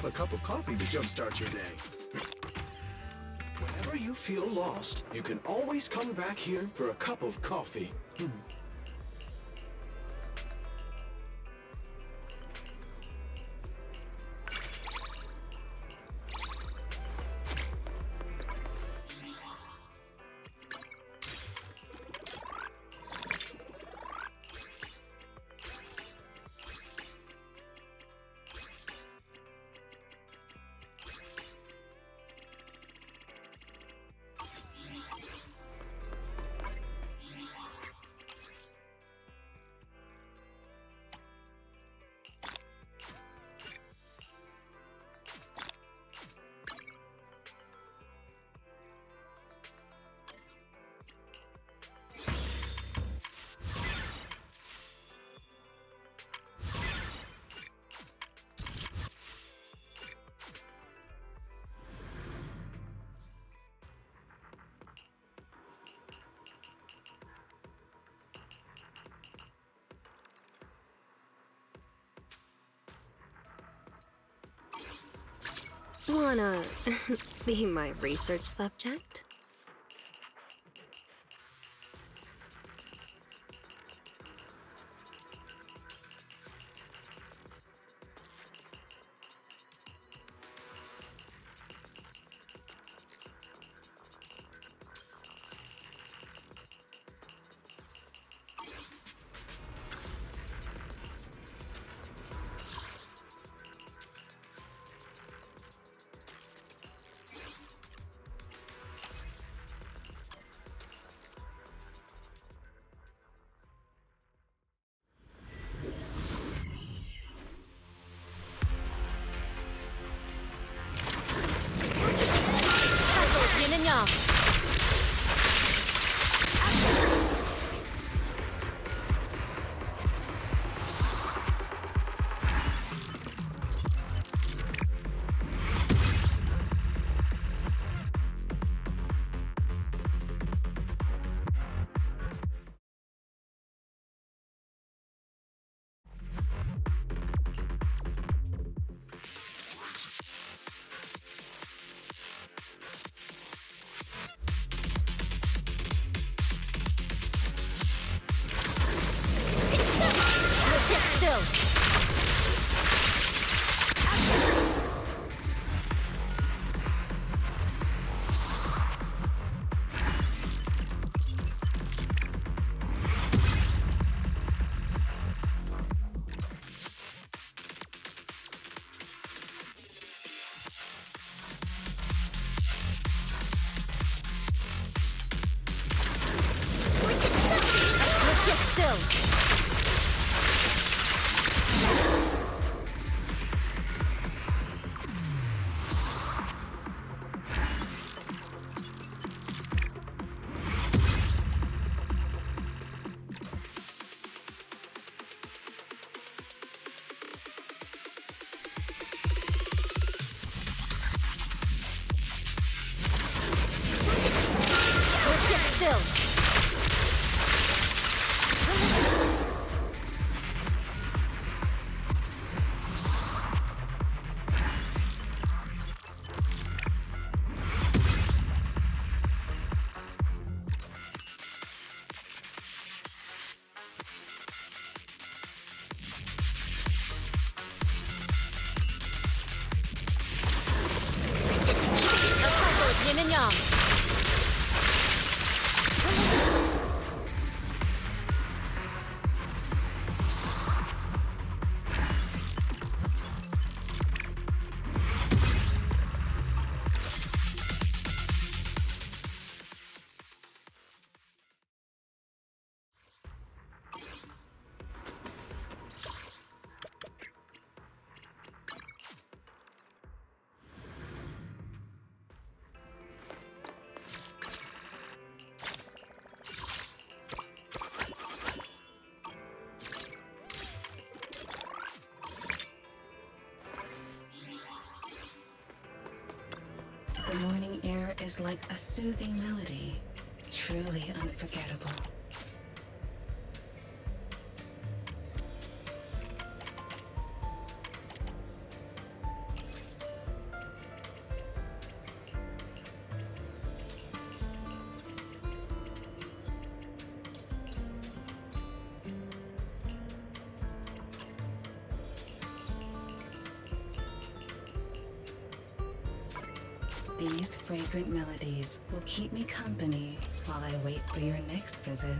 have a cup of coffee to jumpstart your day. Whenever you feel lost, you can always come back here for a cup of coffee. Wanna be my research subject? The morning air is like a soothing melody, truly unforgettable. These fragrant melodies will keep me company while I wait for your next visit.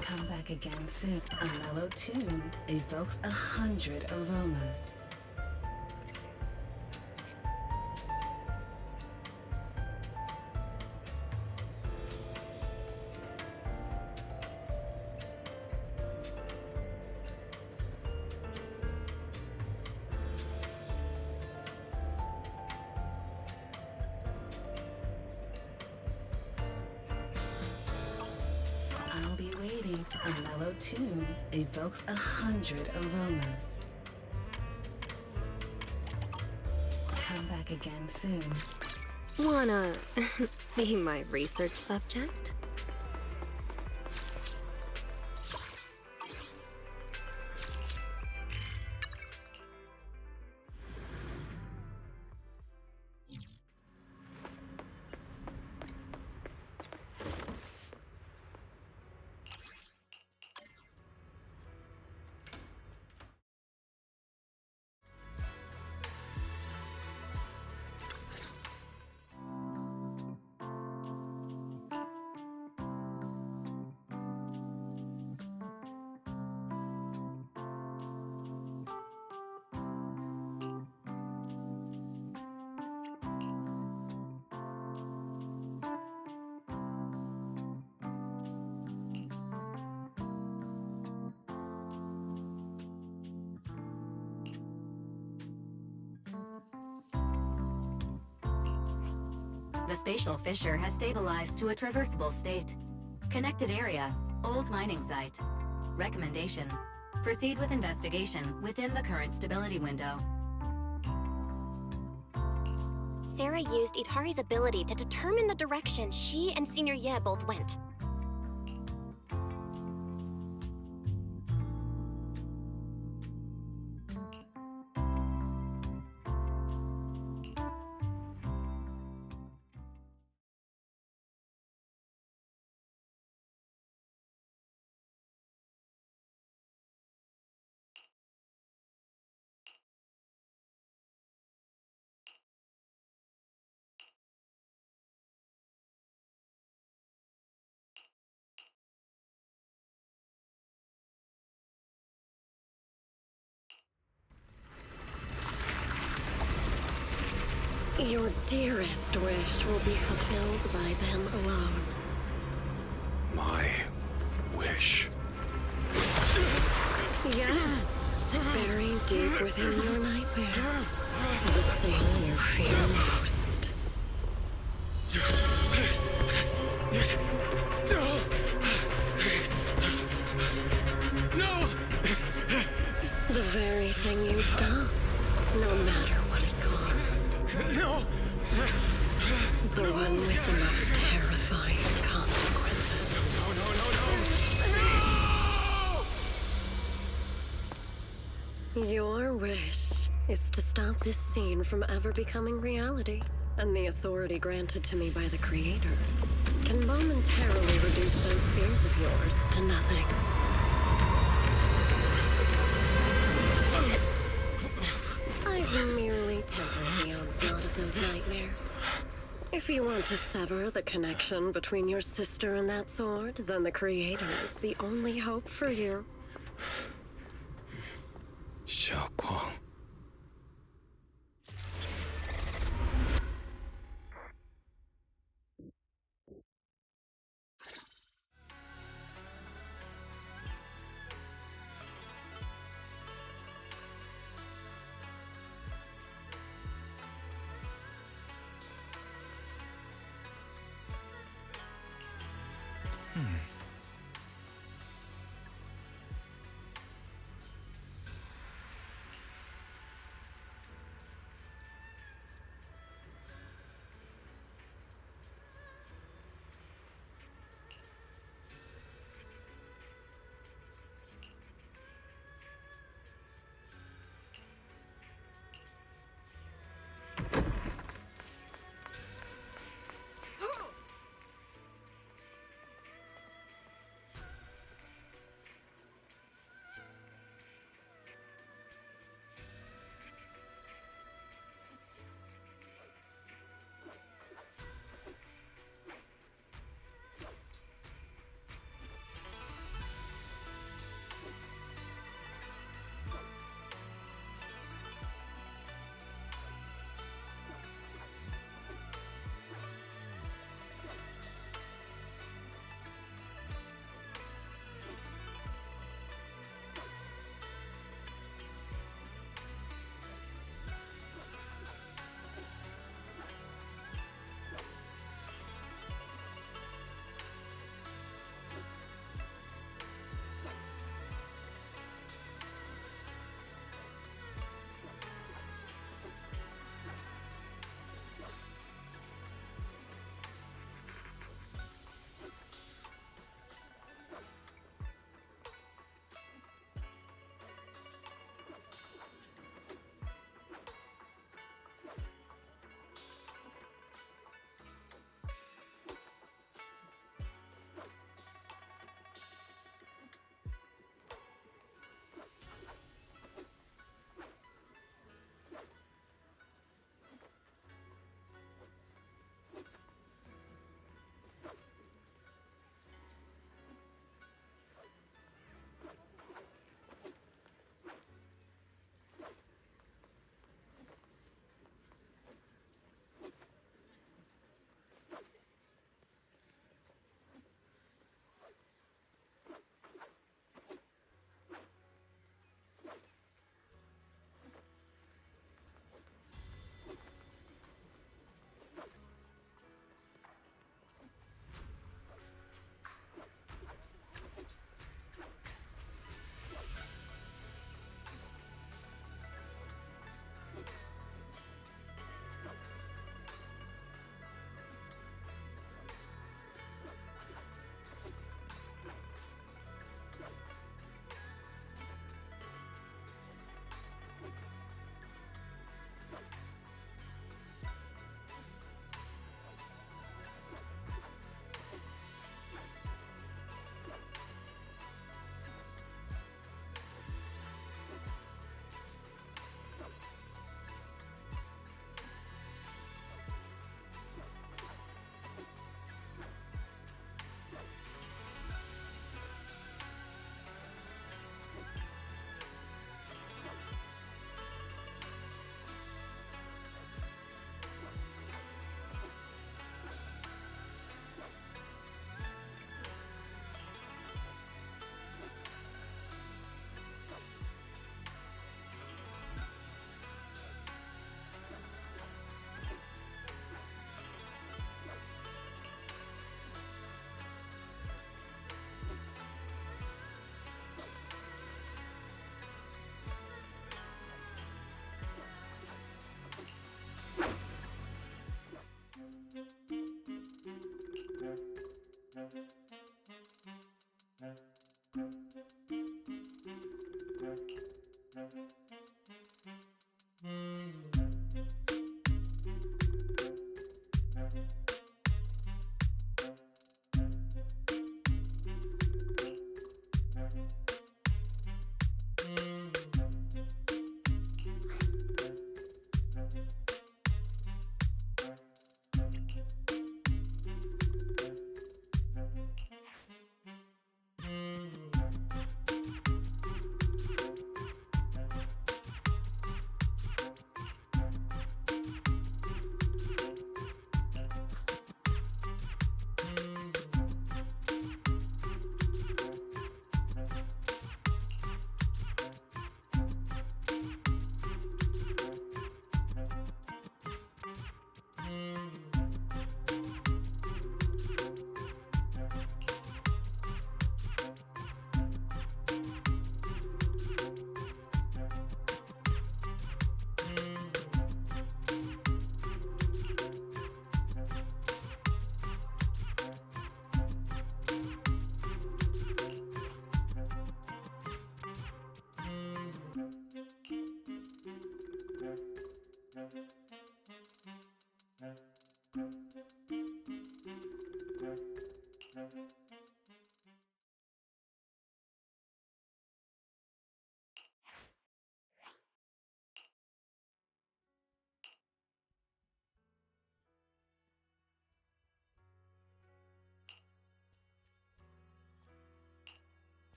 Come back again soon. A mellow tune evokes 100 aromas. I'll be waiting. A mellow tune evokes 100 aromas. Come back again soon. Wanna be my research subject? The spatial fissure has stabilized to a traversable state. Connected area, old mining site. Recommendation: proceed with investigation within the current stability window. Sarah used Idhari's ability to determine the direction she and Senior Ye both went. Your dearest wish will be fulfilled by them alone. My wish. Yes, buried deep within your nightmares. The thing you fear most. No! The very thing you'd stop, no matter what it costs. No! The one with the most terrifying consequences. No! Your wish is to stop this scene from ever becoming reality, and the authority granted to me by the Creator can momentarily reduce those fears of yours to nothing. I've merely tempered the onslaught of those nightmares. If you want to sever the connection between your sister and that sword, then the Creator is the only hope for you. Xiaoguang.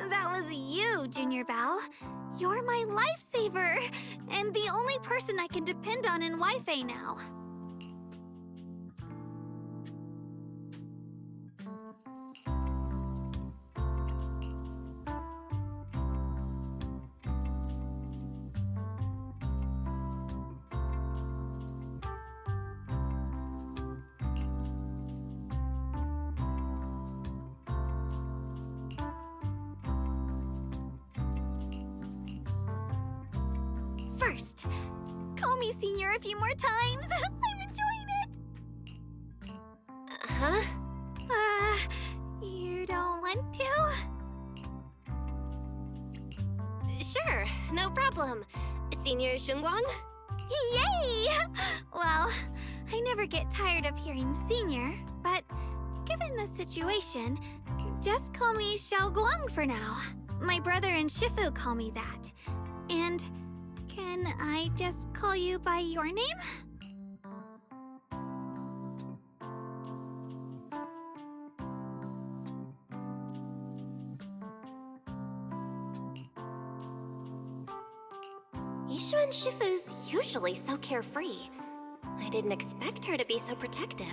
That was you, Junior Belle. You're my lifesaver, and the only person I can depend on in Wi-Fi now. First, call me Senior a few more times. I'm enjoying it. Huh? You don't want to? Sure, no problem. Senior Shunguang? Yay! Well, I never get tired of hearing Senior, but given the situation, just call me Xiao Guang for now. My brother and Shifu call me that. And can I just call you by your name? Yishuan Shifu's usually so carefree. I didn't expect her to be so protective.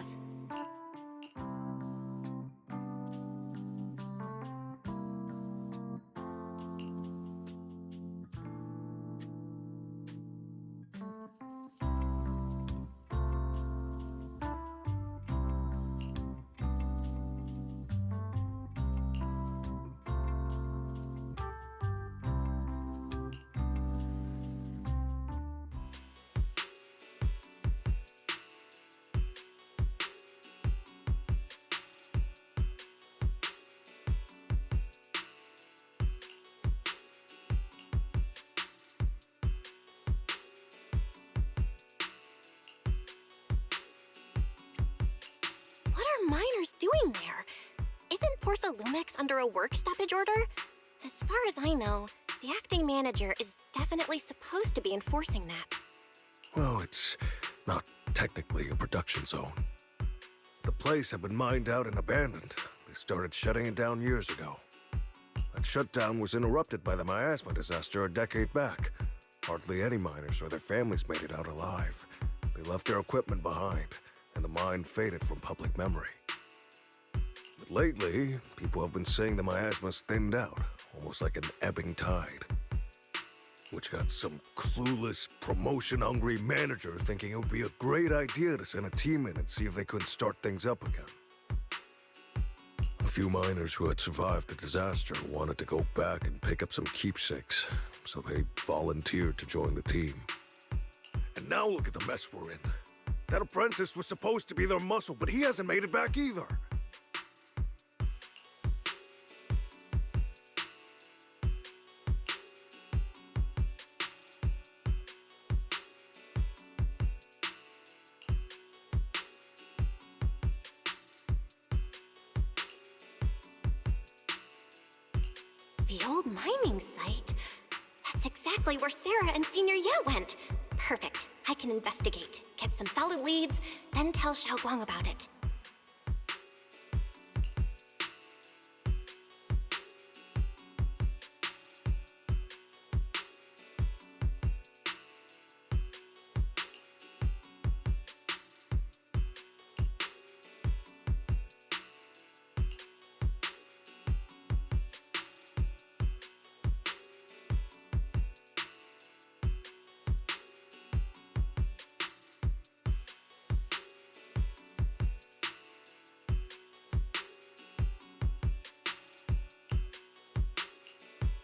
What are miners doing there? Isn't Porthalumex under a work stoppage order? As far as I know, the acting manager is definitely supposed to be enforcing that. Well, it's not technically a production zone. The place had been mined out and abandoned. They started shutting it down years ago. That shutdown was interrupted by the miasma disaster a decade back. Hardly any miners or their families made it out alive. They left their equipment behind, and the mine faded from public memory. But lately, people have been saying the miasma's thinned out, almost like an ebbing tide. Which got some clueless, promotion-hungry manager thinking it would be a great idea to send a team in and see if they couldn't start things up again. A few miners who had survived the disaster wanted to go back and pick up some keepsakes, so they volunteered to join the team. And now look at the mess we're in. That apprentice was supposed to be their muscle, but he hasn't made it back either. The old mining site? That's exactly where Sarah and Senior Ye went. Perfect. I can investigate, get some solid leads, then tell Xiaoguang about it.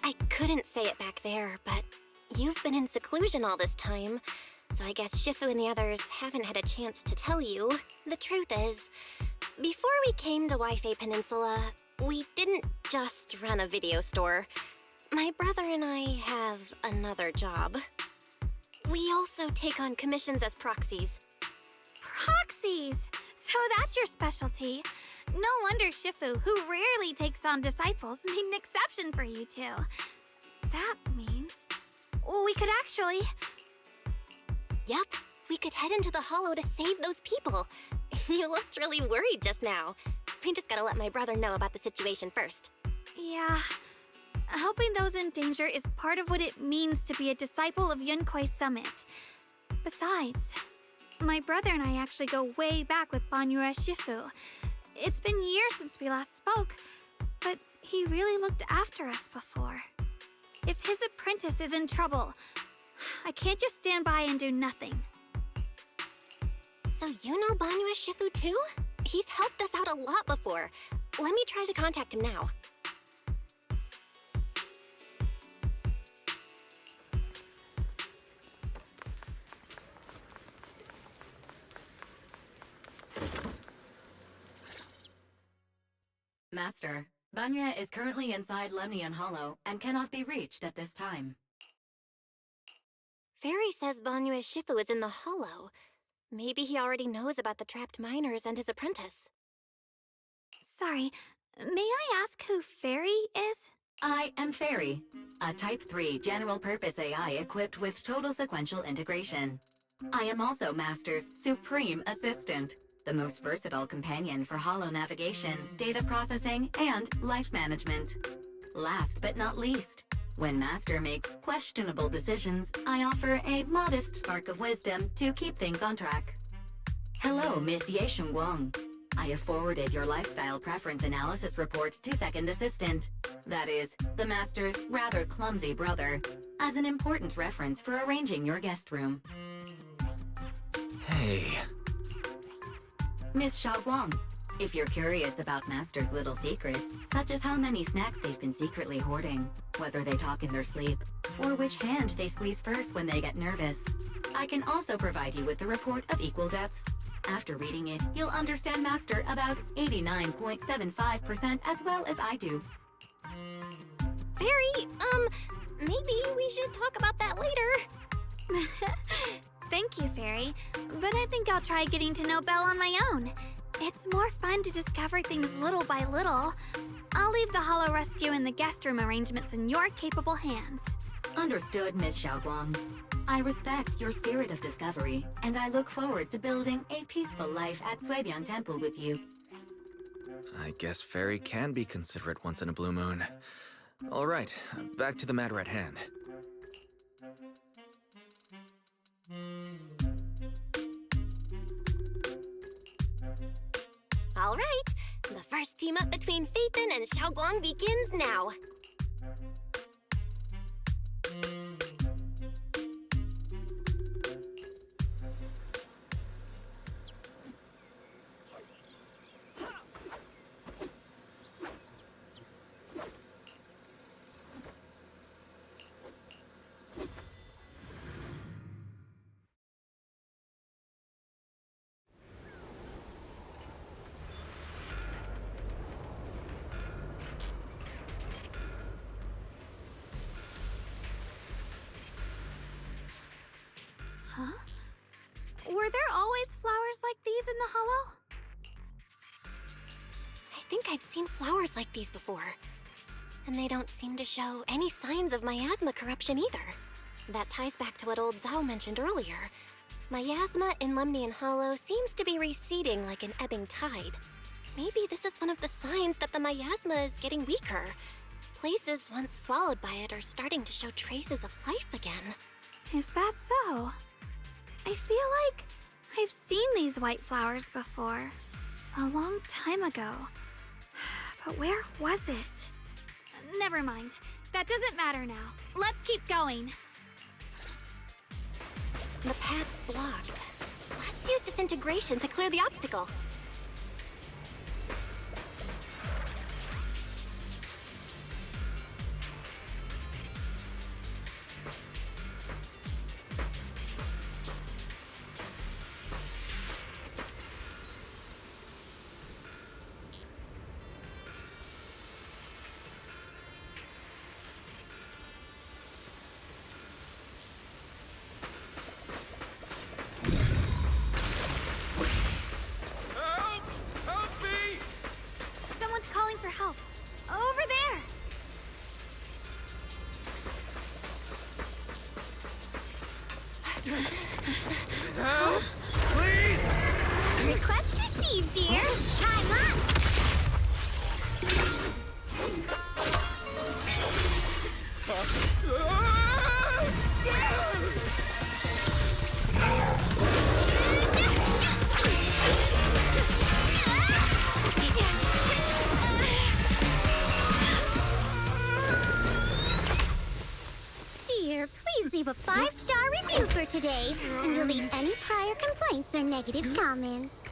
I couldn't say it back there, but you've been in seclusion all this time, so I guess Shifu and the others haven't had a chance to tell you. The truth is, before we came to Wi-Fi Peninsula, we didn't just run a video store. My brother and I have another job. We also take on commissions as proxies. Proxies! So that's your specialty. No wonder Shifu, who rarely takes on disciples, made an exception for you two. That means we could actually... Yup, we could head into the hollow to save those people. You looked really worried just now. We just gotta let my brother know about the situation first. Yeah. Helping those in danger is part of what it means to be a disciple of Yunkuei Summit. Besides, my brother and I actually go way back with Banyue Shifu. It's been years since we last spoke, but he really looked after us before. If his apprentice is in trouble, I can't just stand by and do nothing. So you know Banyue Shifu too? He's helped us out a lot before. Let me try to contact him now. Master, Banya is currently inside Lemnian Hollow and cannot be reached at this time. Fairy says Banyue Shifu is in the hollow. Maybe he already knows about the trapped miners and his apprentice. Sorry, may I ask who Fairy is? I am Fairy, a Type 3 general-purpose AI equipped with total sequential integration. I am also Master's supreme assistant, the most versatile companion for holo navigation, data processing, and life management. Last but not least, when Master makes questionable decisions, I offer a modest spark of wisdom to keep things on track. Hello, Miss Ye Shengguang. I have forwarded your lifestyle preference analysis report to Second Assistant, that is, the Master's rather clumsy brother, as an important reference for arranging your guest room. Hey. Miss Xiaoguang, if you're curious about Master's little secrets, such as how many snacks they've been secretly hoarding, whether they talk in their sleep, or which hand they squeeze first when they get nervous, I can also provide you with a report of equal depth. After reading it, you'll understand Master about 89.75% as well as I do. Fairy, maybe we should talk about that later. Thank you, Fairy, but I think I'll try getting to know Belle on my own. It's more fun to discover things little by little. I'll leave the Hollow Rescue and the guest room arrangements in your capable hands. Understood, Miss Xiaoguang. I respect your spirit of discovery, and I look forward to building a peaceful life at Suibian Temple with you. I guess Fairy can be considerate once in a blue moon. All right, back to the matter at hand. All right, the first team up between Phaethon and Xiaoguang begins now. Huh? Were there always flowers like these in the Hollow? I think I've seen flowers like these before. And they don't seem to show any signs of miasma corruption either. That ties back to what old Zhao mentioned earlier. Miasma in Lemnian Hollow seems to be receding like an ebbing tide. Maybe this is one of the signs that the miasma is getting weaker. Places once swallowed by it are starting to show traces of life again. Is that so? I feel like I've seen these white flowers before. A long time ago. But where was it? Never mind. That doesn't matter now. Let's keep going. The path's blocked. Let's use disintegration to clear the obstacle. Someone's calling for help. Over there! Help! Please! Request received, dear. Time up! Dear, please leave a 5-star review for today and delete any prior complaints or negative comments.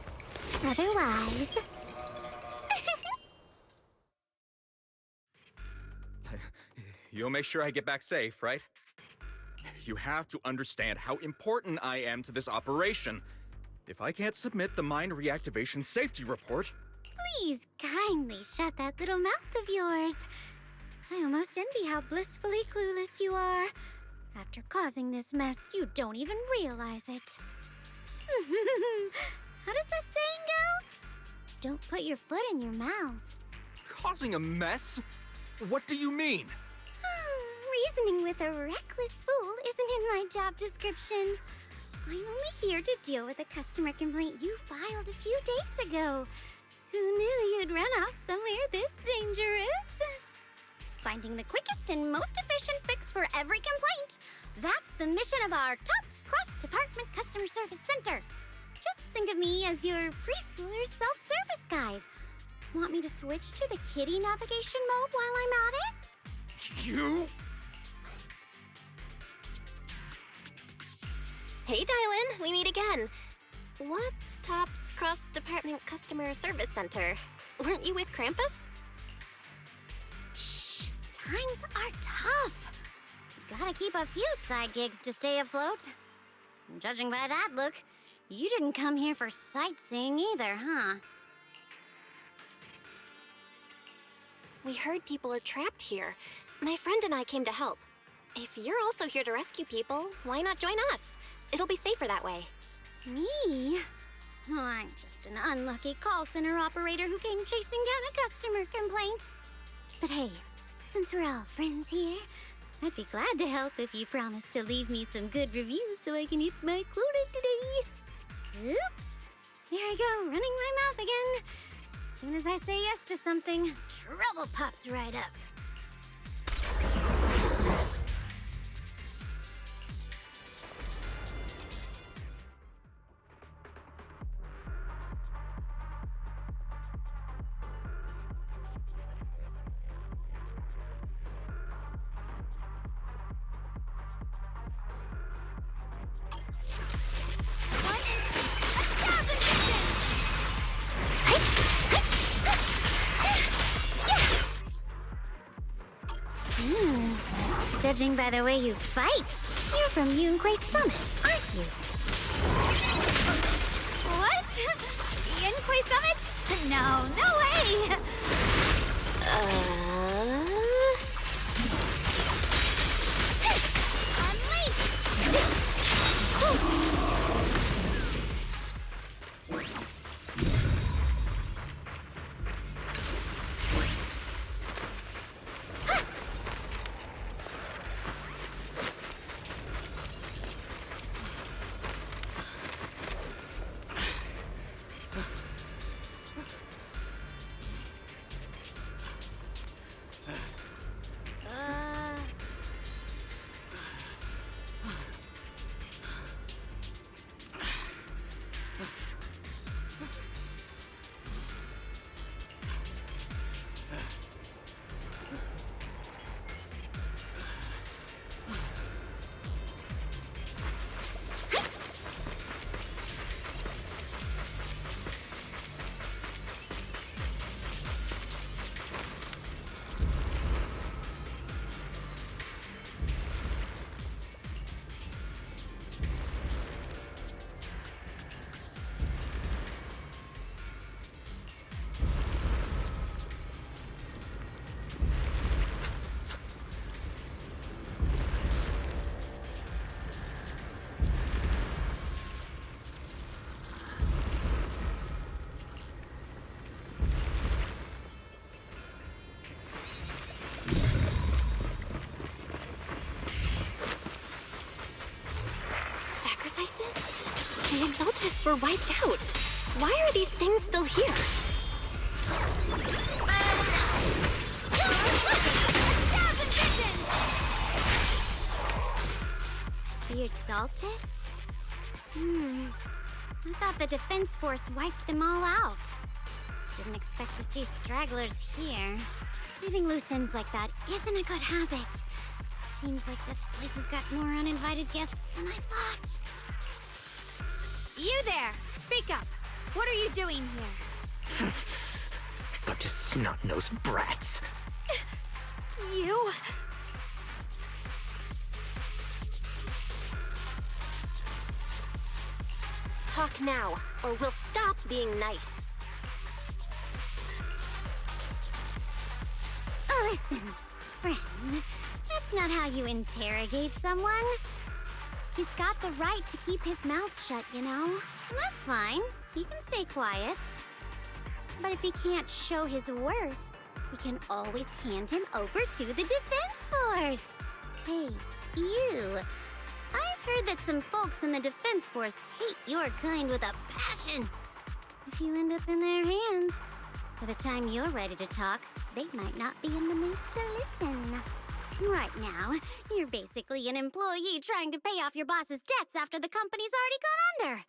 Otherwise... You'll make sure I get back safe, right? You have to understand how important I am to this operation. If I can't submit the mine reactivation safety report... Please kindly shut that little mouth of yours. I almost envy how blissfully clueless you are. After causing this mess, you don't even realize it. How does that saying go? Don't put your foot in your mouth. Causing a mess? What do you mean? Reasoning with a reckless fool isn't in my job description. I'm only here to deal with a customer complaint you filed a few days ago. Who knew you'd run off somewhere this dangerous? Finding the quickest and most efficient fix for every complaint. That's the mission of our TOPS cross-department customer service center. Just think of me as your preschooler's self-service guide. Want me to switch to the kiddie navigation mode while I'm at it? You? Hey, Dylan, we meet again. What's TOPS Cross-Department Customer Service Center? Weren't you with Krampus? Shh, times are tough. Gotta keep a few side gigs to stay afloat. Judging by that look, you didn't come here for sightseeing either, huh? We heard people are trapped here. My friend and I came to help. If you're also here to rescue people, why not join us? It'll be safer that way. Me? I'm just an unlucky call center operator who came chasing down a customer complaint. But hey, since we're all friends here, I'd be glad to help if you promise to leave me some good reviews so I can hit my quota today. Oops. There I go, running my mouth again. As soon as I say yes to something, trouble pops right up. Judging by the way you fight, you're from Yunquay Summit, aren't you? What? Yunquay Summit? No, no way! The Exaltists were wiped out. Why are these things still here? The Exaltists? I thought the Defense Force wiped them all out. Didn't expect to see stragglers here. Leaving loose ends like that isn't a good habit. Seems like this place has got more uninvited guests than I thought. You there! Speak up! What are you doing here? Bunch of snot-nosed brats. You? Talk now, or we'll stop being nice. Listen, friends, that's not how you interrogate someone. He's got the right to keep his mouth shut, you know? And that's fine. He can stay quiet. But if he can't show his worth, we can always hand him over to the Defense Force. Hey, you. I've heard that some folks in the Defense Force hate your kind with a passion. If you end up in their hands, by the time you're ready to talk, they might not be in the mood to listen. Right now, you're basically an employee trying to pay off your boss's debts after the company's already gone under.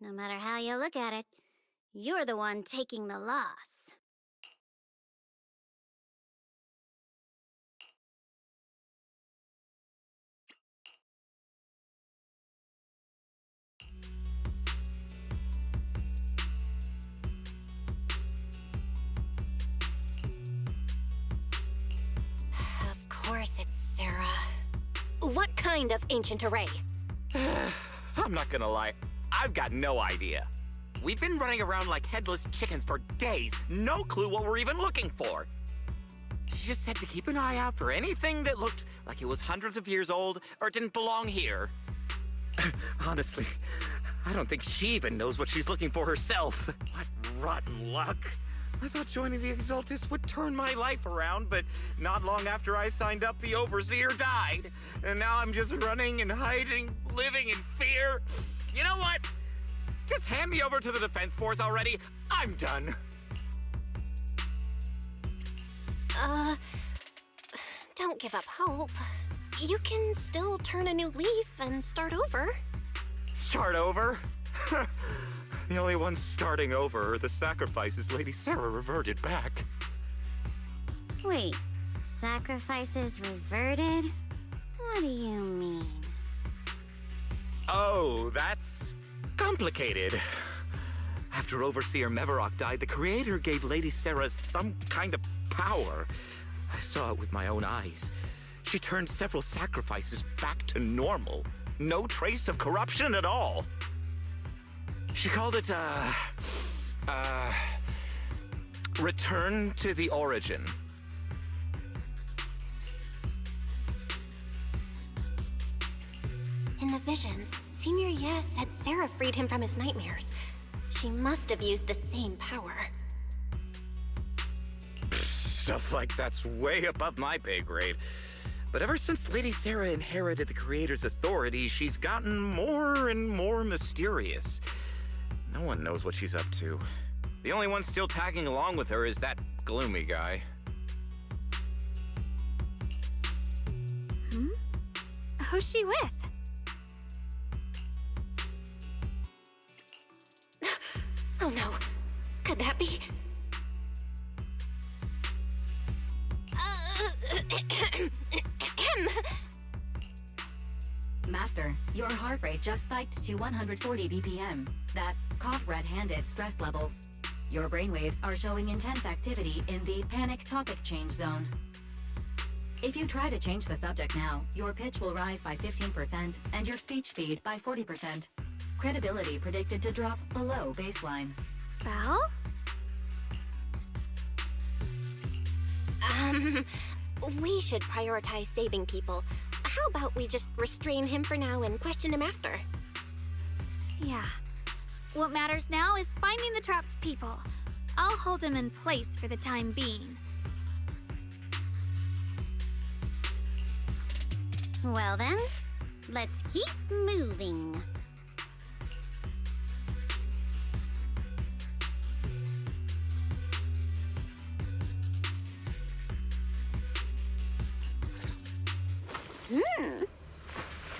No matter how you look at it, you're the one taking the loss. Of course it's Sarah. What kind of ancient array? I'm not gonna lie, I've got no idea. We've been running around like headless chickens for days, no clue what we're even looking for. She just said to keep an eye out for anything that looked like it was hundreds of years old or didn't belong here. Honestly, I don't think she even knows what she's looking for herself. What rotten luck. I thought joining the Exaltus would turn my life around, but not long after I signed up, the Overseer died. And now I'm just running and hiding, living in fear. You know what? Just hand me over to the Defense Force already. I'm done. Don't give up hope. You can still turn a new leaf and start over. Start over? The only ones starting over are the sacrifices Lady Sarah reverted back. Wait, sacrifices reverted? What do you mean? Oh, that's complicated. After Overseer Mevarok died, the Creator gave Lady Sarah some kind of power. I saw it with my own eyes. She turned several sacrifices back to normal. No trace of corruption at all. She called it, return to the origin. In the visions, Senior Ye said Sarah freed him from his nightmares. She must have used the same power. Stuff like that's way above my pay grade. But ever since Lady Sarah inherited the Creator's authority, she's gotten more and more mysterious. No one knows what she's up to. The only one still tagging along with her is that gloomy guy. Who's she with? Oh no. Could that be? Master, your heart rate just spiked to 140 BPM. That's caught red-handed stress levels. Your brainwaves are showing intense activity in the panic topic change zone. If you try to change the subject now, your pitch will rise by 15% and your speech speed by 40%. Credibility predicted to drop below baseline. Belle? We should prioritize saving people. How about we just restrain him for now and question him after? Yeah. What matters now is finding the trapped people. I'll hold him in place for the time being. Well then, let's keep moving.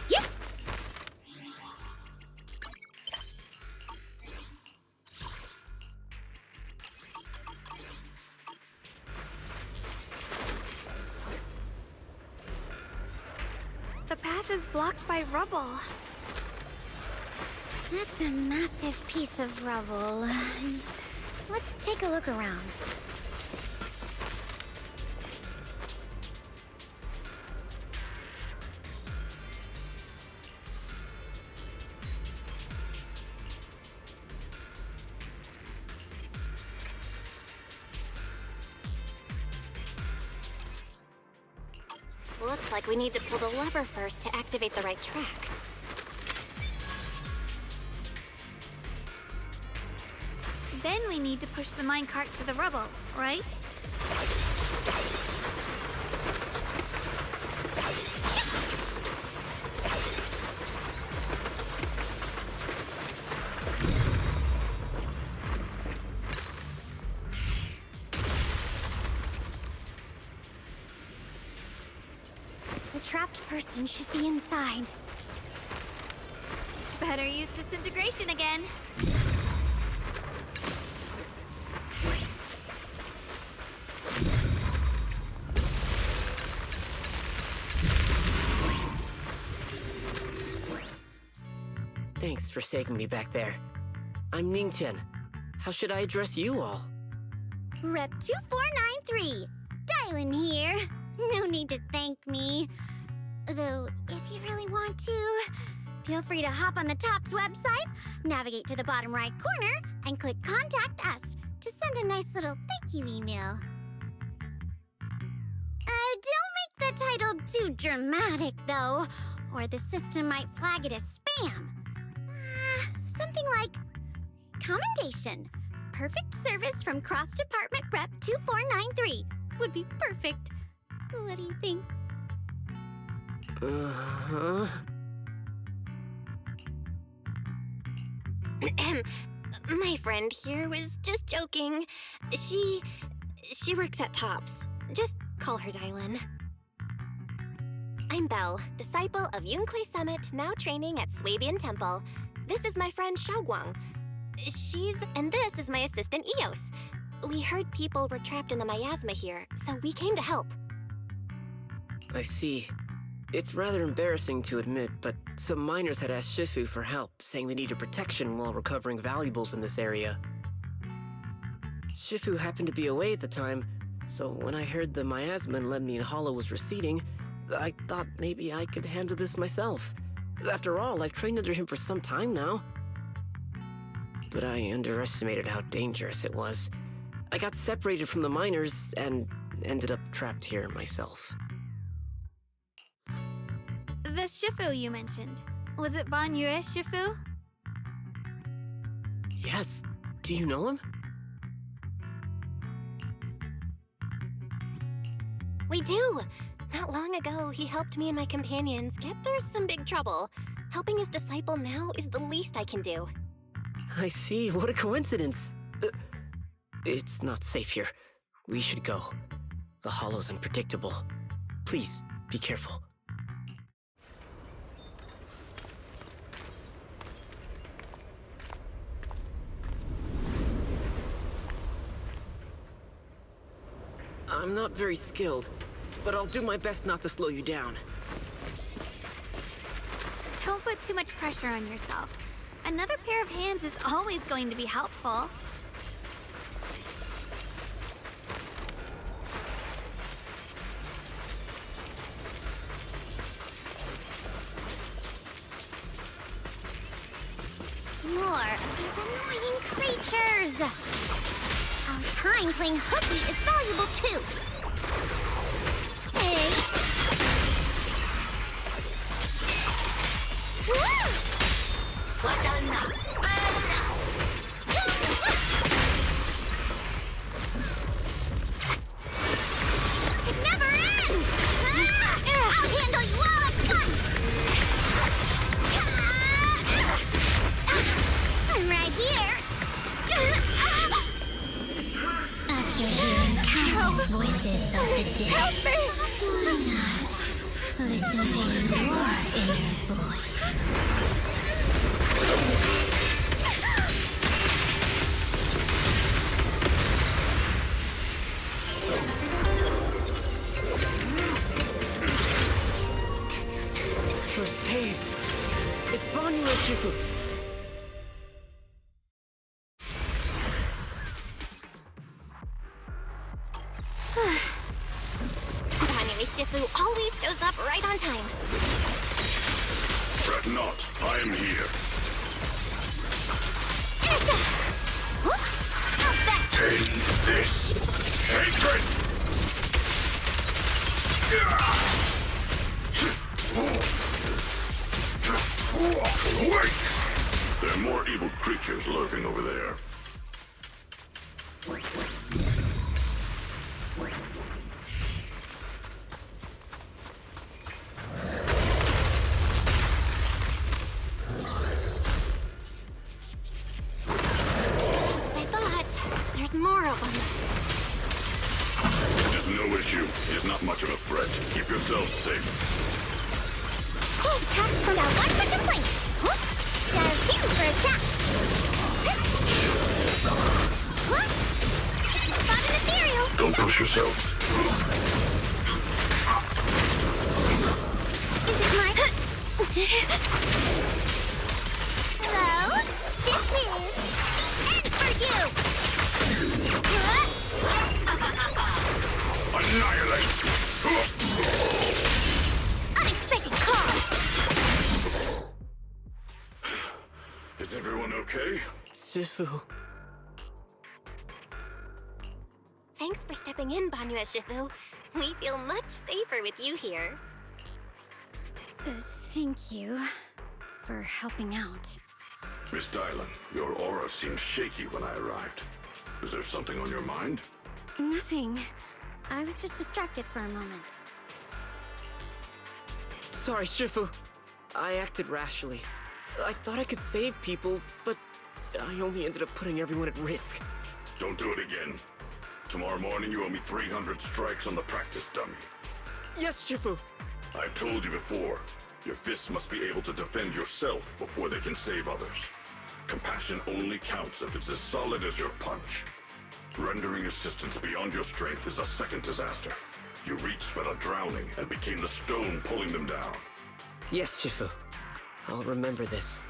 Yep. The path is blocked by rubble. That's a massive piece of rubble. Let's take a look around. Looks like we need to pull the lever first to activate the right track. Then we need to push the minecart to the rubble, right? The trapped person should be inside. Better use disintegration again. Thanks for saving me back there. I'm Ningtian. How should I address you all? Rep 2493. Dylan here. No need to thank me. Though, if you really want to, feel free to hop on the TOPS website, navigate to the bottom right corner, and click Contact Us to send a nice little thank you email. Don't make the title too dramatic, though, or the system might flag it as spam. Something like Commendation. Perfect service from Cross-Department Rep 2493 would be perfect. What do you think? My friend here was just joking. She works at TOPS. Just call her Dylan. I'm Belle, disciple of Yunquei Summit, now training at Swabian Temple. This is my friend Xiaoguang. And this is my assistant Eos. We heard people were trapped in the miasma here, so we came to help. I see. It's rather embarrassing to admit, but some miners had asked Shifu for help, saying they needed protection while recovering valuables in this area. Shifu happened to be away at the time, so when I heard the miasma in Lemnian Hollow was receding, I thought maybe I could handle this myself. After all, I've trained under him for some time now. But I underestimated how dangerous it was. I got separated from the miners and ended up trapped here myself. The Shifu you mentioned. Was it Ban Yue Shifu? Yes. Do you know him? We do! Not long ago, he helped me and my companions get through some big trouble. Helping his disciple now is the least I can do. I see. What a coincidence. It's not safe here. We should go. The hollow's unpredictable. Please, be careful. I'm not very skilled, but I'll do my best not to slow you down. Don't put too much pressure on yourself. Another pair of hands is always going to be helpful. More of these annoying creatures! Our time playing hooky is valuable too! Hey! Woo! It never ends! I'll handle you all at once! I'm right here! After hearing countless voices of the dead, why not listen to your inner voice? You're saved. It's Ban Yue Shifu. Ban Yue Shifu always shows up right on time. Fret not, I am here. Take this hatred! Wait! There are more evil creatures lurking over there. much of a threat. Keep yourselves safe. Hold tracks from out one for complaints. Huh? Down two for attack. What? If you spot an ethereal... Don't push yourself. Is it my... Hello? This is the end for you! Annihilate! Unexpected call! Is everyone okay? Shifu. Thanks for stepping in, Banyue Shifu. We feel much safer with you here. Thank you for helping out. Miss Dylan, your aura seemed shaky when I arrived. Is there something on your mind? Nothing. I was just distracted for a moment. Sorry, Shifu. I acted rashly. I thought I could save people, but I only ended up putting everyone at risk. Don't do it again. Tomorrow morning you owe me 300 strikes on the practice dummy. Yes, Shifu. I've told you before, your fists must be able to defend yourself before they can save others. Compassion only counts if it's as solid as your punch. Rendering assistance beyond your strength is a second disaster. You reached for the drowning and became the stone pulling them down. Yes, Shifu. I'll remember this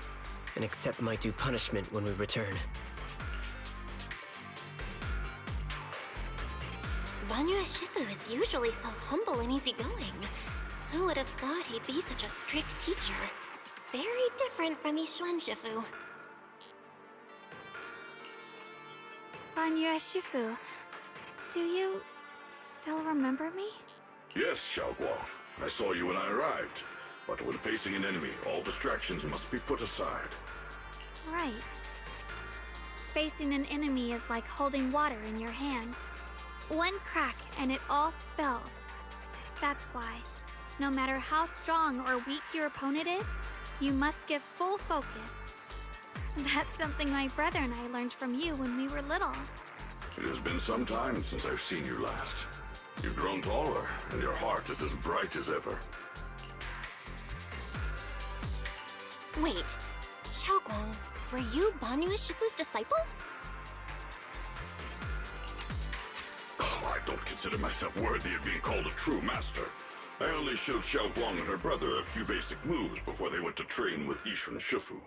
and accept my due punishment when we return. Banyue Shifu is usually so humble and easygoing. Who would have thought he'd be such a strict teacher? Very different from Yixuan Shifu. Banyue Shifu, do you still remember me? Yes, Xiaoguang. I saw you when I arrived. But when facing an enemy, all distractions must be put aside. Right. Facing an enemy is like holding water in your hands. One crack and it all spills. That's why, no matter how strong or weak your opponent is, you must give full focus. That's something my brother and I learned from you when we were little. It has been some time since I've seen you last. You've grown taller, and your heart is as bright as ever. Wait, Xiaoguang, were you Banyue Shifu's disciple? Oh, I don't consider myself worthy of being called a true master. I only showed Xiaoguang and her brother a few basic moves before they went to train with Yixuan Shifu.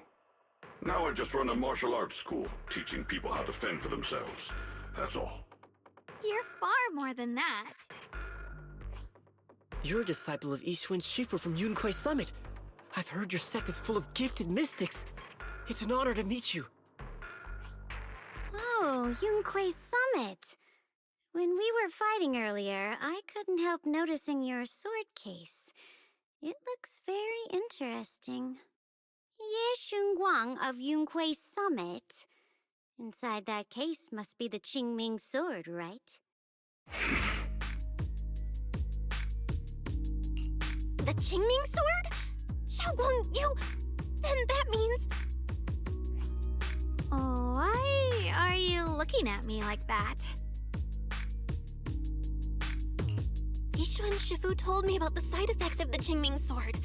Now I just run a martial arts school, teaching people how to fend for themselves. That's all. You're far more than that. You're a disciple of Yixuan Shifu from Yunquai Summit. I've heard your sect is full of gifted mystics. It's an honor to meet you. Oh, Yunquai Summit. When we were fighting earlier, I couldn't help noticing your sword case. It looks very interesting. Ye Xunguang of Yunquai Summit. Inside that case must be the Qingming sword, right? The Qingming sword? Xiaoguang, you... Then that means... Why are you looking at me like that? Yixuan Shifu told me about the side effects of the Qingming sword.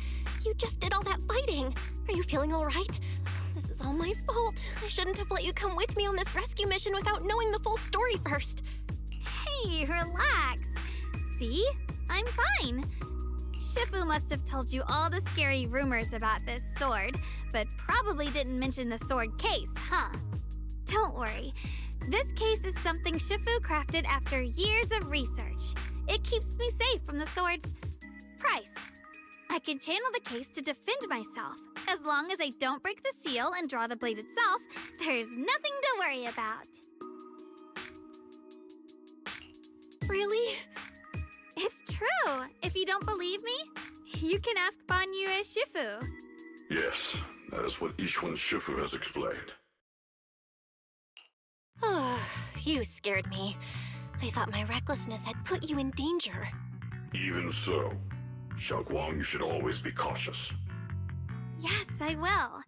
You just did all that fighting. Are you feeling all right? This is all my fault. I shouldn't have let you come with me on this rescue mission without knowing the full story first. Hey, relax. See? I'm fine. Shifu must have told you all the scary rumors about this sword, but probably didn't mention the sword case, huh? Don't worry. This case is something Shifu crafted after years of research. It keeps me safe from the sword's price. I can channel the case to defend myself. As long as I don't break the seal and draw the blade itself, there's nothing to worry about. Really? It's true. If you don't believe me, you can ask Banyue Shifu. Yes, that is what Yixuan Shifu has explained. Oh, you scared me. I thought my recklessness had put you in danger. Even so, Xiaoguang, you should always be cautious. Yes, I will.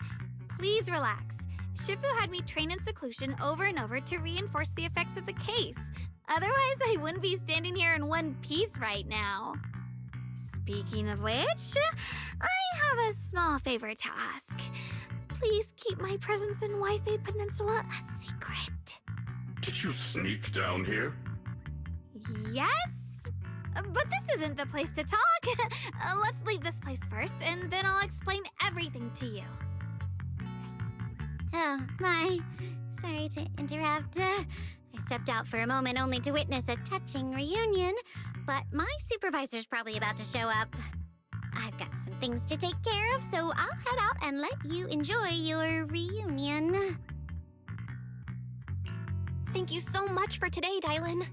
Please relax. Shifu had me train in seclusion over and over to reinforce the effects of the case. Otherwise, I wouldn't be standing here in one piece right now. Speaking of which, I have a small favor to ask. Please keep my presence in Wi-Fi Peninsula a secret. Did you sneak down here? Yes? But this isn't the place to talk. Let's leave this place first, and then I'll explain everything to you. Oh, my. Sorry to interrupt. I stepped out for a moment only to witness a touching reunion, but my supervisor's probably about to show up. I've got some things to take care of, so I'll head out and let you enjoy your reunion. Thank you so much for today, Dylan.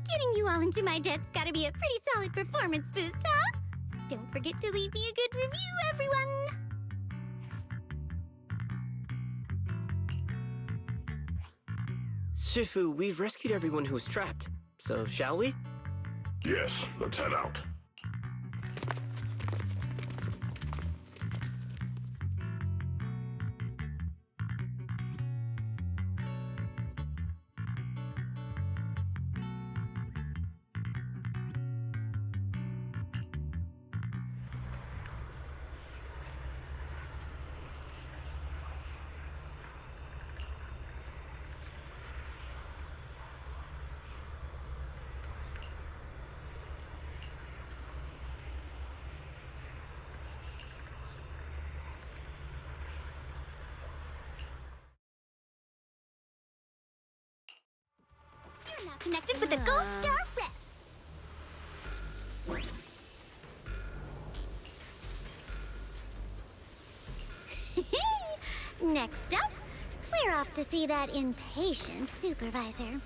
Getting you all into my debt's gotta be a pretty solid performance boost, huh? Don't forget to leave me a good review, everyone! Shifu, we've rescued everyone who was trapped. So, shall we? Yes, let's head out. You're now connected with a Gold Star rep. Next up, we're off to see that impatient supervisor.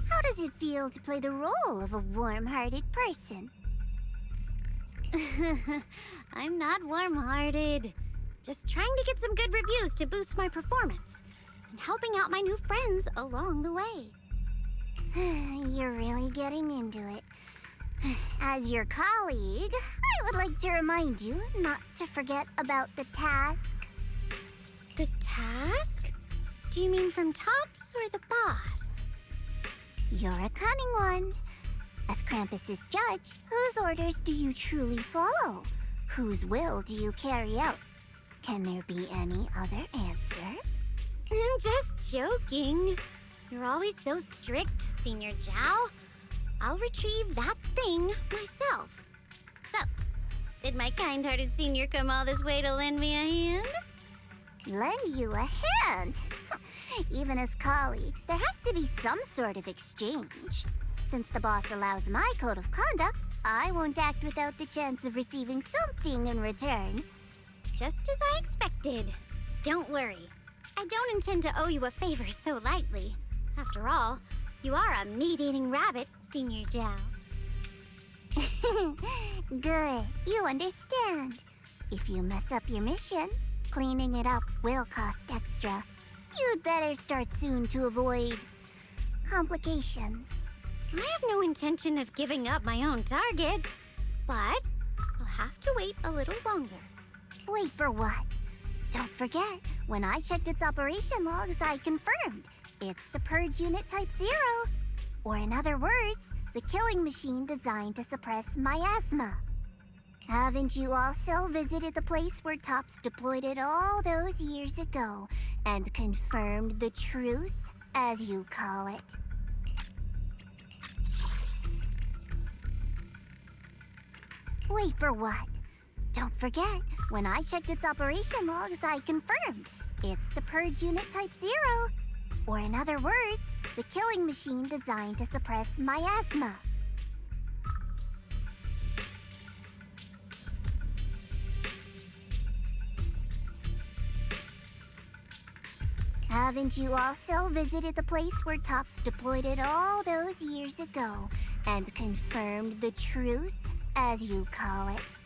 How does it feel to play the role of a warm-hearted person? I'm not warm-hearted. Just trying to get some good reviews to boost my performance, and helping out my new friends along the way. You're really getting into it. As your colleague, I would like to remind you not to forget about the task. The task? Do you mean from Tops or the boss? You're a cunning one. As Krampus's judge, whose orders do you truly follow? Whose will do you carry out? Can there be any other answer? I'm just joking. You're always so strict, Senior Zhao. I'll retrieve that thing myself. So, did my kind-hearted senior come all this way to lend me a hand? Lend you a hand? Even as colleagues, there has to be some sort of exchange. Since the boss allows my code of conduct, I won't act without the chance of receiving something in return. Just as I expected. Don't worry. I don't intend to owe you a favor so lightly. After all, you are a meat-eating rabbit, Senior Zhao. Good. You understand. If you mess up your mission, cleaning it up will cost extra. You'd better start soon to avoid complications. I have no intention of giving up my own target, but I'll have to wait a little longer. Wait for what? Don't forget, when I checked its operation logs, I confirmed. It's the Purge Unit Type 0. Or in other words, the killing machine designed to suppress miasma. Haven't you also visited the place where Tops deployed it all those years ago and confirmed the truth, as you call it? Wait for what? Don't forget, when I checked its operation logs, I confirmed. It's the Purge Unit Type 0. Or in other words, the killing machine designed to suppress miasma. Haven't you also visited the place where Tops deployed it all those years ago and confirmed the truth, as you call it?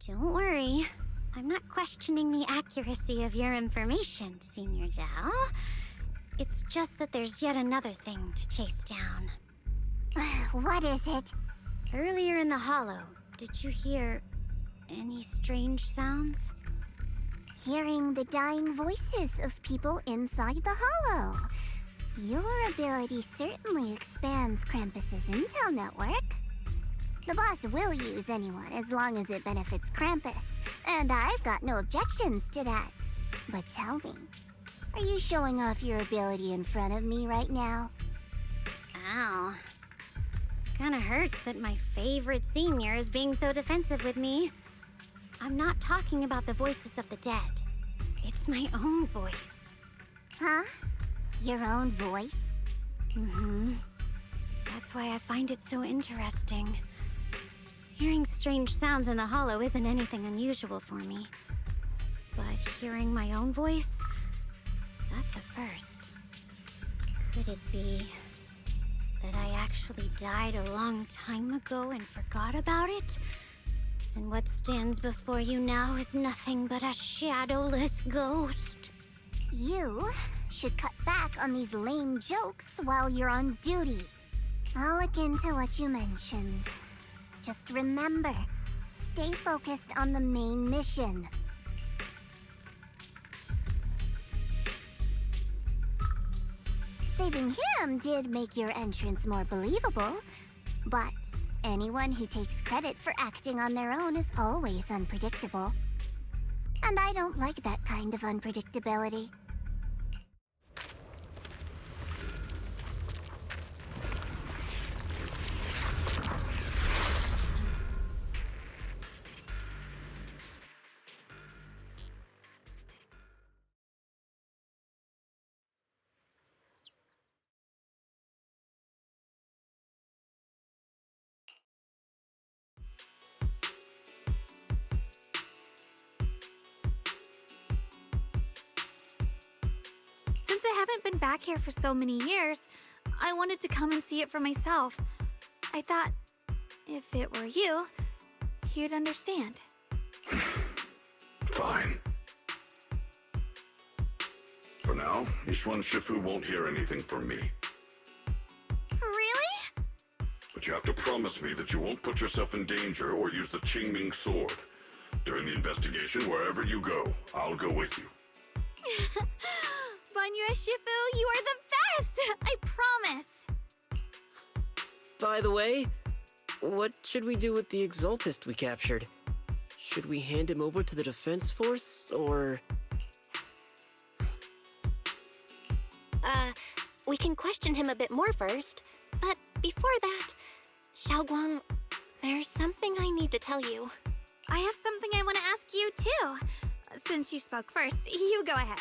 Don't worry. I'm not questioning the accuracy of your information, Senior Zhao. It's just that there's yet another thing to chase down. What is it? Earlier in the hollow, did you hear any strange sounds? Hearing the dying voices of people inside the hollow. Your ability certainly expands Krampus's intel network. The boss will use anyone as long as it benefits Krampus, and I've got no objections to that. But tell me, are you showing off your ability in front of me right now? Ow. Kinda hurts that my favorite senior is being so defensive with me. I'm not talking about the voices of the dead. It's my own voice. Huh? Your own voice? Mm-hmm. That's why I find it so interesting. Hearing strange sounds in the hollow isn't anything unusual for me. But hearing my own voice, that's a first. Could it be that I actually died a long time ago and forgot about it? And what stands before you now is nothing but a shadowless ghost. You should cut back on these lame jokes while you're on duty. I'll look into what you mentioned. Just remember, stay focused on the main mission. Saving him did make your entrance more believable, but anyone who takes credit for acting on their own is always unpredictable. And I don't like that kind of unpredictability. Since I haven't been back here for so many years, I wanted to come and see it for myself. I thought, if it were you, you'd understand. Fine. For now, Ishwan Shifu won't hear anything from me. Really? But you have to promise me that you won't put yourself in danger or use the Qingming sword. During the investigation, wherever you go, I'll go with you. Banyue Shifu, you are the best! I promise! By the way, what should we do with the Exaltist we captured? Should we hand him over to the defense force, or...? We can question him a bit more first. But before that, Xiaoguang, there's something I need to tell you. I have something I want to ask you, too. Since you spoke first, you go ahead.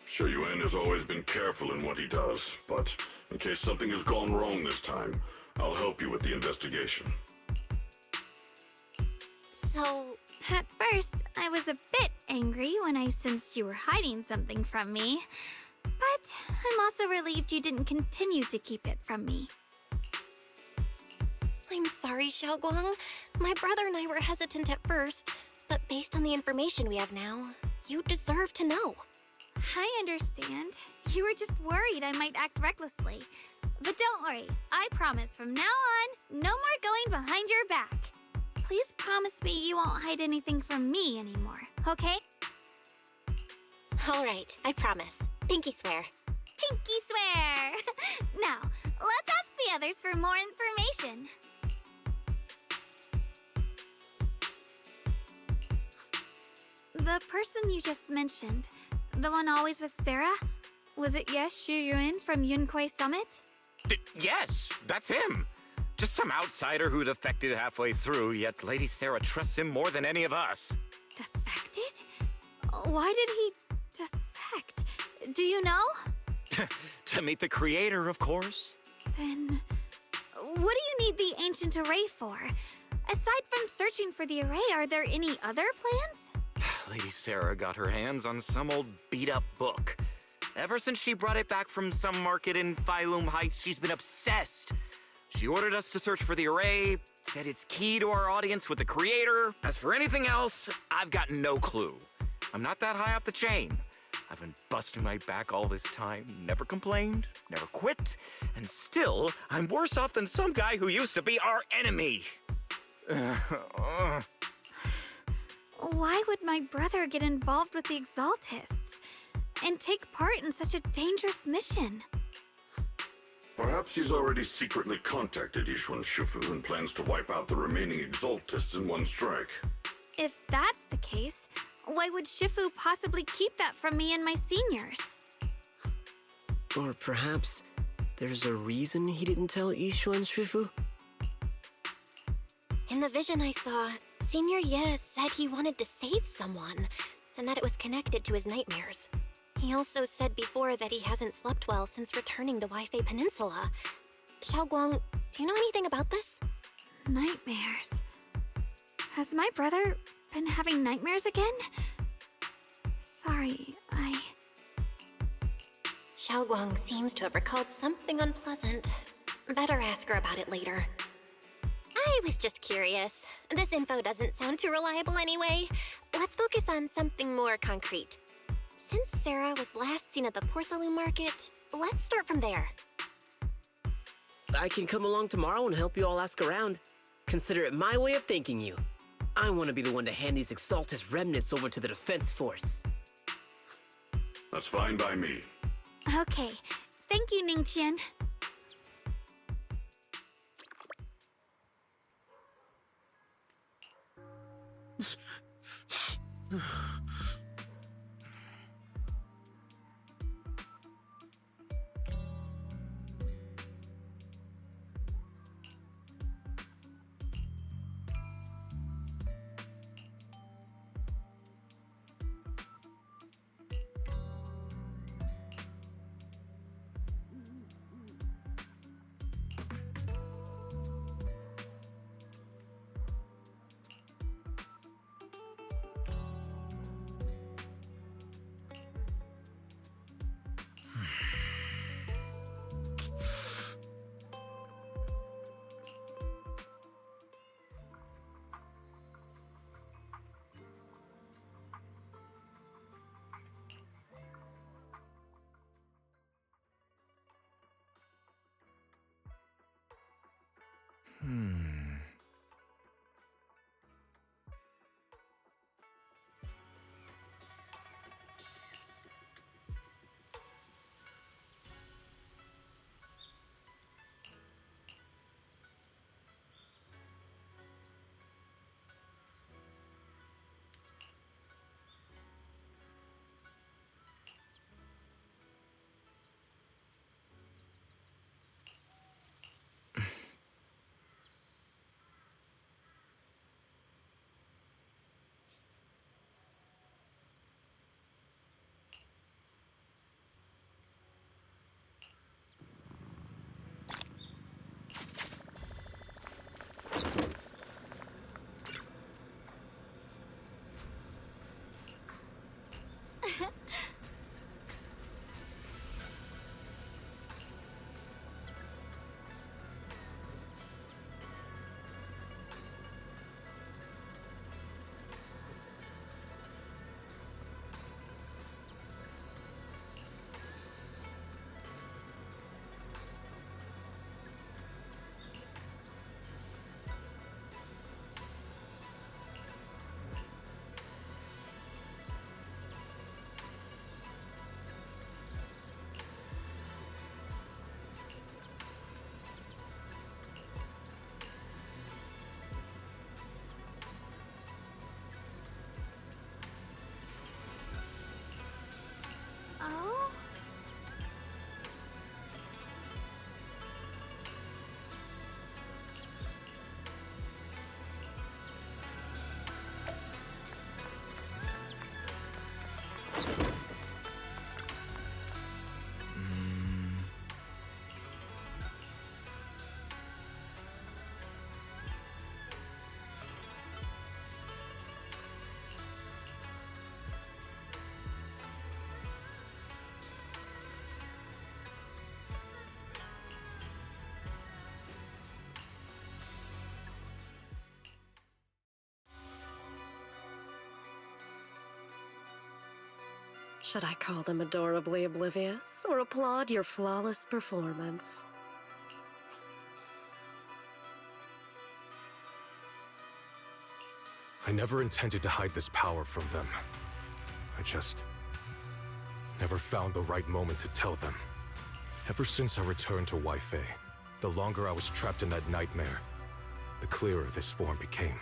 Sure, Yuan has always been careful in what he does, but in case something has gone wrong this time, I'll help you with the investigation. So... At first, I was a bit angry when I sensed you were hiding something from me. But I'm also relieved you didn't continue to keep it from me. I'm sorry, Xiaoguang. My brother and I were hesitant at first, but based on the information we have now, you deserve to know. I understand. You were just worried I might act recklessly. But don't worry, I promise from now on, no more going behind your back. Please promise me you won't hide anything from me anymore, okay? All right, I promise. Pinky swear. Pinky swear! Now, let's ask the others for more information. The person you just mentioned, the one always with Sarah? Was it Yes Shuyuan from Yunquai Summit? Yes, that's him. Just some outsider who defected halfway through, yet Lady Sarah trusts him more than any of us. Defected? Why did he defect? Do you know? To meet the creator, of course. Then, what do you need the ancient array for? Aside from searching for the array, are there any other plans? Lady Sarah got her hands on some old beat-up book. Ever since she brought it back from some market in Phylum Heights, she's been obsessed. She ordered us to search for the array, said it's key to our audience with the creator. As for anything else, I've got no clue. I'm not that high up the chain. I've been busting my back all this time, never complained, never quit, and still, I'm worse off than some guy who used to be our enemy. Why would my brother get involved with the Exaltists and take part in such a dangerous mission? Perhaps he's already secretly contacted Ishwan Shifu and plans to wipe out the remaining Exaltists in one strike. If that's the case, why would Shifu possibly keep that from me and my seniors? Or perhaps there's a reason he didn't tell Ishwan Shifu? In the vision I saw, Senior Ye said he wanted to save someone, and that it was connected to his nightmares. He also said before that he hasn't slept well since returning to Waifei Peninsula. Xiaoguang, do you know anything about this? Nightmares. Has my brother been having nightmares again? Sorry, Xiaoguang seems to have recalled something unpleasant. Better ask her about it later. I was just curious. This info doesn't sound too reliable anyway. Let's focus on something more concrete. Since Sarah was last seen at the porcelain market, let's start from there. I can come along tomorrow and help you all ask around. Consider it my way of thanking you. I want to be the one to hand these Exaltus remnants over to the defense force. That's fine by me. okay. Thank you, Ningqian. Should I call them adorably oblivious or applaud your flawless performance? I never intended to hide this power from them. I just never found the right moment to tell them. Ever since I returned to Wi-Fi, the longer I was trapped in that nightmare, the clearer this form became.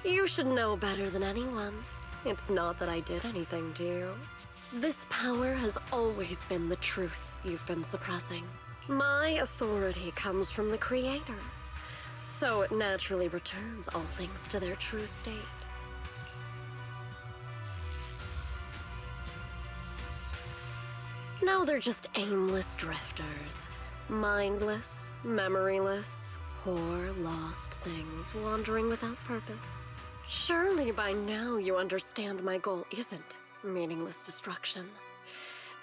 You should know better than anyone. It's not that I did anything to you. This power has always been the truth you've been suppressing. My authority comes from the Creator, so it naturally returns all things to their true state. Now they're just aimless drifters, mindless, memoryless, poor, lost things wandering without purpose. Surely by now you understand my goal isn't meaningless destruction.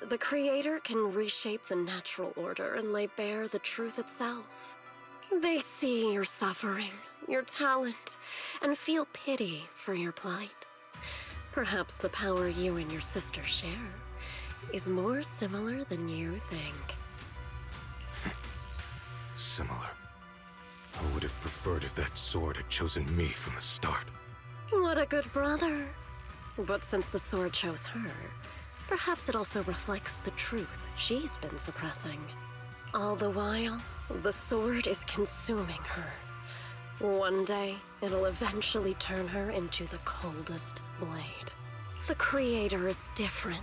The Creator can reshape the natural order and lay bare the truth itself. They see your suffering, your talent, and feel pity for your plight. Perhaps the power you and your sister share is more similar than you think. Similar. I would have preferred if that sword had chosen me from the start. What a good brother. But since the sword chose her, perhaps it also reflects the truth she's been suppressing. All the while, the sword is consuming her. One day, it'll eventually turn her into the coldest blade. The Creator is different.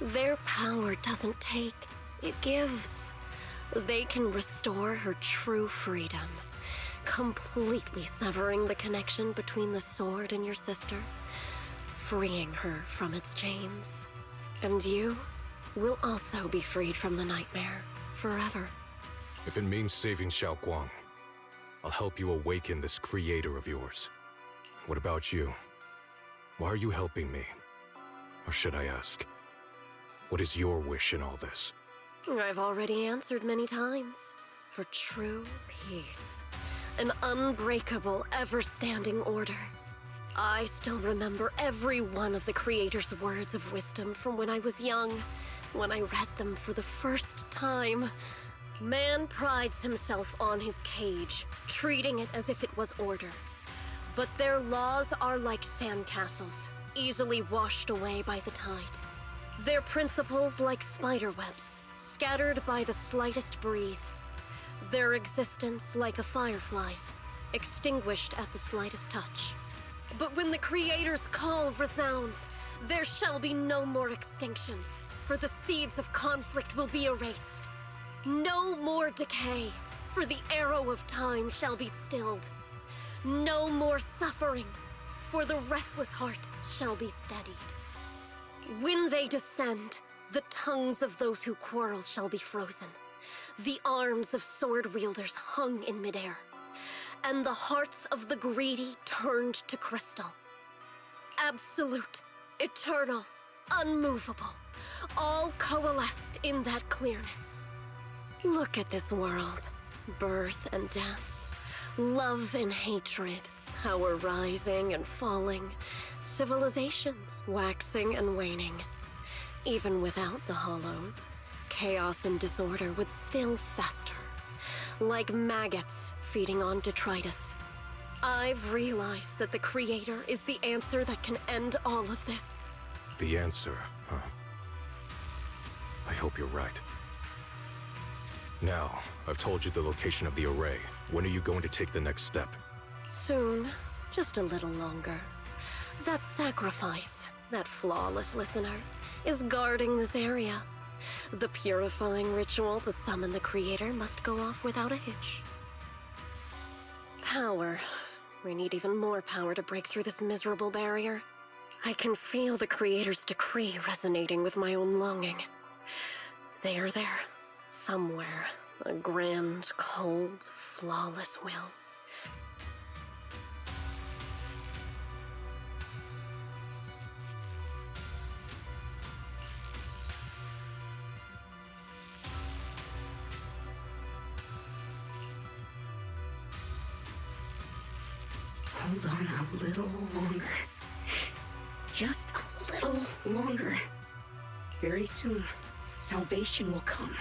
Their power doesn't take, it gives. They can restore her true freedom, completely severing the connection between the sword and your sister, freeing her from its chains. And you will also be freed from the nightmare forever. If it means saving Xiao Guang, I'll help you awaken this creator of yours. What about you? Why are you helping me? Or should I ask, what is your wish in all this? I've already answered many times. For true peace. An unbreakable, ever-standing order. I still remember every one of the Creator's words of wisdom from when I was young, when I read them for the first time. Man prides himself on his cage, treating it as if it was order. But their laws are like sandcastles, easily washed away by the tide. Their principles like spiderwebs, scattered by the slightest breeze. Their existence like a firefly's, extinguished at the slightest touch. But when the Creator's call resounds, there shall be no more extinction, for the seeds of conflict will be erased. No more decay, for the arrow of time shall be stilled. No more suffering, for the restless heart shall be steadied. When they descend, the tongues of those who quarrel shall be frozen, the arms of sword wielders hung in midair, and the hearts of the greedy turned to crystal. Absolute, eternal, unmovable, all coalesced in that clearness. Look at this world, birth and death, love and hatred, power rising and falling, civilizations waxing and waning. Even without the hollows, chaos and disorder would still fester, like maggots feeding on detritus. I've realized that the Creator is the answer that can end all of this. The answer, huh? I hope you're right. Now, I've told you the location of the array. When are you going to take the next step? Soon, just a little longer. That sacrifice, that flawless listener, is guarding this area. The purifying ritual to summon the Creator must go off without a hitch. Power. We need even more power to break through this miserable barrier. I can feel the Creator's decree resonating with my own longing. They are there, somewhere. A grand, cold, flawless will. Hold on a little longer. Just a little longer. Very soon, salvation will come.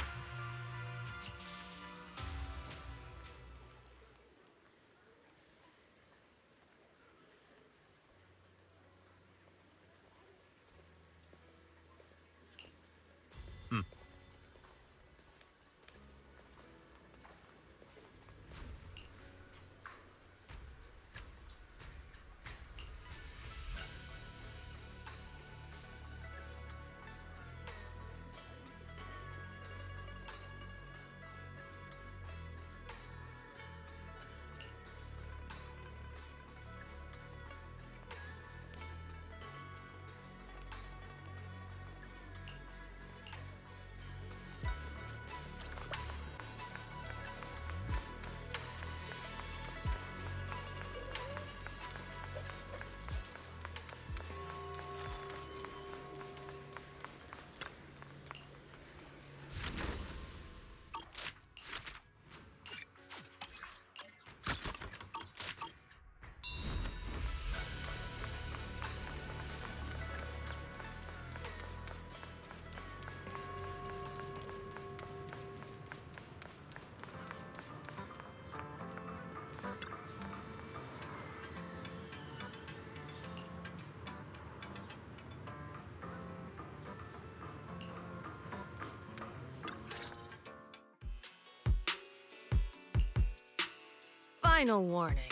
Final warning.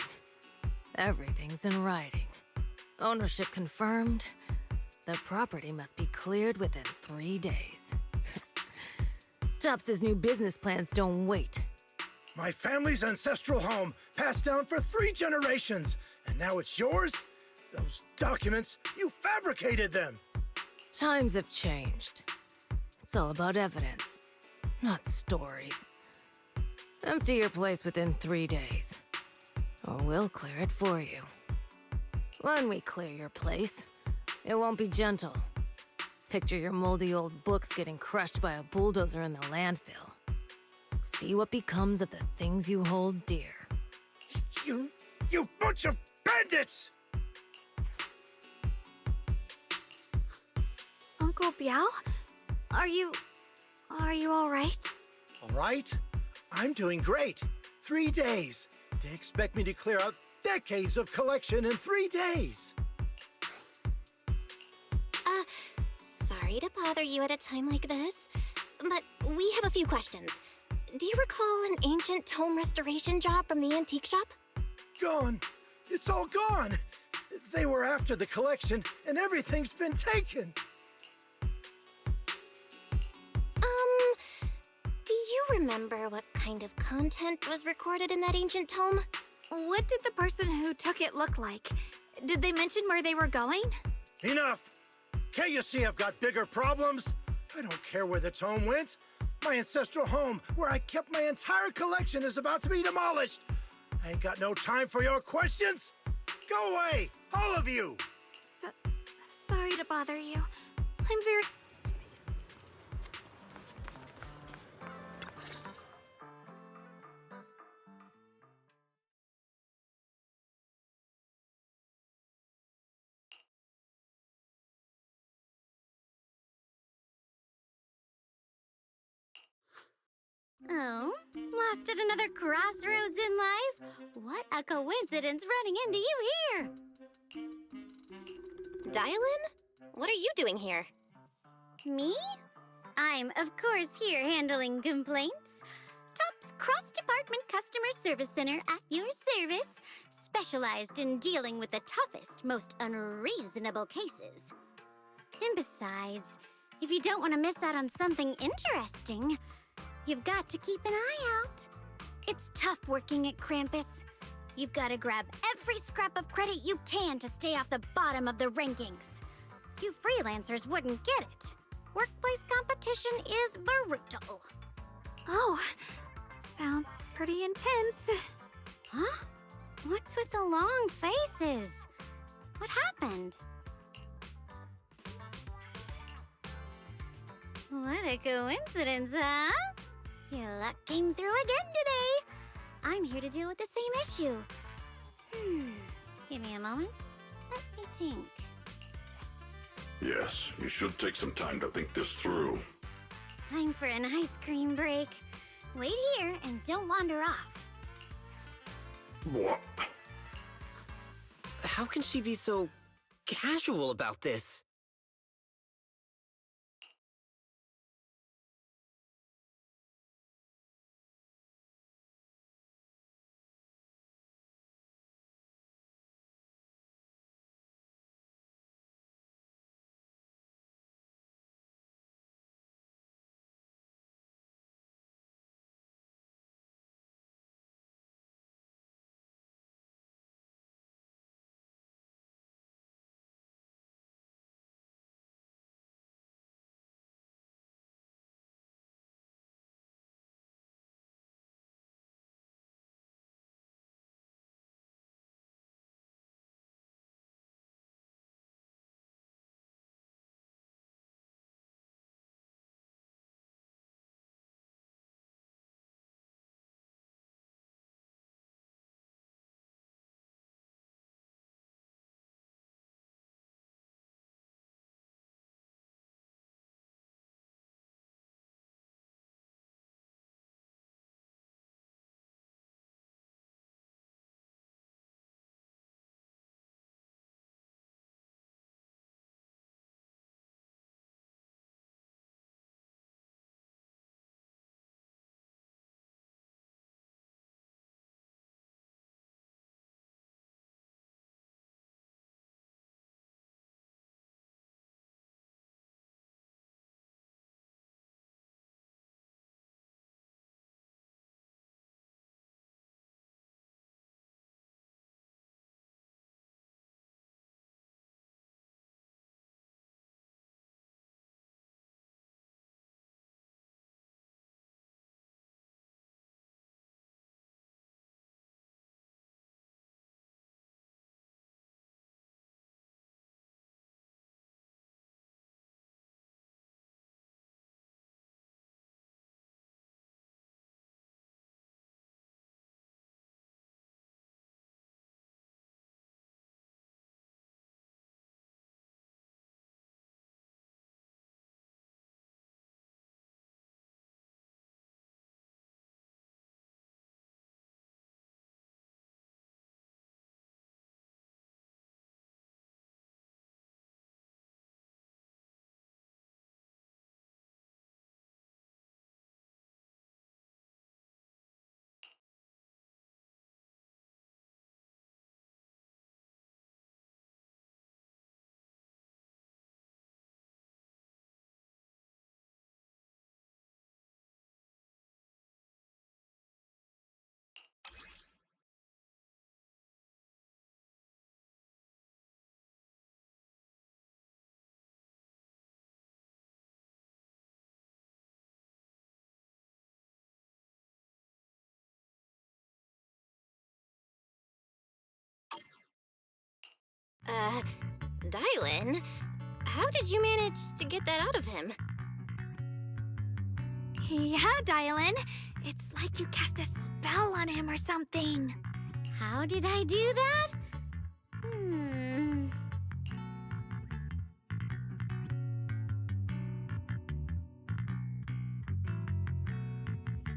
Everything's in writing. Ownership confirmed. The property must be cleared within 3 days. Tops's new business plans don't wait. My family's ancestral home, passed down for 3 generations, and now it's yours? Those documents, you fabricated them! Times have changed. It's all about evidence, not stories. Empty your place within 3 days, or we'll clear it for you. When we clear your place, it won't be gentle. Picture your moldy old books getting crushed by a bulldozer in the landfill. See what becomes of the things you hold dear. You bunch of bandits! Uncle Biao? Are you all right? All right? I'm doing great. 3 days. They expect me to clear out decades of collection in 3 days. Sorry to bother you at a time like this, but we have a few questions. Do you recall an ancient tome restoration job from the antique shop? Gone. It's all gone. They were after the collection, and everything's been taken. Do you remember what kind of content was recorded in that ancient tome? What did the person who took it look like? Did they mention where they were going? Enough! Can't you see I've got bigger problems? I don't care where the tome went. My ancestral home, where I kept my entire collection, is about to be demolished. I ain't got no time for your questions. Go away, all of you! Sorry to bother you. I'm very... Oh, lost at another crossroads in life? What a coincidence running into you here! Dialin? What are you doing here? Me? I'm, of course, here handling complaints. Top's cross-department customer service center at your service, specialized in dealing with the toughest, most unreasonable cases. And besides, if you don't want to miss out on something interesting, you've got to keep an eye out. It's tough working at Krampus. You've got to grab every scrap of credit you can to stay off the bottom of the rankings. You freelancers wouldn't get it. Workplace competition is brutal. Oh, sounds pretty intense. Huh? What's with the long faces? What happened? What a coincidence, huh? Your luck came through again today. I'm here to deal with the same issue. Give me a moment. Let me think. Yes, you should take some time to think this through. Time for an ice cream break. Wait here and don't wander off. What? How can she be so casual about this? Dylan? How did you manage to get that out of him? Yeah, Dylan. It's like you cast a spell on him or something. How did I do that?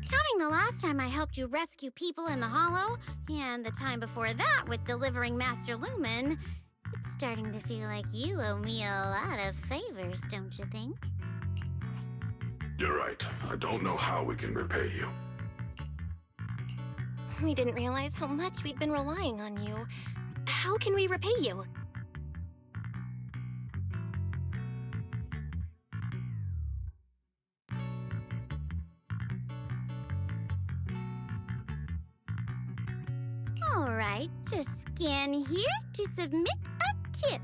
Counting the last time I helped you rescue people in the Hollow, and the time before that with delivering Master Lumen, it's starting to feel like you owe me a lot of favors, don't you think? You're right. I don't know how we can repay you. We didn't realize how much we'd been relying on you. How can we repay you? All right, just scan here to submit a tip.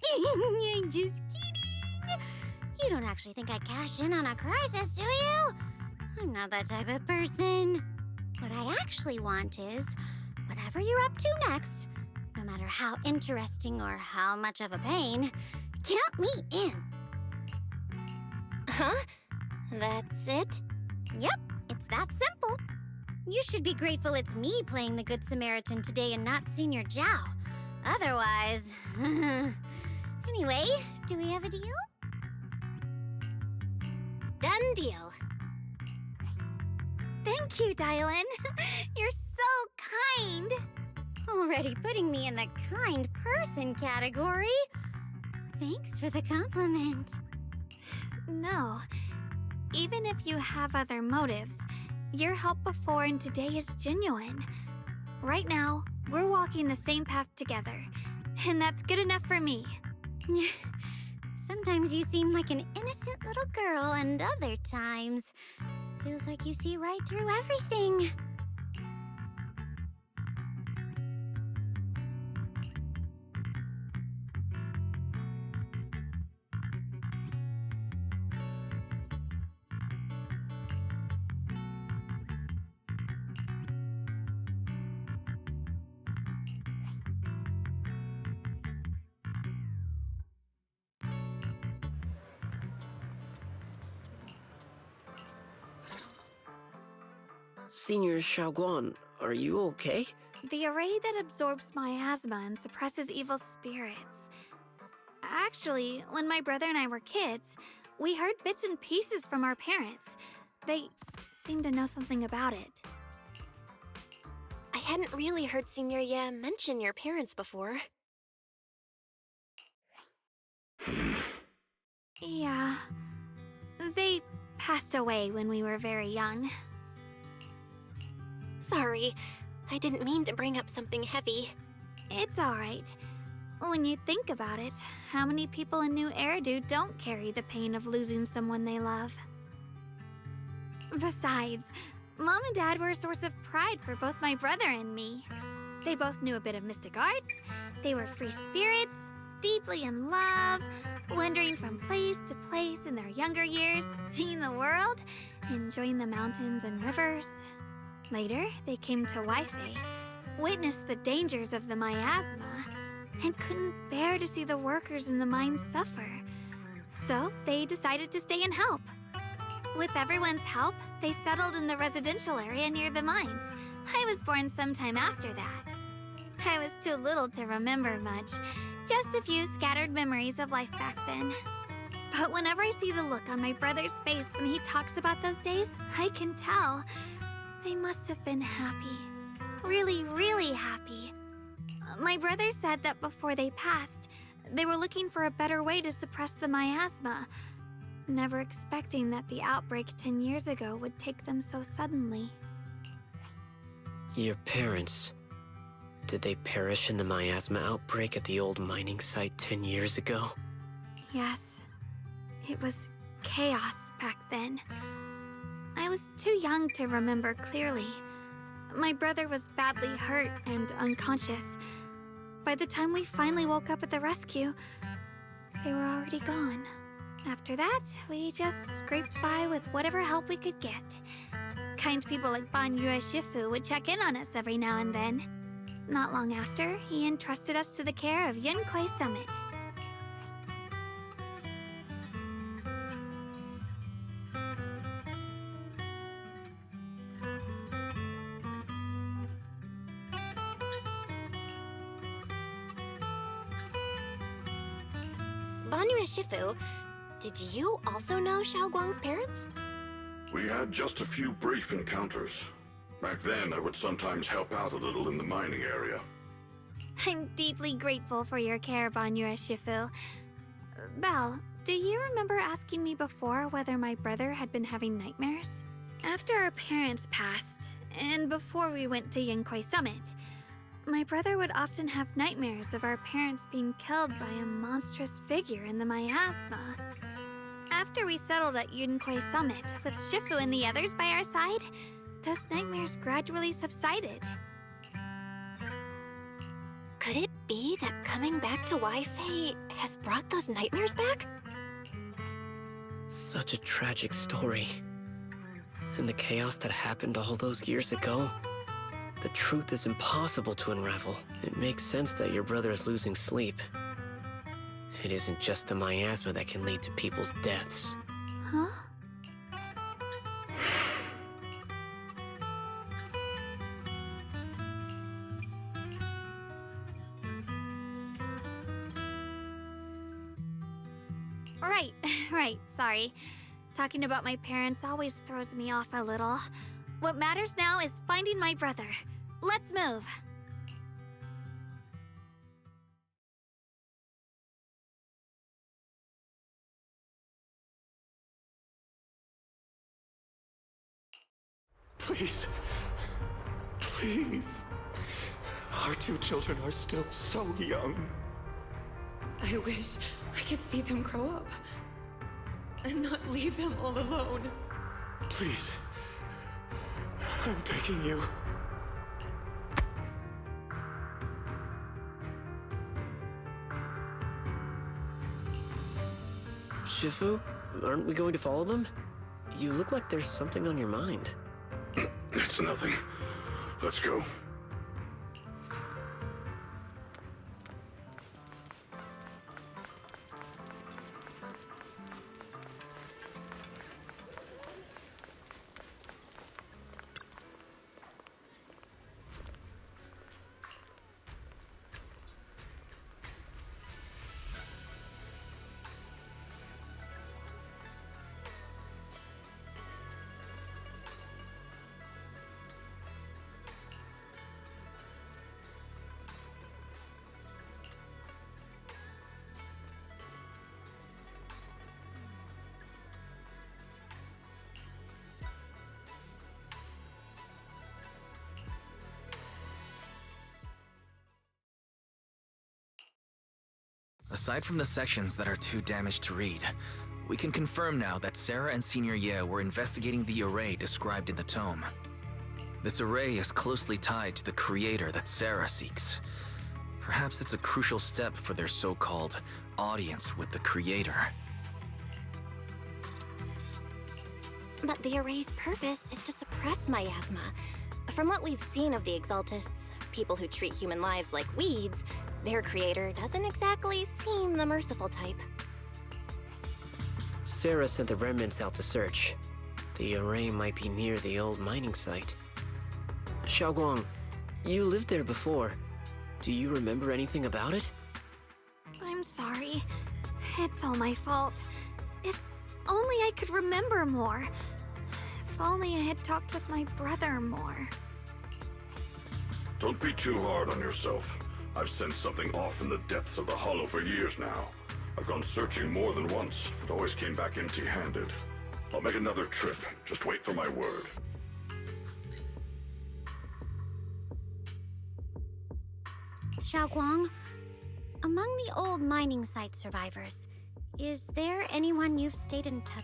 I'm just kidding. You don't actually think I cash in on a crisis, do you? I'm not that type of person. What I actually want is, whatever you're up to next, no matter how interesting or how much of a pain, count me in. Huh? That's it? Yep, it's that simple. You should be grateful it's me playing the Good Samaritan today and not Senior Zhao. Otherwise... Anyway, do we have a deal? Done deal. Thank you, Dylan. You're so kind. Already putting me in the kind person category. Thanks for the compliment. No. Even if you have other motives, your help before and today is genuine. Right now, we're walking the same path together, and that's good enough for me. Sometimes you seem like an innocent little girl, and other times, feels like you see right through everything. Senior Xiaoguan, are you okay? The array that absorbs miasma and suppresses evil spirits. Actually, when my brother and I were kids, we heard bits and pieces from our parents. They seemed to know something about it. I hadn't really heard Senior Ye mention your parents before. Yeah. They passed away when we were very young. Sorry, I didn't mean to bring up something heavy. It's alright. When you think about it, how many people in New Eridu don't carry the pain of losing someone they love? Besides, Mom and Dad were a source of pride for both my brother and me. They both knew a bit of mystic arts, they were free spirits, deeply in love, wandering from place to place in their younger years, seeing the world, enjoying the mountains and rivers. Later, they came to Wi-Fi, witnessed the dangers of the miasma, and couldn't bear to see the workers in the mines suffer. So, they decided to stay and help. With everyone's help, they settled in the residential area near the mines. I was born sometime after that. I was too little to remember much, just a few scattered memories of life back then. But whenever I see the look on my brother's face when he talks about those days, I can tell. They must have been happy. Really, really happy. My brother said that before they passed, they were looking for a better way to suppress the miasma, never expecting that the outbreak 10 years ago would take them so suddenly. Your parents... did they perish in the miasma outbreak at the old mining site 10 years ago? Yes. It was chaos back then. I was too young to remember clearly. My brother was badly hurt and unconscious. By the time we finally woke up at the rescue, they were already gone. After that, we just scraped by with whatever help we could get. Kind people like Ban Yue Shifu would check in on us every now and then. Not long after, he entrusted us to the care of Yunquai Summit. Banyu Shifu, did you also know Xiaoguang's parents? We had just a few brief encounters. Back then, I would sometimes help out a little in the mining area. I'm deeply grateful for your care, Banyu Shifu. Belle, do you remember asking me before whether my brother had been having nightmares? After our parents passed, and before we went to Yunquai Summit, my brother would often have nightmares of our parents being killed by a monstrous figure in the miasma. After we settled at Yunquai Summit, with Shifu and the others by our side, those nightmares gradually subsided. Could it be that coming back to Wi-Fi has brought those nightmares back? Such a tragic story. And the chaos that happened all those years ago, the truth is impossible to unravel. It makes sense that your brother is losing sleep. It isn't just the miasma that can lead to people's deaths. Huh? Right, right, sorry. Talking about my parents always throws me off a little. What matters now is finding my brother. Let's move. Please. Please. Our two children are still so young. I wish I could see them grow up and not leave them all alone. Please. I'm begging you. Shifu, aren't we going to follow them? You look like there's something on your mind. It's nothing. Let's go. Aside from the sections that are too damaged to read, we can confirm now that Sarah and Senior Ye were investigating the array described in the tome. This array is closely tied to the creator that Sarah seeks. Perhaps it's a crucial step for their so-called audience with the creator. But the array's purpose is to suppress miasma. From what we've seen of the Exaltists, people who treat human lives like weeds, their creator doesn't exactly seem the merciful type. Sarah sent the remnants out to search. The array might be near the old mining site. Xiaoguang, you lived there before. Do you remember anything about it? I'm sorry. It's all my fault. If only I could remember more. If only I had talked with my brother more. Don't be too hard on yourself. I've sensed something off in the depths of the Hollow for years now. I've gone searching more than once, but always came back empty-handed. I'll make another trip. Just wait for my word. Xiaoguang, among the old mining site survivors, is there anyone you've stayed in touch?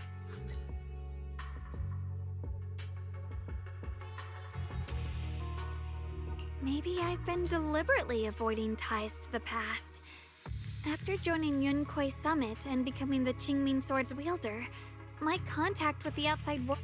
Maybe I've been deliberately avoiding ties to the past. After joining Yunkuei Summit and becoming the Qingming Sword's wielder, my contact with the outside world...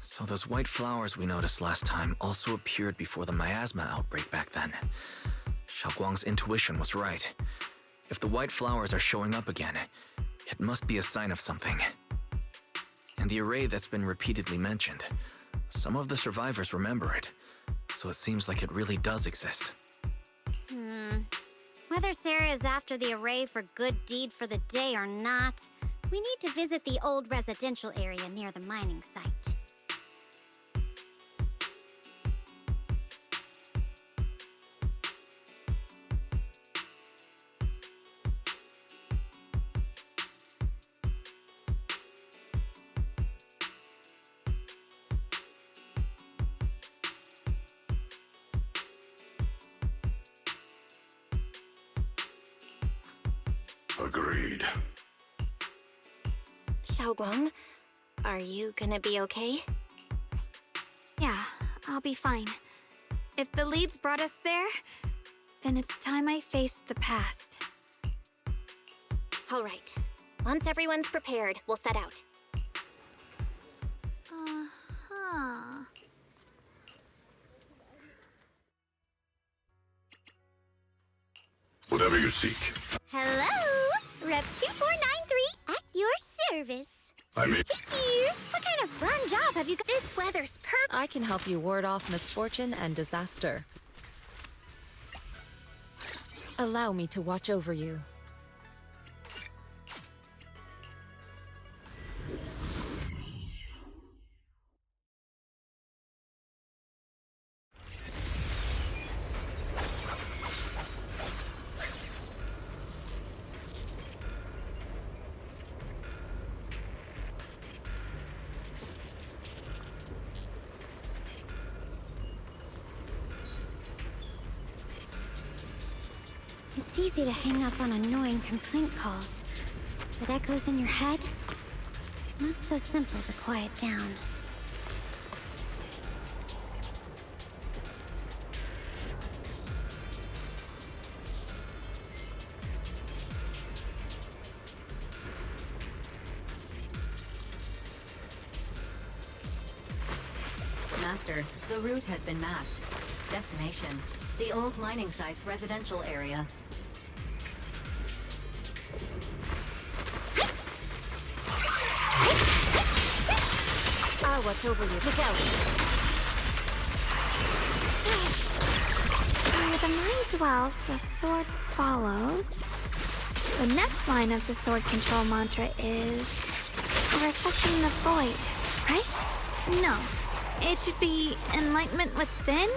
So those white flowers we noticed last time also appeared before the miasma outbreak back then. Xiaoguang's intuition was right. If the white flowers are showing up again, it must be a sign of something. And the array that's been repeatedly mentioned, some of the survivors remember it, so it seems like it really does exist. Whether Sarah is after the array for good deed for the day or not, we need to visit the old residential area near the mining site. Agreed. Xiaoguang, are you gonna be okay? Yeah, I'll be fine. If the leads brought us there, then it's time I faced the past. All right. Once everyone's prepared, we'll set out. Whatever you seek. Hello! Rep 2493 at your service. I mean... Here, what kind of fun job have you got? This weather's perfect. I can help you ward off misfortune and disaster. Allow me to watch over you. It's easy to hang up on annoying complaint calls, but echoes in your head? Not so simple to quiet down. Master, the route has been mapped. Destination, the old mining site's residential area. I'll watch over you. Look out! Where the mind dwells, the sword follows. The next line of the sword control mantra is reflecting the void, right? No, it should be enlightenment within.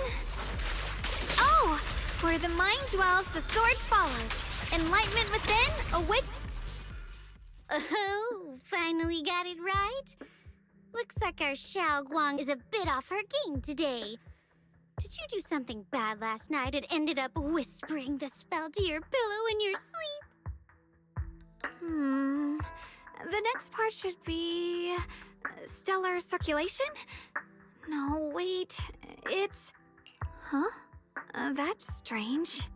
Oh, where the mind dwells, the sword follows. Enlightenment within, awake. Oh, finally got it right. Looks like our Xiaoguang is a bit off her game today. Did you do something bad last night and ended up whispering the spell to your pillow in your sleep? The next part should be stellar circulation? No, wait. It's... Huh? That's strange.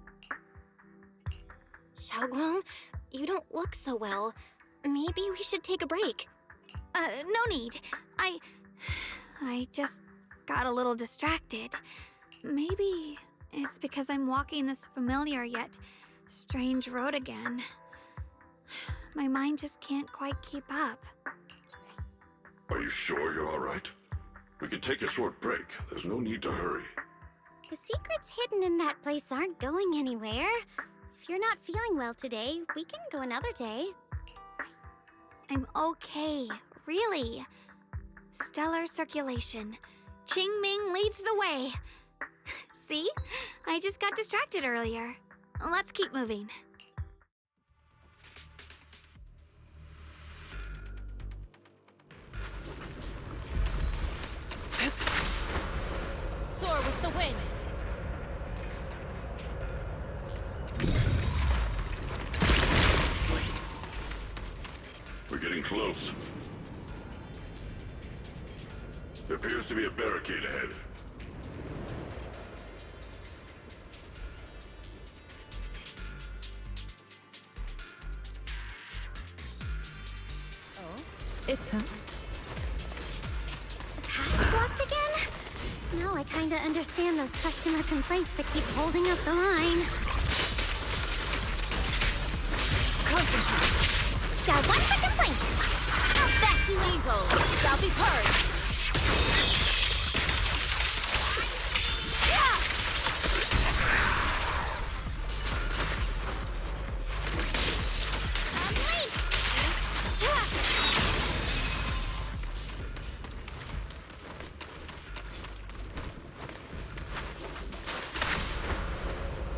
Xiaoguang, you don't look so well. Maybe we should take a break. No need. I just got a little distracted. Maybe it's because I'm walking this familiar yet strange road again. My mind just can't quite keep up. Are you sure you're all right? We can take a short break. There's no need to hurry. The secrets hidden in that place aren't going anywhere. If you're not feeling well today, we can go another day. I'm okay, really. Stellar circulation. Qingming leads the way. See? I just got distracted earlier. Let's keep moving. Soar with the wind! We're getting close. There appears to be a barricade ahead. It's... Huh? The past again? Now I kinda understand those customer complaints that keep holding up the line. Concentrate. Got one for complaints. I'll back you up. Evil shall be purged.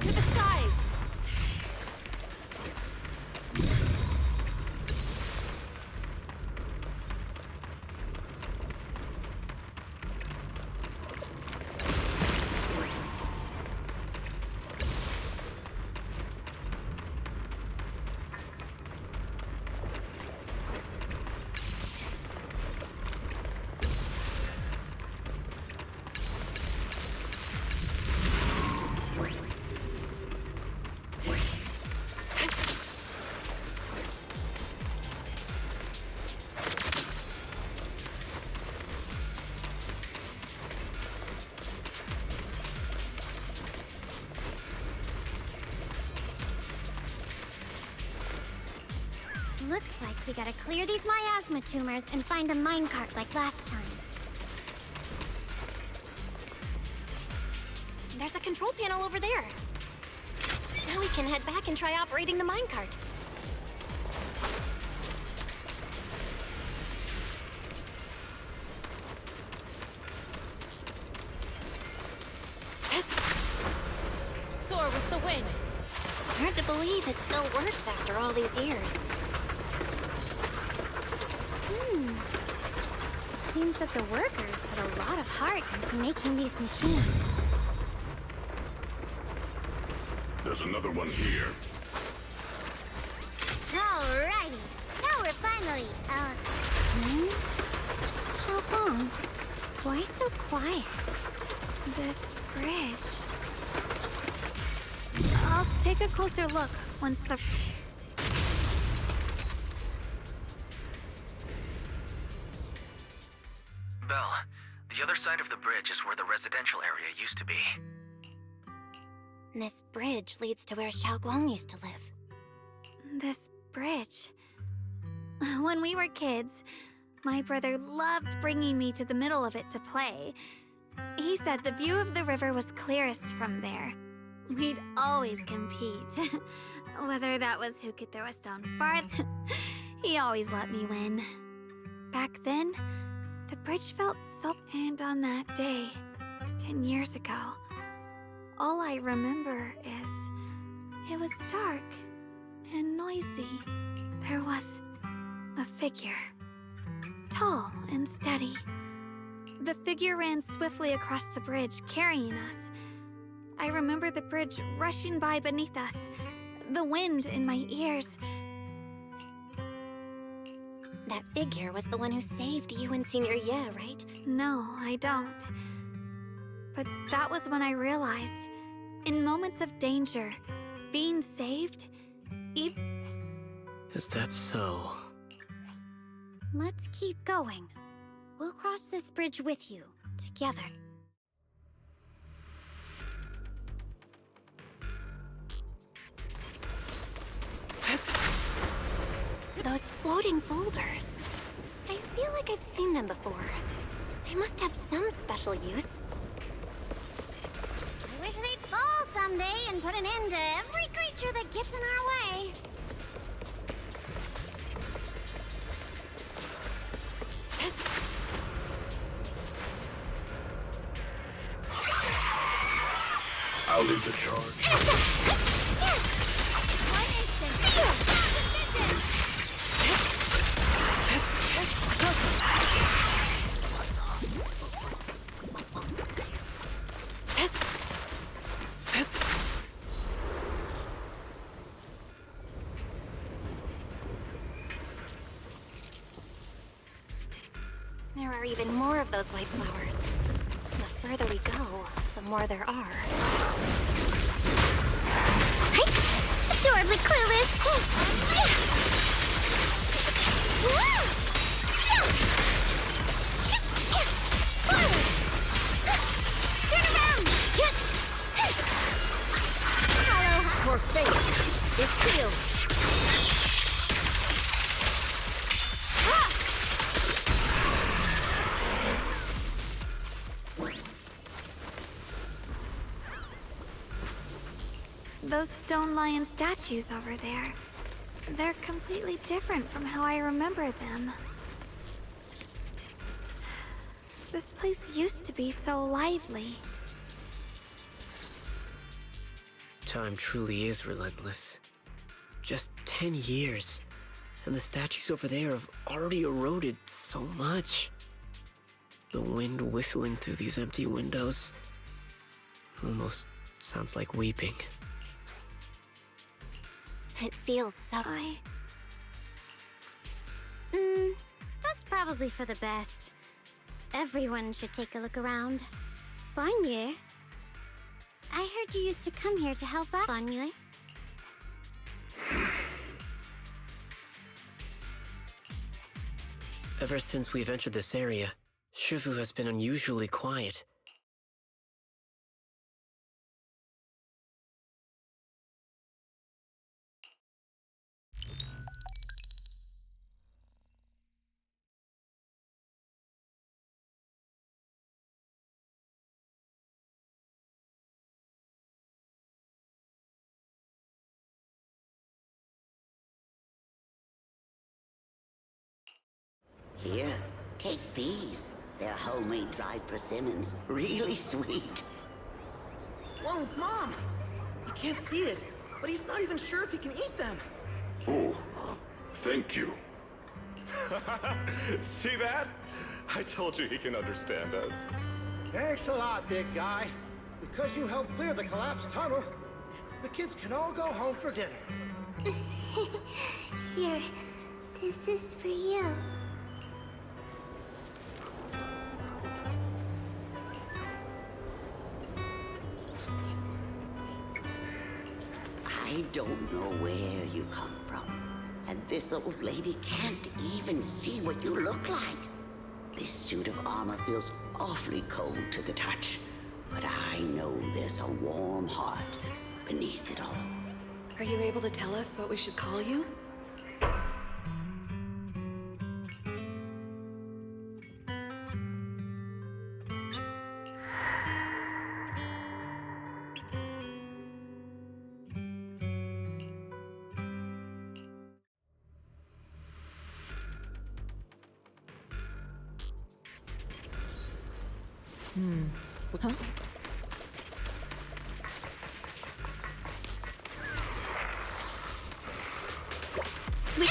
To the skies. Looks like we gotta clear these miasma tumors and find a minecart like last time. There's a control panel over there. Now we can head back and try operating the minecart. Soar with the wind. Hard to believe it still works after all these years. It seems that the workers put a lot of heart into making these machines. There's another one here. Alrighty. Now we're finally, Zhao Feng, why so quiet? This bridge. I'll take a closer look once the... Belle, the other side of the bridge is where the residential area used to be. This bridge leads to where Xiao Guang used to live. This bridge. When we were kids, my brother loved bringing me to the middle of it to play. He said the view of the river was clearest from there. We'd always compete. Whether that was who could throw a stone farther, he always let me win. Back then, the bridge felt so... And on that day, 10 years ago, all I remember is it was dark and noisy. There was a figure, tall and steady. The figure ran swiftly across the bridge, carrying us. I remember the bridge rushing by beneath us, the wind in my ears. That figure was the one who saved you and Senior Ye, right? No, I don't. But that was when I realized, in moments of danger, being saved, Is that so? Let's keep going. We'll cross this bridge with you, together. Those floating boulders. I feel like I've seen them before. They must have some special use. I wish they'd fall someday and put an end to every creature that gets in our way. I'll lead the charge. There are even more of those white flowers. The further we go, the more there are. Hey! Adorably clueless! Forward! Your fate is sealed. Those stone lion statues over there. They're completely different from how I remember them. This place used to be so lively. Time truly is relentless. Just 10 years, and the statues over there have already eroded so much. The wind whistling through these empty windows almost sounds like weeping. It feels so... that's probably for the best. Everyone should take a look around. Banye? I heard you used to come here to help out, Banye. Ever since we've entered this area, Shifu has been unusually quiet. Here, take these. They're homemade dried persimmons. Really sweet. Whoa, Mom! You can't see it, but he's not even sure if he can eat them. Oh, thank you. See that? I told you he can understand us. Thanks a lot, big guy. Because you helped clear the collapsed tunnel, the kids can all go home for dinner. Here, this is for you. I don't know where you come from. And this old lady can't even see what you look like. This suit of armor feels awfully cold to the touch. But I know there's a warm heart beneath it all. Are you able to tell us what we should call you? Huh? Sweet.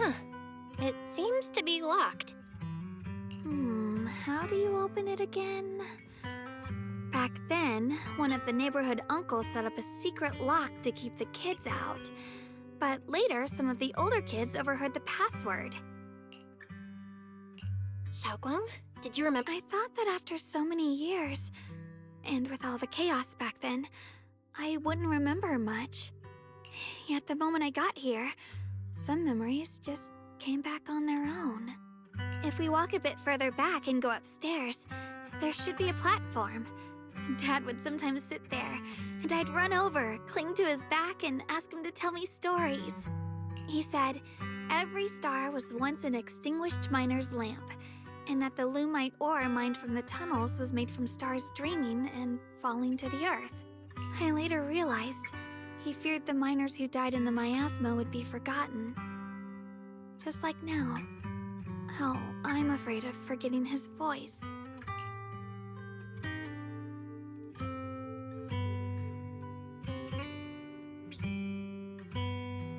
Huh. It seems to be locked. How do you open it again? Back then, one of the neighborhood uncles set up a secret lock to keep the kids out. But later, some of the older kids overheard the password. Xiaoguang, did you remember? I thought that after so many years, and with all the chaos back then, I wouldn't remember much. Yet the moment I got here, some memories just came back on their own. If we walk a bit further back and go upstairs, there should be a platform. Dad would sometimes sit there, and I'd run over, cling to his back, and ask him to tell me stories. He said every star was once an extinguished miner's lamp, and that the lumite ore mined from the tunnels was made from stars dreaming and falling to the earth. I later realized he feared the miners who died in the miasma would be forgotten. Just like now. How I'm afraid of forgetting his voice.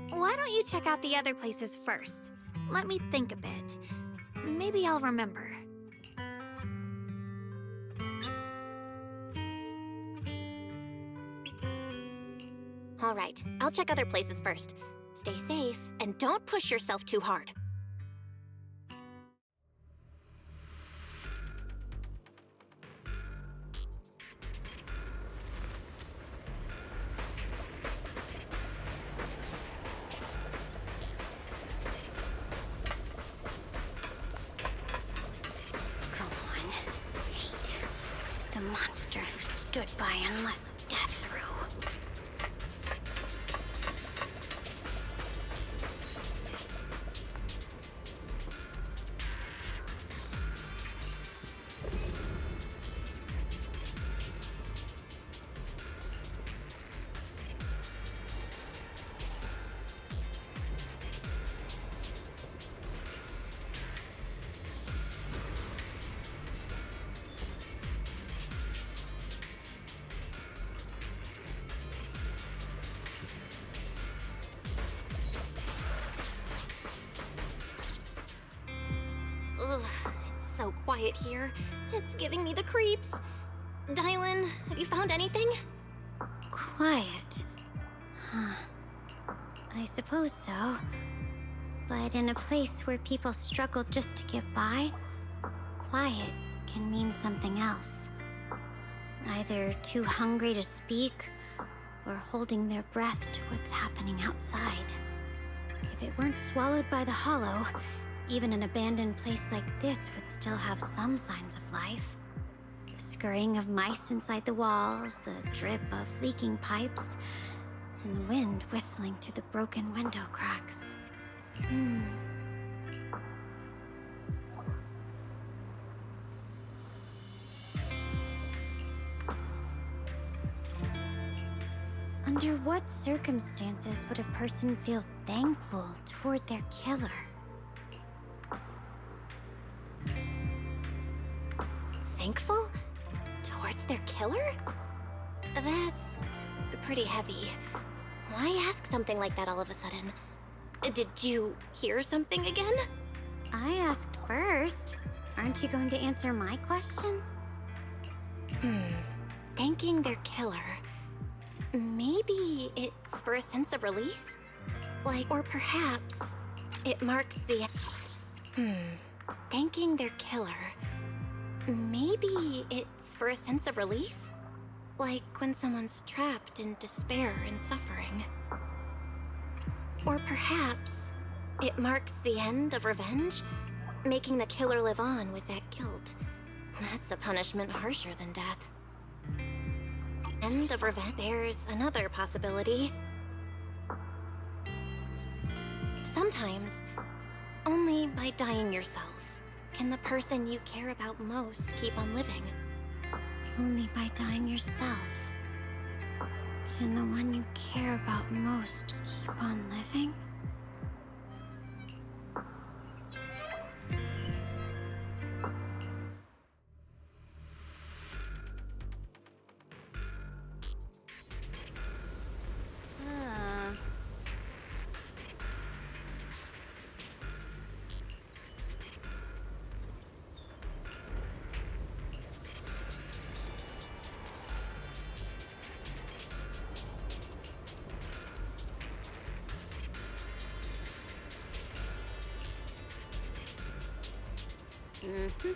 Why don't you check out the other places first? Let me think a bit. Maybe I'll remember. All right, I'll check other places first. Stay safe, and don't push yourself too hard. Go on. Hate. The monster who stood by and let death through. Ugh, it's so quiet here. It's giving me the creeps. Dylan, have you found anything? Quiet. Huh. I suppose so. But in a place where people struggle just to get by, quiet can mean something else. Either too hungry to speak, or holding their breath to what's happening outside. If it weren't swallowed by the hollow, even an abandoned place like this would still have some signs of life. The scurrying of mice inside the walls, the drip of leaking pipes, and the wind whistling through the broken window cracks. Under what circumstances would a person feel thankful toward their killer? Thankful? Towards their killer? That's pretty heavy. Why ask something like that all of a sudden? Did you hear something again? I asked first. Aren't you going to answer my question? Thanking their killer. Maybe it's for a sense of release? Like, or perhaps it marks the... Thanking their killer. Maybe it's for a sense of release? Like when someone's trapped in despair and suffering. Or perhaps it marks the end of revenge, making the killer live on with that guilt. That's a punishment harsher than death. End of revenge. There's another possibility. Sometimes, only by dying yourself can the person you care about most keep on living. Only by dying yourself can the one you care about most keep on living? Mm-hmm.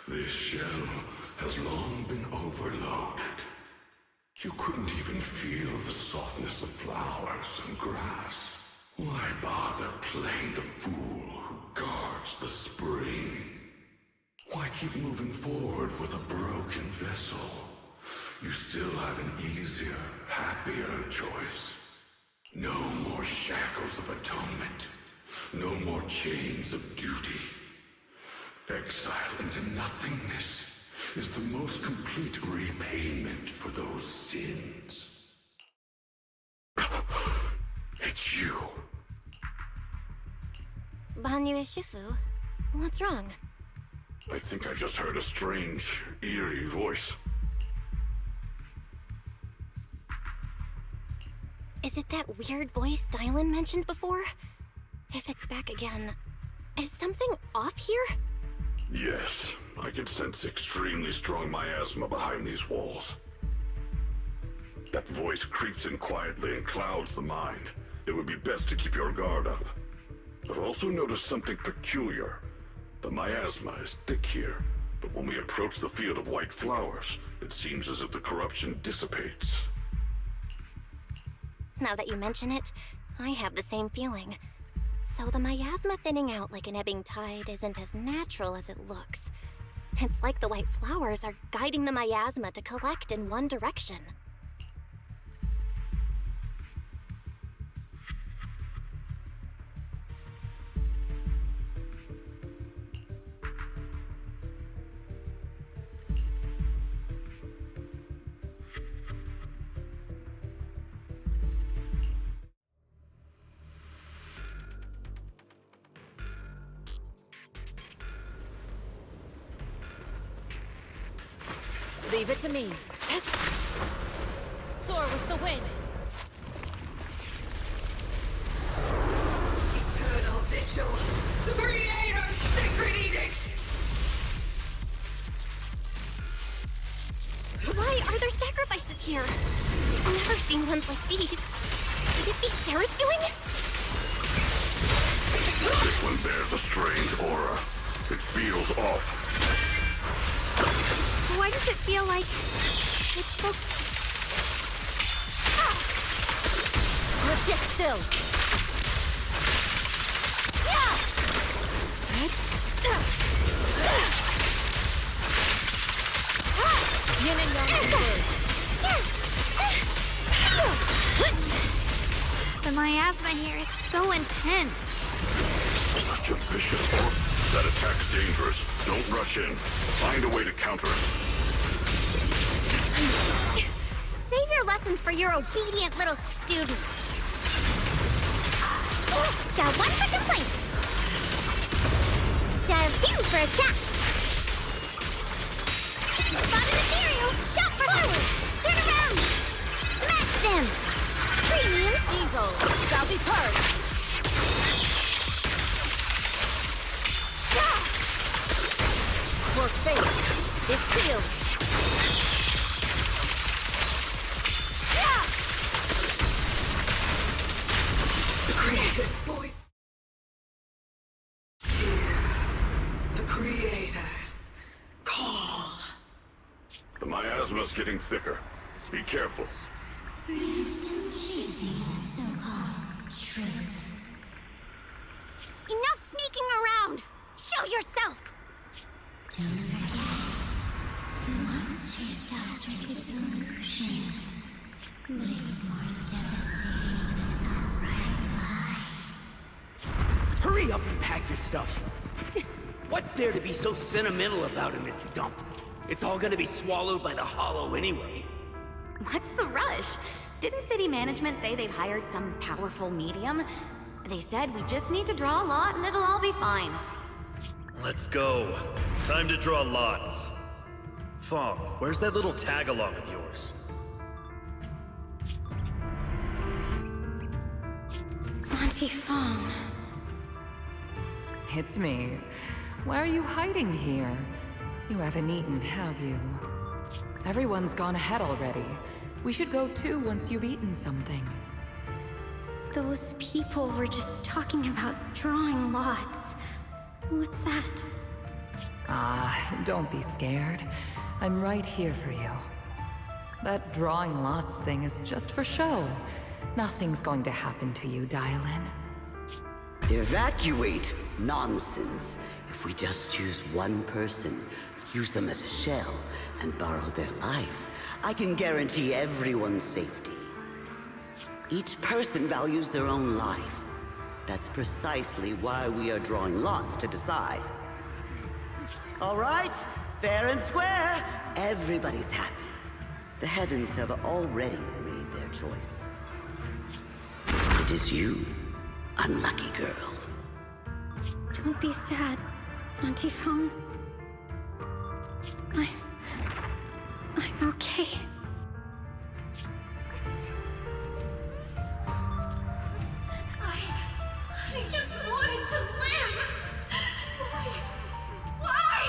This shell has long been overloaded. You couldn't even feel the softness of flowers and grass. Why bother playing the fool who guards the spring? Why keep moving forward with a broken vessel? You still have an easier, happier choice. No more shackles of atonement. No more chains of duty. Exile into nothingness is the most complete repayment for those sins. It's you. Banyu Shifu, what's wrong? I think I just heard a strange, eerie voice. Is it that weird voice Dylan mentioned before? If it's back again, is something off here? Yes, I can sense extremely strong miasma behind these walls. That voice creeps in quietly and clouds the mind. It would be best to keep your guard up. I've also noticed something peculiar. The miasma is thick here, but when we approach the field of white flowers, it seems as if the corruption dissipates. Now that you mention it, I have the same feeling. So the miasma thinning out like an ebbing tide isn't as natural as it looks. It's like the white flowers are guiding the miasma to collect in one direction. Leave it to me. Soar with the wind. Eternal vigil. The Creator's sacred edict. Why are there sacrifices here? I've never seen ones like these. Could it be Sarah's doing? This one bears a strange aura. It feels off. Why does it feel like it's so... Get still. Yin and yang converge. The miasma here is so intense. Such a vicious orb. That attack's dangerous. Don't rush in. Find a way to counter it. Save your lessons for your obedient little students. Dial 1 for complaints. Dial 2 for a chat. If you spot an ethereal, shout forward. Turn around. Smash them. Premiums. Evil shall be purged. Your fate is sealed. The Creator's voice. Hear the Creator's call. The miasma's getting thicker. Be careful. Are you still chasing so-called truth? Enough sneaking around. Show yourself. Don't forget, you once chased after its illusion, but it's more devastating than an outright lie. Hurry up and pack your stuff. What's there to be so sentimental about in this dump? It's all gonna be swallowed by the Hollow anyway. What's the rush? Didn't city management say they've hired some powerful medium? They said we just need to draw a lot and it'll all be fine. Let's go. Time to draw lots. Fong, where's that little tag-along of yours? Auntie Fong. It's me. Why are you hiding here? You haven't eaten, have you? Everyone's gone ahead already. We should go too once you've eaten something. Those people were just talking about drawing lots. What's that? Ah, don't be scared. I'm right here for you. That drawing lots thing is just for show. Nothing's going to happen to you, Dialin. Evacuate? Nonsense. If we just choose one person, use them as a shell, and borrow their life, I can guarantee everyone's safety. Each person values their own life. That's precisely why we are drawing lots to decide. All right, fair and square. Everybody's happy. The heavens have already made their choice. It is you, unlucky girl. Don't be sad, Auntie Fong. I'm okay. I just wanted to live! Why?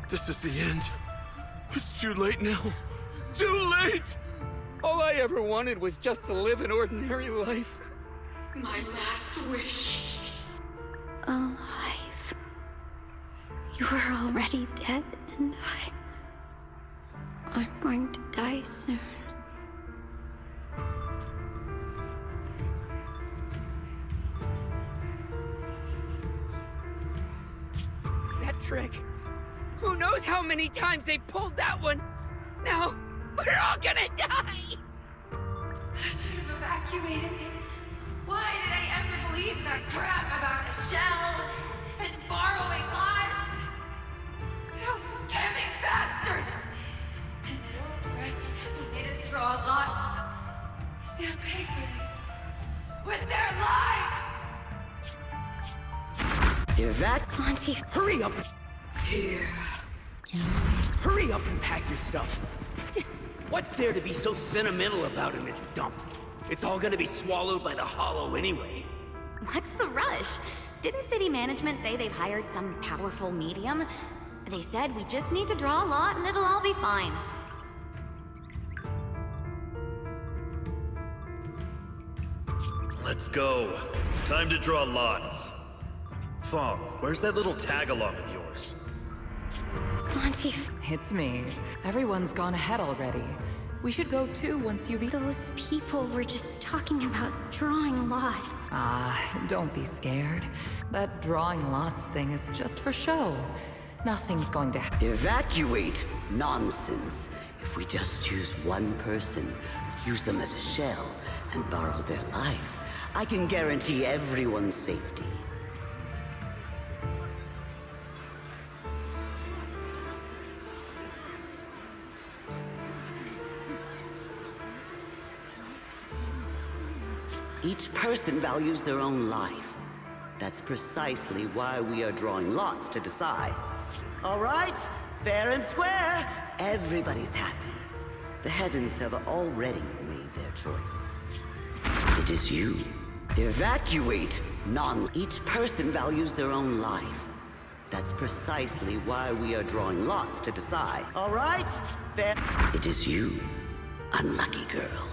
This is the end. It's too late now. Too late! All I ever wanted was just to live an ordinary life. My last wish. Alive. You were already dead, and I'm going to die soon. That trick. Who knows how many times they pulled that one? Now, we're all gonna die! I should have evacuated. Why did I ever believe that crap about a shell and borrowing lives? Those scamming bastards! And that old wretch who made us draw lots. They'll pay for this with their lives! Auntie, hurry up! Here. Hurry up and pack your stuff. What's there to be so sentimental about in this dump? It's all gonna be swallowed by the hollow anyway. What's the rush? Didn't city management say they've hired some powerful medium? They said we just need to draw a lot and it'll all be fine. Let's go. Time to draw lots. Fong, where's that little tag-along of yours? Auntie. It's me. Everyone's gone ahead already. We should go too once you've Those people were just talking about drawing lots. Don't be scared. That drawing lots thing is just for show. Nothing's going to happen. Evacuate? Nonsense. If we just choose one person, use them as a shell, and borrow their life, I can guarantee everyone's safety. Each person values their own life. That's precisely why we are drawing lots to decide. All right, fair and square. Everybody's happy. The heavens have already made their choice. It is you. Evacuate. Each person values their own life. That's precisely why we are drawing lots to decide. All right, fair. It is you, unlucky girl.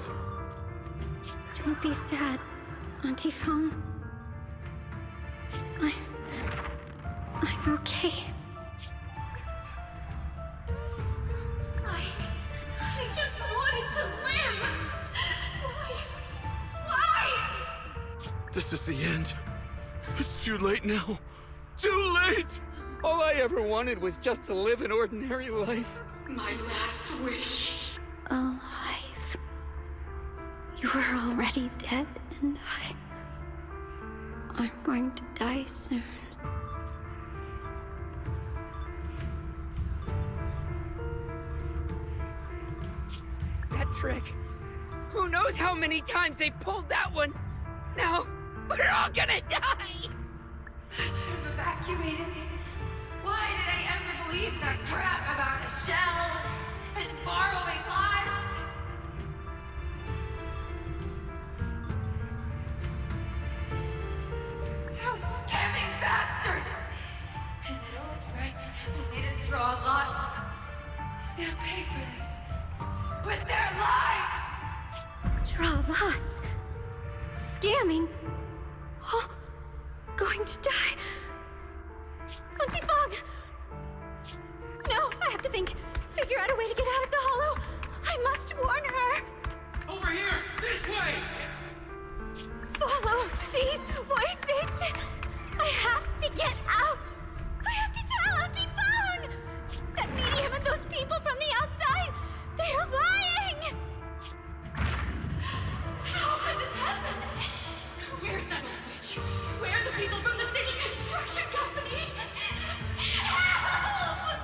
Don't be sad, Auntie Fong. I'm okay. I just wanted to live! Why? This is the end. It's too late now. Too late! All I ever wanted was just to live an ordinary life. My last wish. Alive. You are already dead, and I'm going to die soon. That trick. Who knows how many times they pulled that one? Now, we're all gonna die! I should have evacuated. Why did I ever believe that crap about a shell and borrowing lives? Those scamming bastards! And that old wretch who made us draw lots. They'll pay for this with their lives! Draw lots. Scamming. Oh, going to die. Auntie Fong! No, I have to think. Figure out a way to get out of the hollow. I must warn her. Over here! This way! Follow these voices. I have to get out. I have to tell Auntie Fong. That medium and those people from the outside, they're lying. How could this happen? Where's that witch? Where are the people from the city construction company? Help!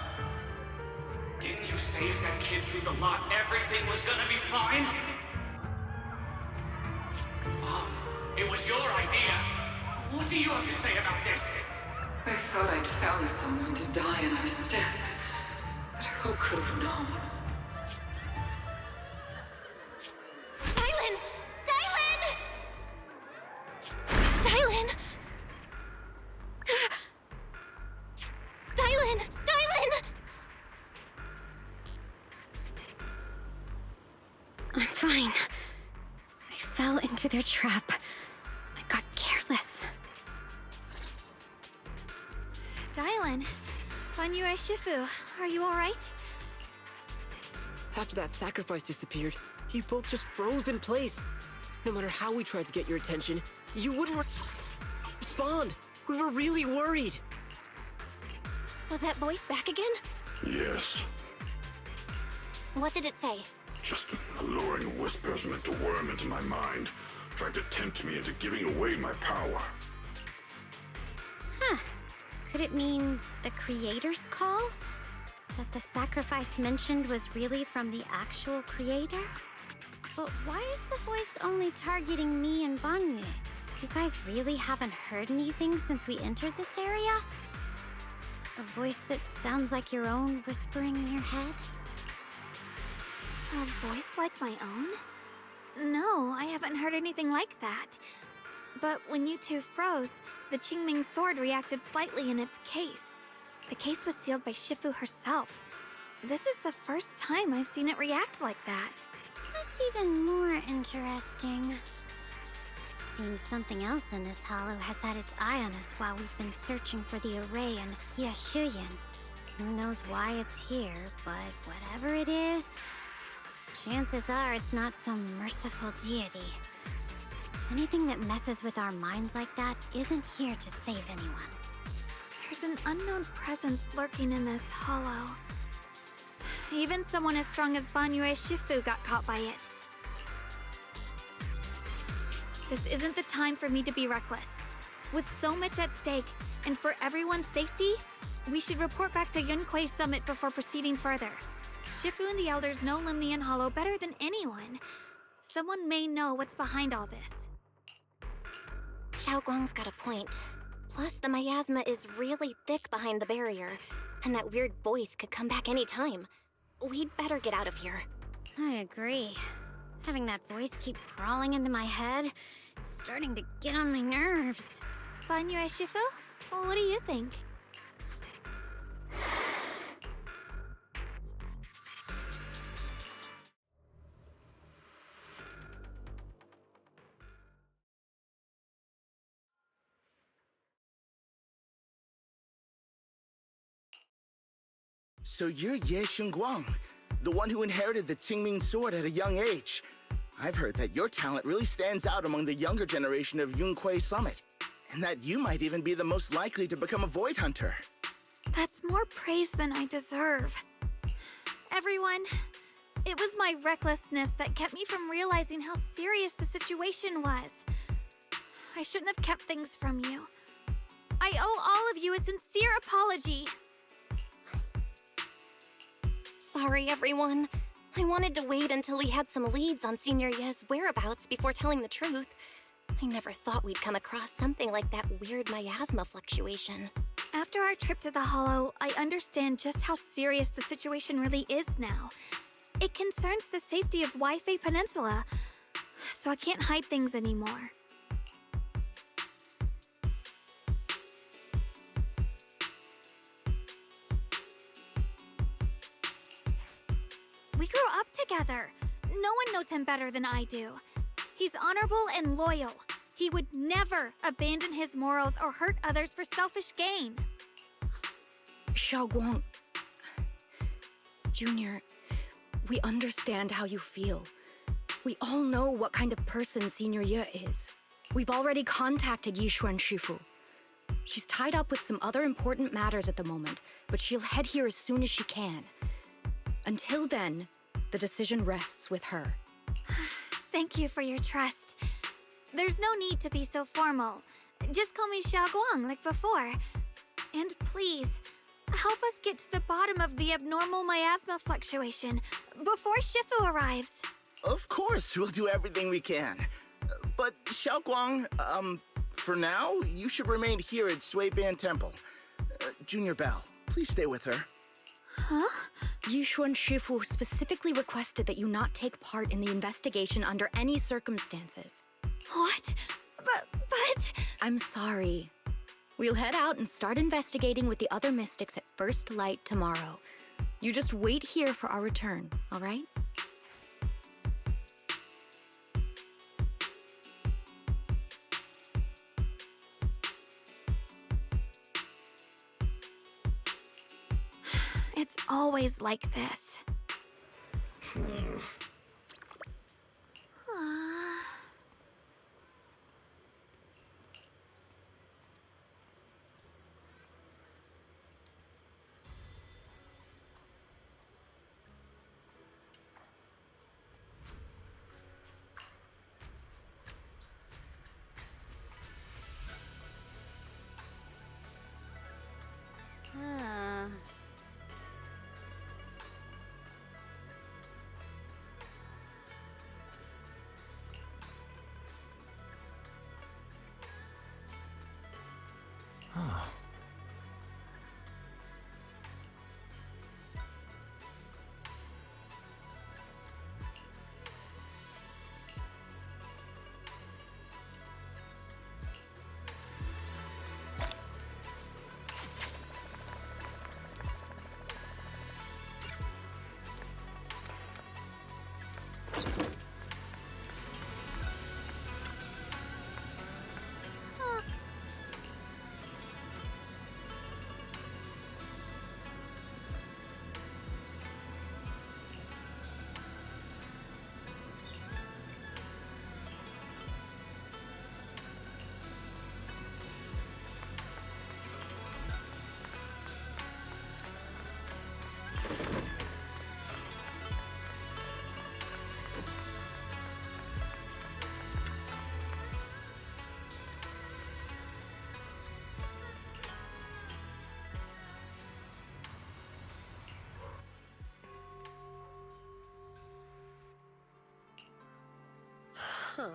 Didn't you say if that kid drew the lot, everything was gonna be fine? Oh, it was your idea. What do you have to say about this? I thought I'd found someone to die in our stead. But who could have known? Dylan! Dylan! Dylan! Dylan! Dylan! I'm fine. I fell into their trap. I got careless. Dylan, Banyue Shifu, are you alright? After that sacrifice disappeared, you both just froze in place. No matter how we tried to get your attention, you wouldn't respond. We were really worried. Was that voice back again? Yes. What did it say? Just alluring whispers meant to worm into my mind, tried to tempt me into giving away my power. Huh. Could it mean the Creator's call? That the sacrifice mentioned was really from the actual Creator? But why is the voice only targeting me and Banye? You guys really haven't heard anything since we entered this area? A voice that sounds like your own whispering in your head? A voice like my own? No, I haven't heard anything like that. But when you two froze, the Qingming sword reacted slightly in its case. The case was sealed by Shifu herself. This is the first time I've seen it react like that. That's even more interesting. Seems something else in this hollow has had its eye on us while we've been searching for the array in Yashuyan. Who knows why it's here, but whatever it is, chances are it's not some merciful deity. Anything that messes with our minds like that isn't here to save anyone. There's an unknown presence lurking in this hollow. Even someone as strong as Banyue Shifu got caught by it. This isn't the time for me to be reckless. With so much at stake, and for everyone's safety, we should report back to Yunquei Summit before proceeding further. Shifu and the Elders know Limnian Hollow better than anyone. Someone may know what's behind all this. Xiao Guang's got a point. Plus, the miasma is really thick behind the barrier, and that weird voice could come back any time. We'd better get out of here. I agree. Having that voice keep crawling into my head, it's starting to get on my nerves. Banyue Shifu? Well, what do you think? So you're Ye Xingguang, the one who inherited the Qingming sword at a young age. I've heard that your talent really stands out among the younger generation of Yunquei Summit, and that you might even be the most likely to become a Void Hunter. That's more praise than I deserve. Everyone, it was my recklessness that kept me from realizing how serious the situation was. I shouldn't have kept things from you. I owe all of you a sincere apology. Sorry, everyone. I wanted to wait until we had some leads on Senior Ye's whereabouts before telling the truth. I never thought we'd come across something like that weird miasma fluctuation. After our trip to the Hollow, I understand just how serious the situation really is now. It concerns the safety of Waifei Peninsula, so I can't hide things anymore. We grew up together. No one knows him better than I do. He's honorable and loyal. He would never abandon his morals or hurt others for selfish gain. Xiao Guang, Junior, we understand how you feel. We all know what kind of person Senior Ye is. We've already contacted Yishuan Shifu. She's tied up with some other important matters at the moment, but she'll head here as soon as she can. Until then, the decision rests with her. Thank you for your trust. There's no need to be so formal. Just call me Xiao Guang like before. And please, help us get to the bottom of the abnormal miasma fluctuation before Shifu arrives. Of course, we'll do everything we can. But Xiao Guang, for now, you should remain here at Suiban Temple. Junior Belle, please stay with her. Huh? Yishuan Shifu specifically requested that you not take part in the investigation under any circumstances. What? But... I'm sorry. We'll head out and start investigating with the other mystics at first light tomorrow. You just wait here for our return, all right? It's always like this. Huh. Huh.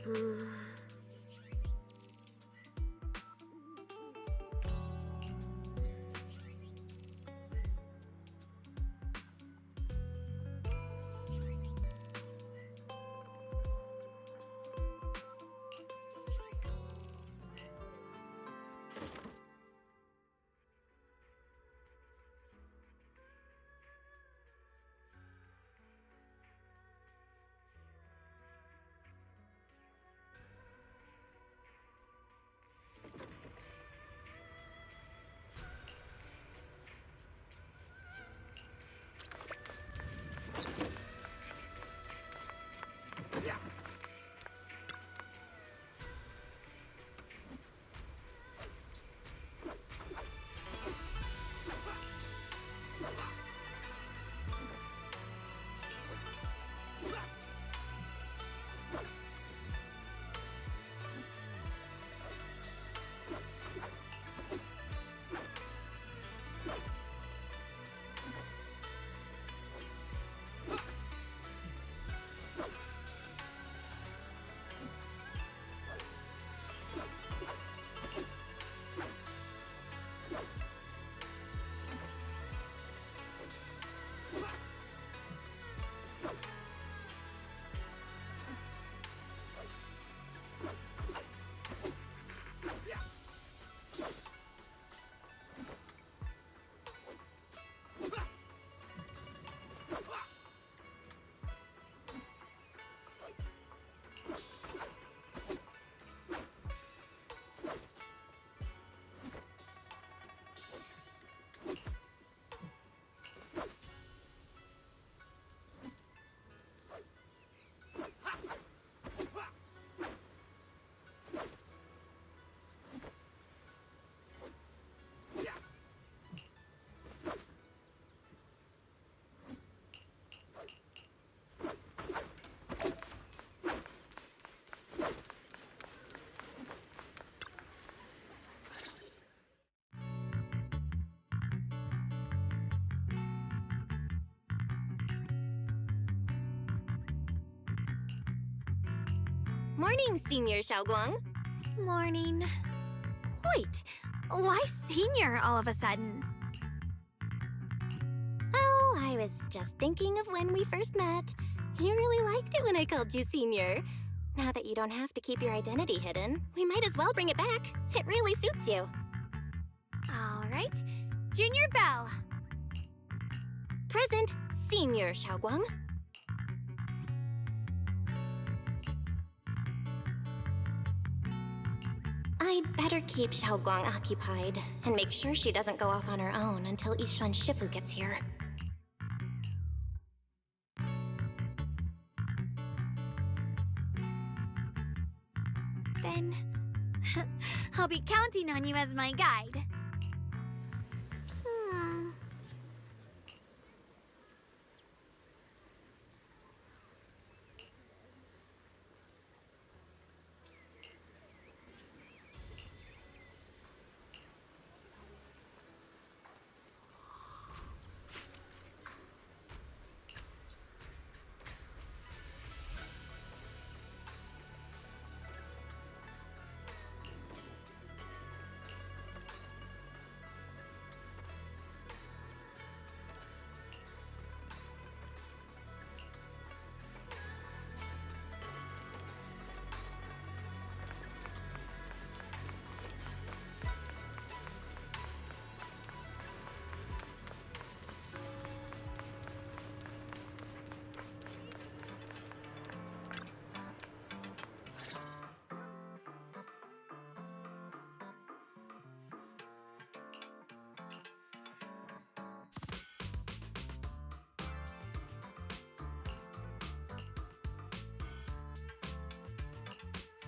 Hmm. Morning, Senior Xiaoguang. Morning. Wait, why senior all of a sudden? Oh, I was just thinking of when we first met. You really liked it when I called you Senior. Now that you don't have to keep your identity hidden, we might as well bring it back. It really suits you. All right. Junior Belle. Present, Senior Xiaoguang. I'd better keep Xiaoguang occupied and make sure she doesn't go off on her own until Yishuan Shifu gets here. Then I'll be counting on you as my guide.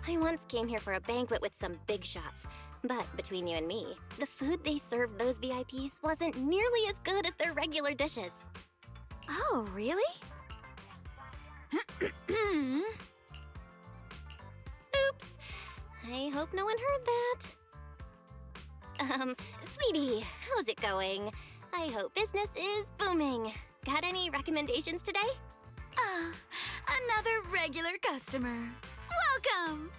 I once came here for a banquet with some big shots. But between you and me, the food they served those VIPs wasn't nearly as good as their regular dishes. Oh, really? Oops. I hope no one heard that. Sweetie, how's it going? I hope business is booming. Got any recommendations today? Another regular customer. Welcome!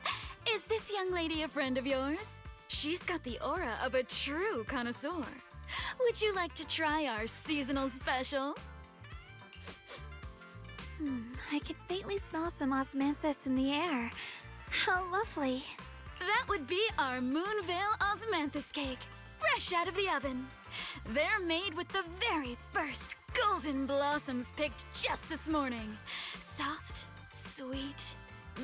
Is this young lady a friend of yours? She's got the aura of a true connoisseur. Would you like to try our seasonal special? I can faintly smell some osmanthus in the air. How lovely. That would be our Moonveil Osmanthus cake, fresh out of the oven. They're made with the very first golden blossoms picked just this morning. Soft, sweet,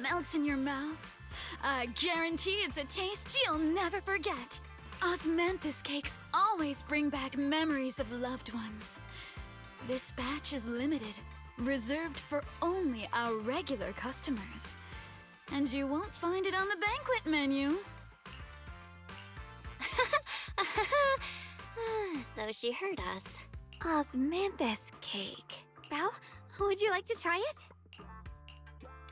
melts in your mouth. I guarantee it's a taste you'll never forget. Osmanthus cakes always bring back memories of loved ones. This batch is limited, reserved for only our regular customers. And you won't find it on the banquet menu. So she heard us. Osmanthus cake. Belle, would you like to try it?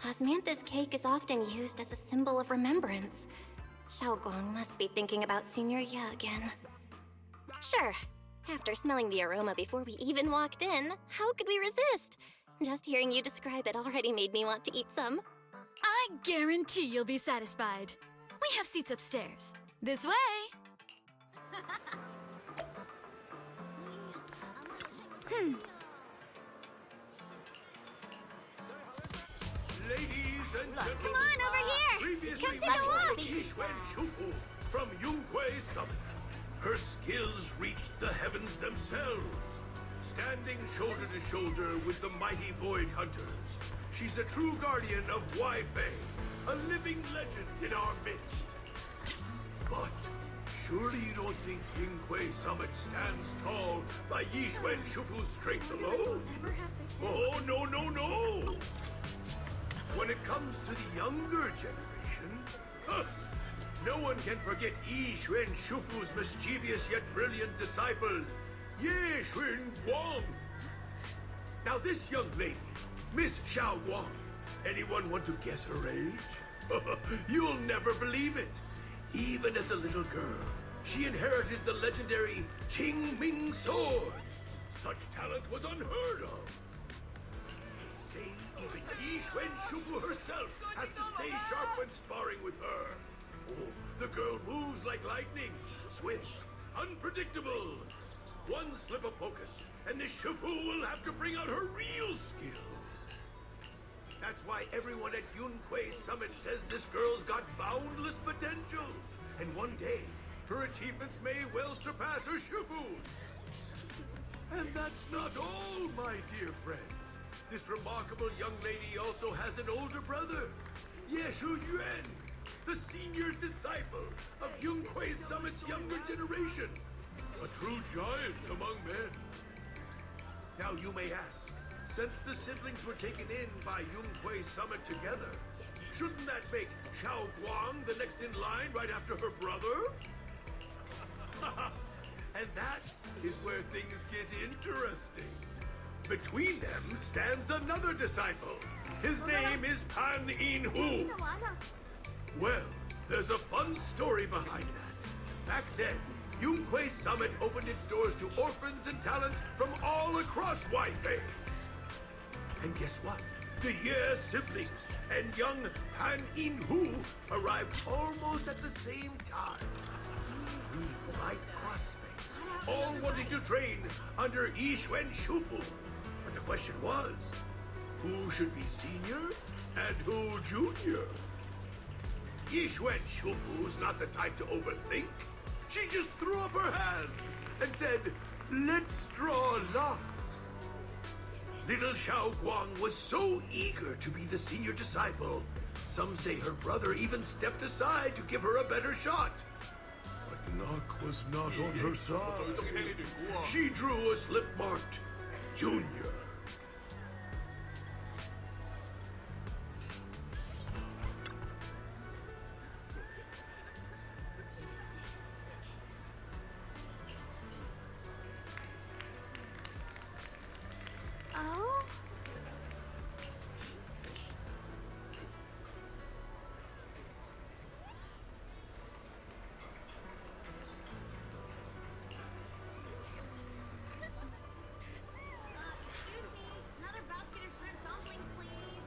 Osmanthus cake is often used as a symbol of remembrance. Xiaoguang must be thinking about Senior Ye again. Sure. After smelling the aroma before we even walked in, how could we resist? Just hearing you describe it already made me want to eat some. I guarantee you'll be satisfied. We have seats upstairs. This way! Ladies and gentlemen, Come on, over here! Come take a look! Yishuan Shufu from Yunkwei Summit. Her skills reached the heavens themselves. Standing shoulder to shoulder with the mighty Void Hunters, she's a true guardian of Wai-Fei, a living legend in our midst. But surely you don't think Yunkwei Summit stands tall by Yishuan Shufu's strength alone? Oh, no, no, no! When it comes to the younger generation, no one can forget Yishuan Shufu's mischievous yet brilliant disciple, Ye Guang. Now this young lady, Miss Xiao Guang, anyone want to guess her age? You'll never believe it. Even as a little girl, she inherited the legendary Qingming sword. Such talent was unheard of. They say even Yishwen Shufu herself has to stay sharp when sparring with her. Oh, the girl moves like lightning, swift, unpredictable. One slip of focus, and the Shufu will have to bring out her real skills. That's why everyone at Yunquei Summit says this girl's got boundless potential. And one day, her achievements may well surpass her Shufu's. And that's not all, my dear friends. This remarkable young lady also has an older brother, Yeshu Yuan, the senior disciple of Yunquei Summit's younger generation. A true giant among men. Now you may ask, since the siblings were taken in by Yunquei Summit together, shouldn't that make Xiao Guang the next in line right after her brother? And that is where things get interesting. Between them stands another disciple. His name is Pan In Hu. Well, there's a fun story behind that. Back then, Yunquei Summit opened its doors to orphans and talents from all across Waifei. And guess what? The Ye siblings and young Han In Hu arrived almost at the same time. Bright prospects, all wanting to train under Yishwen Shufu. But the question was, who should be senior and who junior? Yishwen Shufu's not the type to overthink. She just threw up her hands and said, "Let's draw lots." Little Xiao Guang was so eager to be the senior disciple. Some say her brother even stepped aside to give her a better shot. But luck was not on her side. She drew a slip marked Junior. Oh? Another basket of shrimp dumplings, please.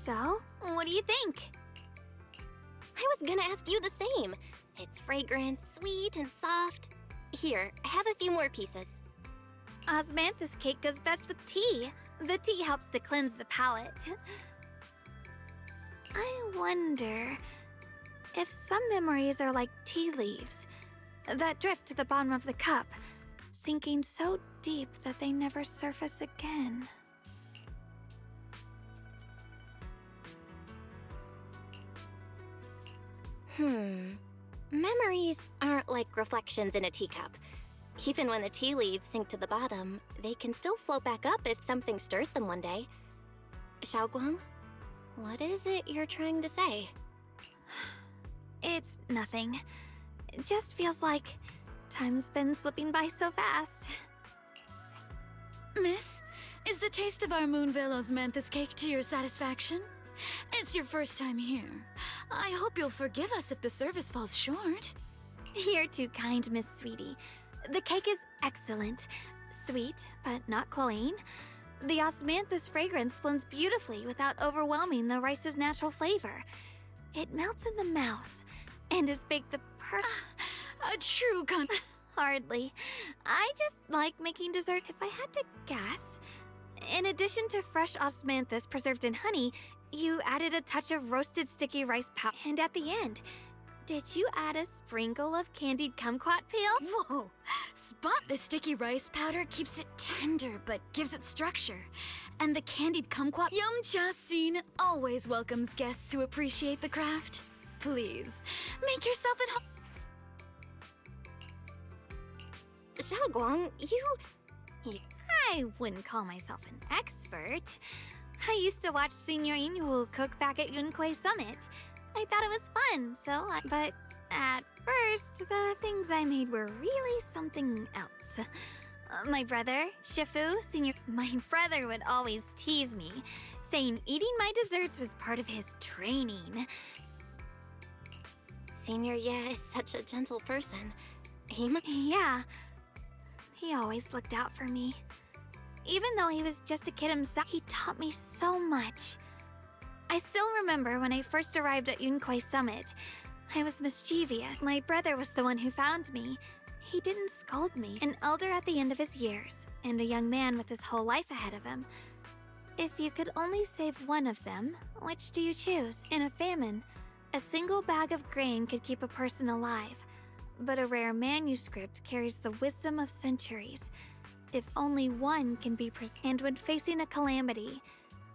So, what do you think? I was gonna ask you the same. It's fragrant, sweet, and soft. Here, have a few more pieces. Osmanthus cake goes best with tea. The tea helps to cleanse the palate. I wonder if some memories are like tea leaves that drift to the bottom of the cup, sinking so deep that they never surface again. Memories aren't like reflections in a teacup. Even when the tea leaves sink to the bottom, they can still float back up if something stirs them one day. Xiaoguang, what is it you're trying to say? It's nothing. It just feels like time's been slipping by so fast. Miss, is the taste of our Moonvale Osmanthus cake to your satisfaction? It's your first time here. I hope you'll forgive us if the service falls short. You're too kind, Miss Sweetie. The cake is excellent. Sweet, but not cloying. The osmanthus fragrance blends beautifully without overwhelming the rice's natural flavor. It melts in the mouth and is baked the a true Hardly. I just like making dessert if I had to guess. In addition to fresh osmanthus preserved in honey, you added a touch of roasted sticky rice powder. And at the end, did you add a sprinkle of candied kumquat peel? Whoa! Spotless sticky rice powder keeps it tender but gives it structure. And the candied kumquat Yumcha scene always welcomes guests who appreciate the craft. Please, make yourself at home. Xiaoguang, I wouldn't call myself an expert. I used to watch Senior Inyu cook back at Yunquay Summit. I thought it was fun, but at first, the things I made were really something else. My brother, Shifu, my brother would always tease me, saying eating my desserts was part of his training. Senior Ye is such a gentle person. Yeah. He always looked out for me. Even though he was just a kid himself, he taught me so much. I still remember when I first arrived at Yunquay Summit. I was mischievous. My brother was the one who found me. He didn't scold me. An elder at the end of his years, and a young man with his whole life ahead of him. If you could only save one of them, which do you choose? In a famine, a single bag of grain could keep a person alive, but a rare manuscript carries the wisdom of centuries. If only one can be and when facing a calamity,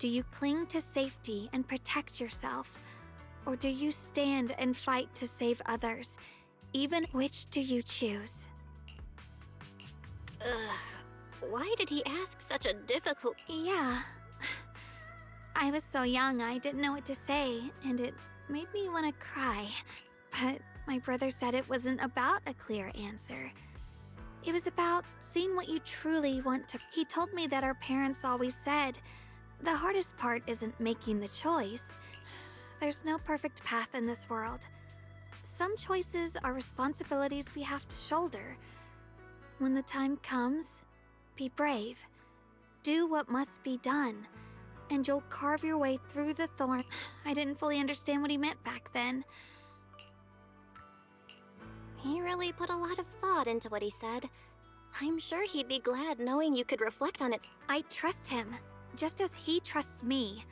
do you cling to safety and protect yourself? Or do you stand and fight to save others? Even which do you choose? Why did he ask such a difficult... Yeah. I was so young, I didn't know what to say, and it made me want to cry. But my brother said it wasn't about a clear answer. It was about seeing what you truly want to... He told me that our parents always said, the hardest part isn't making the choice. There's no perfect path in this world. Some choices are responsibilities we have to shoulder. When the time comes, be brave. Do what must be done, and you'll carve your way through the thorn. I didn't fully understand what he meant back then. He really put a lot of thought into what he said. I'm sure he'd be glad knowing you could reflect on it. I trust him, just as he trusts me.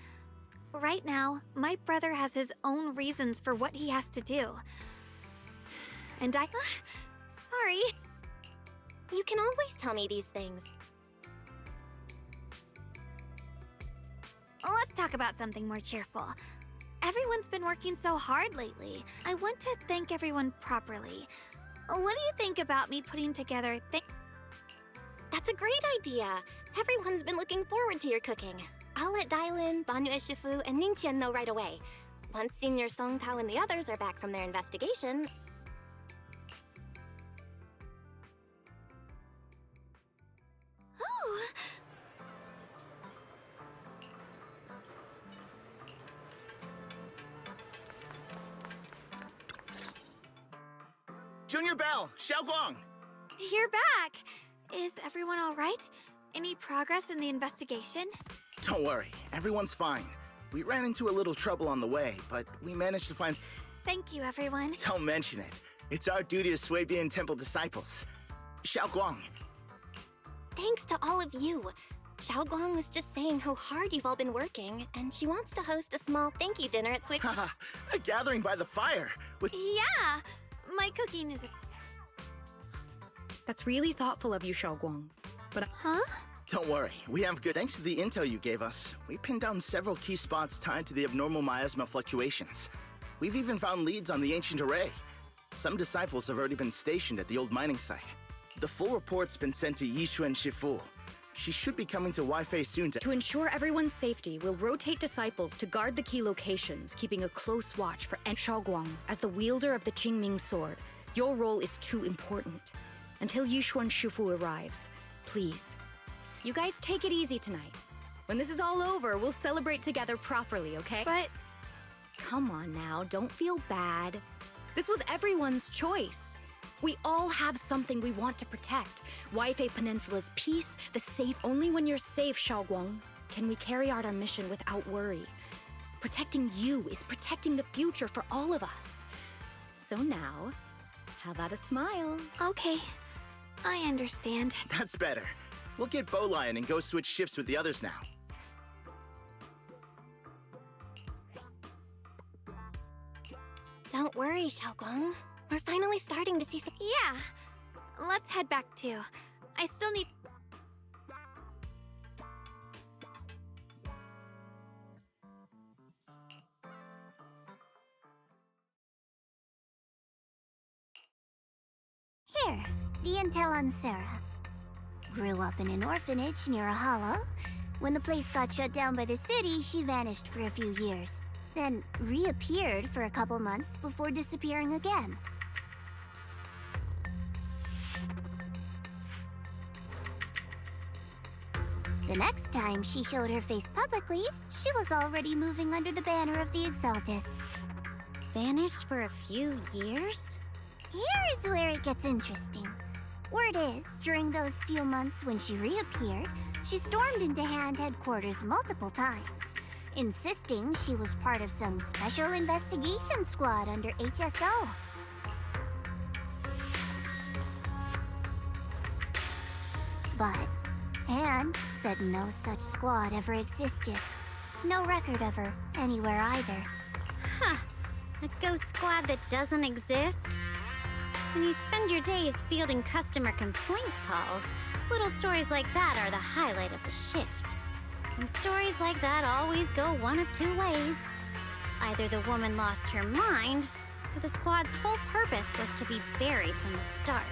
Right now, my brother has his own reasons for what he has to do. And sorry. You can always tell me these things. Let's talk about something more cheerful. Everyone's been working so hard lately. I want to thank everyone properly. What do you think about me putting together That's a great idea. Everyone's been looking forward to your cooking. I'll let Dailin, Banyu Shifu, and Ningqian know right away. Once Senior Song Tao and the others are back from their investigation... Oh! Junior Bell, Xiaoguang! You're back! Is everyone all right? Any progress in the investigation? Don't worry, everyone's fine. We ran into a little trouble on the way, but we managed to find... Thank you, everyone. Don't mention it. It's our duty as Suibian Temple disciples. Xiaoguang. Thanks to all of you. Xiaoguang was just saying how hard you've all been working, and she wants to host a small thank you dinner at Haha, a gathering by the fire with... Yeah! My cooking is... That's really thoughtful of you, Xiaoguang. But... Huh? Don't worry, we have good... Thanks to the intel you gave us, we pinned down several key spots tied to the abnormal miasma fluctuations. We've even found leads on the ancient array. Some disciples have already been stationed at the old mining site. The full report's been sent to Yishuan Shifu. She should be coming to Waifei soon to... To ensure everyone's safety, we'll rotate disciples to guard the key locations, keeping a close watch for Xiaoguang. As the wielder of the Qingming sword, your role is too important. Until Yishuan Shifu arrives, please. You guys take it easy tonight. When this is all over, we'll celebrate together properly, okay? But... Come on now, don't feel bad. This was everyone's choice. We all have something we want to protect. Waifei Peninsula's peace, the safe. Only when you're safe, Xiaoguang, can we carry out our mission without worry. Protecting you is protecting the future for all of us. So now, how about a smile? Okay, I understand. That's better. We'll get Bowlion and go switch shifts with the others now. Don't worry, Xiaoguang. We're finally starting to see some... Yeah. Let's head back too. I still need... here, the intel on Sarah. Grew up in an orphanage near a hollow. When the place got shut down by the city, she vanished for a few years. Then reappeared for a couple months before disappearing again. The next time she showed her face publicly, she was already moving under the banner of the Exaltists. Vanished for a few years? Here's where it gets interesting. Word is, during those few months when she reappeared, she stormed into Hand headquarters multiple times, insisting she was part of some special investigation squad under HSO. But Hand said no such squad ever existed. No record of her anywhere either. Huh. A ghost squad that doesn't exist? When you spend your days fielding customer complaint calls, little stories like that are the highlight of the shift. And stories like that always go one of two ways. Either the woman lost her mind, or the squad's whole purpose was to be buried from the start.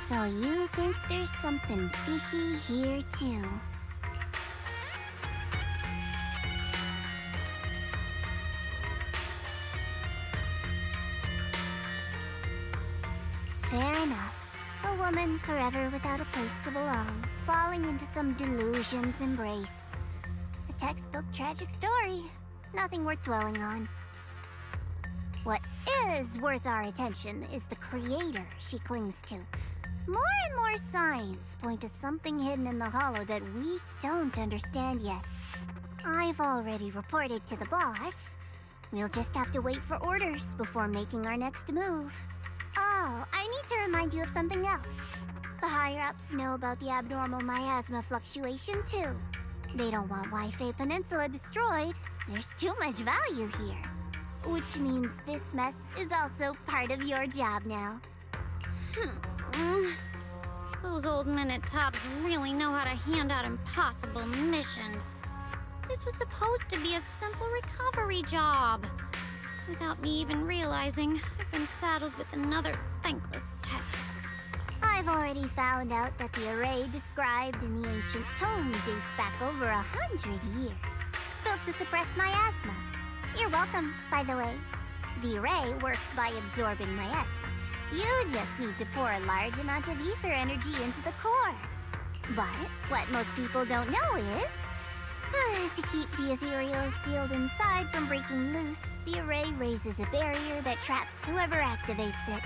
So you think there's something fishy here too? Fair enough. A woman forever without a place to belong, falling into some delusion's embrace. A textbook tragic story. Nothing worth dwelling on. What is worth our attention is the creator she clings to. More and more signs point to something hidden in the hollow that we don't understand yet. I've already reported to the boss. We'll just have to wait for orders before making our next move. Oh, I need to remind you of something else. The higher-ups know about the abnormal miasma fluctuation, too. They don't want Wi-Fi Peninsula destroyed. There's too much value here. Which means this mess is also part of your job now. Those old minute tops really know how to hand out impossible missions. This was supposed to be a simple recovery job. Without me even realizing, I've been saddled with another thankless task. I've already found out that the array described in the ancient tome dates back over 100 years, built to suppress miasma. You're welcome, by the way. The array works by absorbing miasma. You just need to pour a large amount of ether energy into the core. But what most people don't know is, to keep the ethereal sealed inside from breaking loose, the array raises a barrier that traps whoever activates it.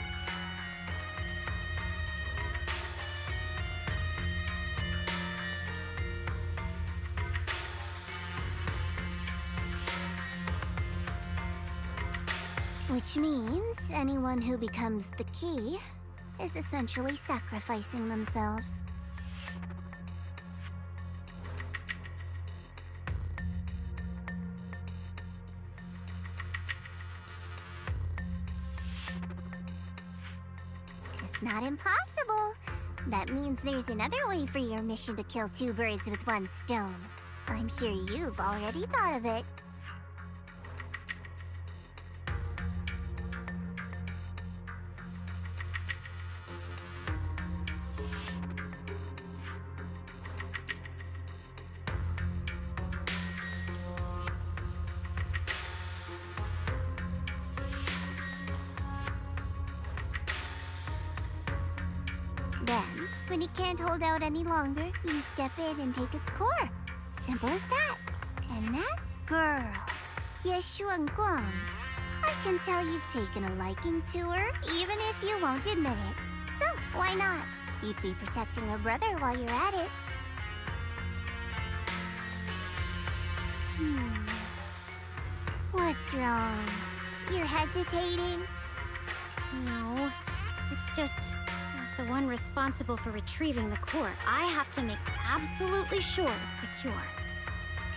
Which means anyone who becomes the key is essentially sacrificing themselves. It's not impossible. That means there's another way for your mission to kill two birds with one stone. I'm sure you've already thought of it. Then, when it can't hold out any longer, you step in and take its core. Simple as that. And that girl, Yeshuan Guang, I can tell you've taken a liking to her, even if you won't admit it. So, why not? You'd be protecting her brother while you're at it. What's wrong? You're hesitating? No, it's just, as the one responsible for retrieving the core, I have to make absolutely sure it's secure.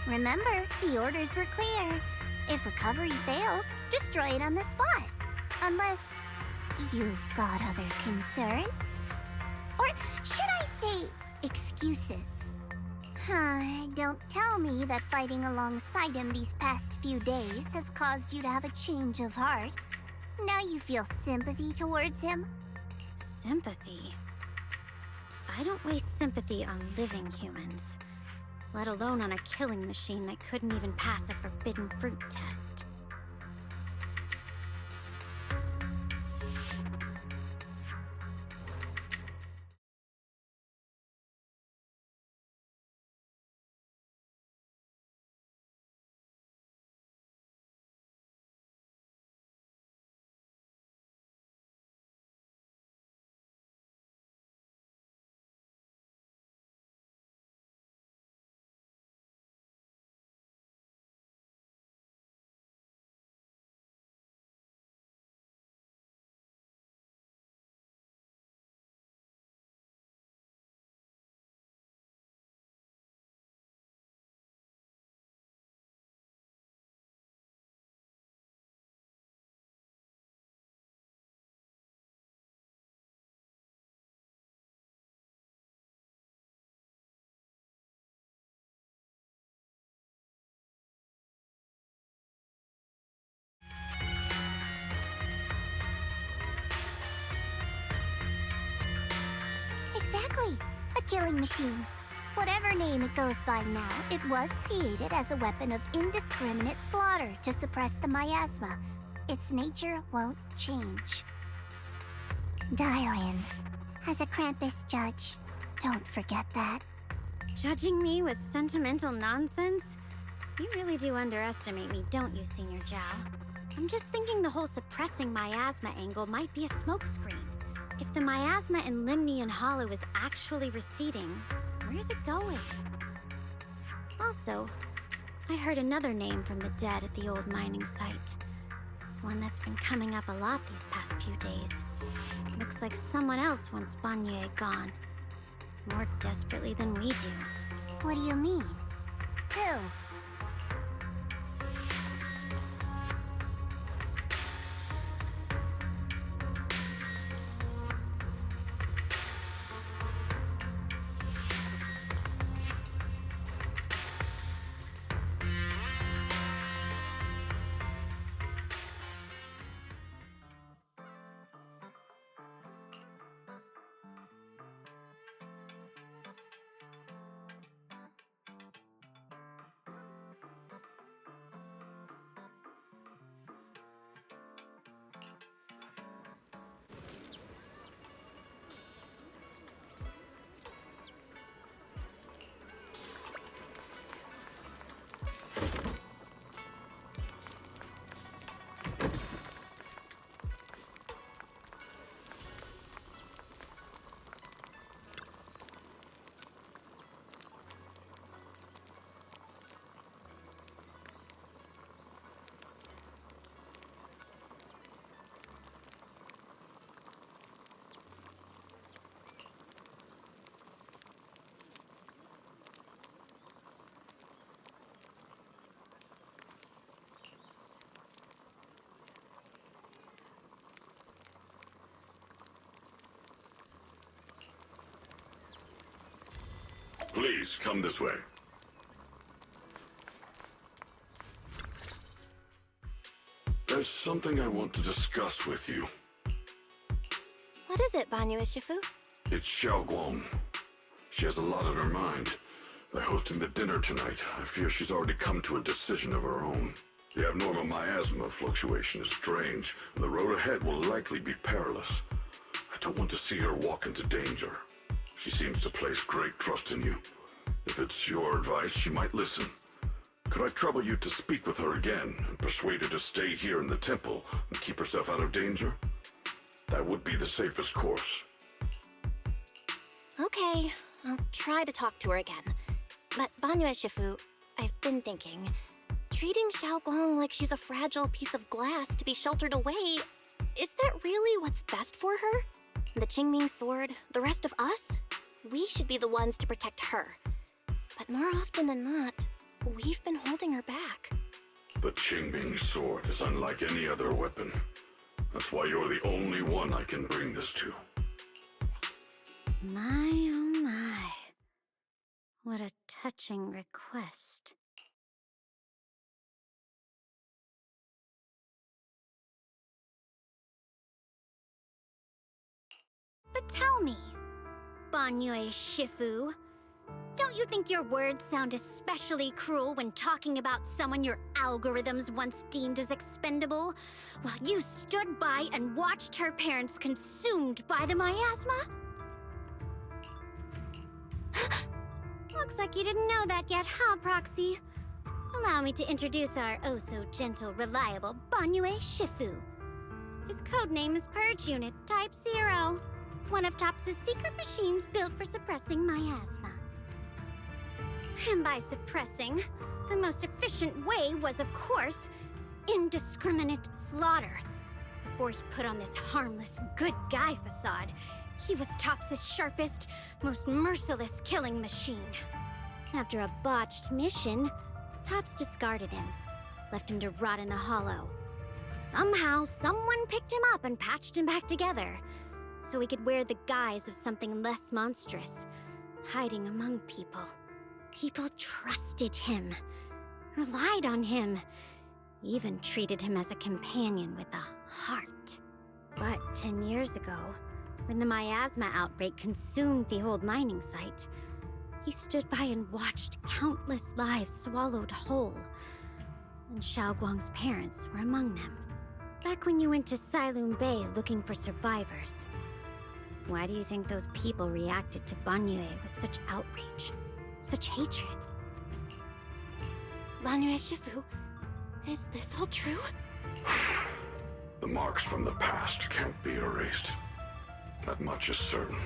Remember, the orders were clear. If recovery fails, destroy it on the spot. Unless you've got other concerns. Or should I say, excuses? Don't tell me that fighting alongside him these past few days has caused you to have a change of heart. Now you feel sympathy towards him? Sympathy? I don't waste sympathy on living humans, let alone on a killing machine that couldn't even pass a forbidden fruit test. Exactly. A killing machine. Whatever name it goes by now, it was created as a weapon of indiscriminate slaughter to suppress the miasma. Its nature won't change. Darling, as a Krampus judge, don't forget that. Judging me with sentimental nonsense? You really do underestimate me, don't you, Senior Zhao? I'm just thinking the whole suppressing miasma angle might be a smokescreen. If the miasma in Limnian Hollow is actually receding, where's it going? Also, I heard another name from the dead at the old mining site. One that's been coming up a lot these past few days. Looks like someone else wants Banye gone. More desperately than we do. What do you mean? Who? Please, come this way. There's something I want to discuss with you. What is it, Banyu Ishifu? It's Xiaoguang. She has a lot on her mind. By hosting the dinner tonight, I fear she's already come to a decision of her own. The abnormal miasma fluctuation is strange, and the road ahead will likely be perilous. I don't want to see her walk into danger. She seems to place great trust in you. If it's your advice, she might listen. Could I trouble you to speak with her again and persuade her to stay here in the temple and keep herself out of danger? That would be the safest course. Okay, I'll try to talk to her again. But Banyu Shifu, I've been thinking, treating Xiaoguang like she's a fragile piece of glass to be sheltered away, is that really what's best for her? The Qingming sword, the rest of us? We should be the ones to protect her. But more often than not, we've been holding her back. The Qingming sword is unlike any other weapon. That's why you're the only one I can bring this to. My oh my. What a touching request. But tell me, Banyue Shifu, don't you think your words sound especially cruel when talking about someone your algorithms once deemed as expendable, while you stood by and watched her parents consumed by the miasma? Looks like you didn't know that yet, huh, Proxy? Allow me to introduce our oh-so-gentle, reliable Banyue Shifu. His codename is Purge Unit Type 0, one of TOPS' secret machines built for suppressing miasma. And by suppressing, the most efficient way was, of course, indiscriminate slaughter. Before he put on this harmless, good guy facade, he was TOPS' sharpest, most merciless killing machine. After a botched mission, TOPS discarded him, left him to rot in the hollow. Somehow, someone picked him up and patched him back together, so he could wear the guise of something less monstrous, hiding among people. People trusted him, relied on him, even treated him as a companion with a heart. But 10 years ago, when the miasma outbreak consumed the old mining site, he stood by and watched countless lives swallowed whole. And Xiaoguang's parents were among them. Back when you went to Sailoon Bay looking for survivors, why do you think those people reacted to Banyue with such outrage? Such hatred? Banyue Shifu, is this all true? The marks from the past can't be erased. That much is certain.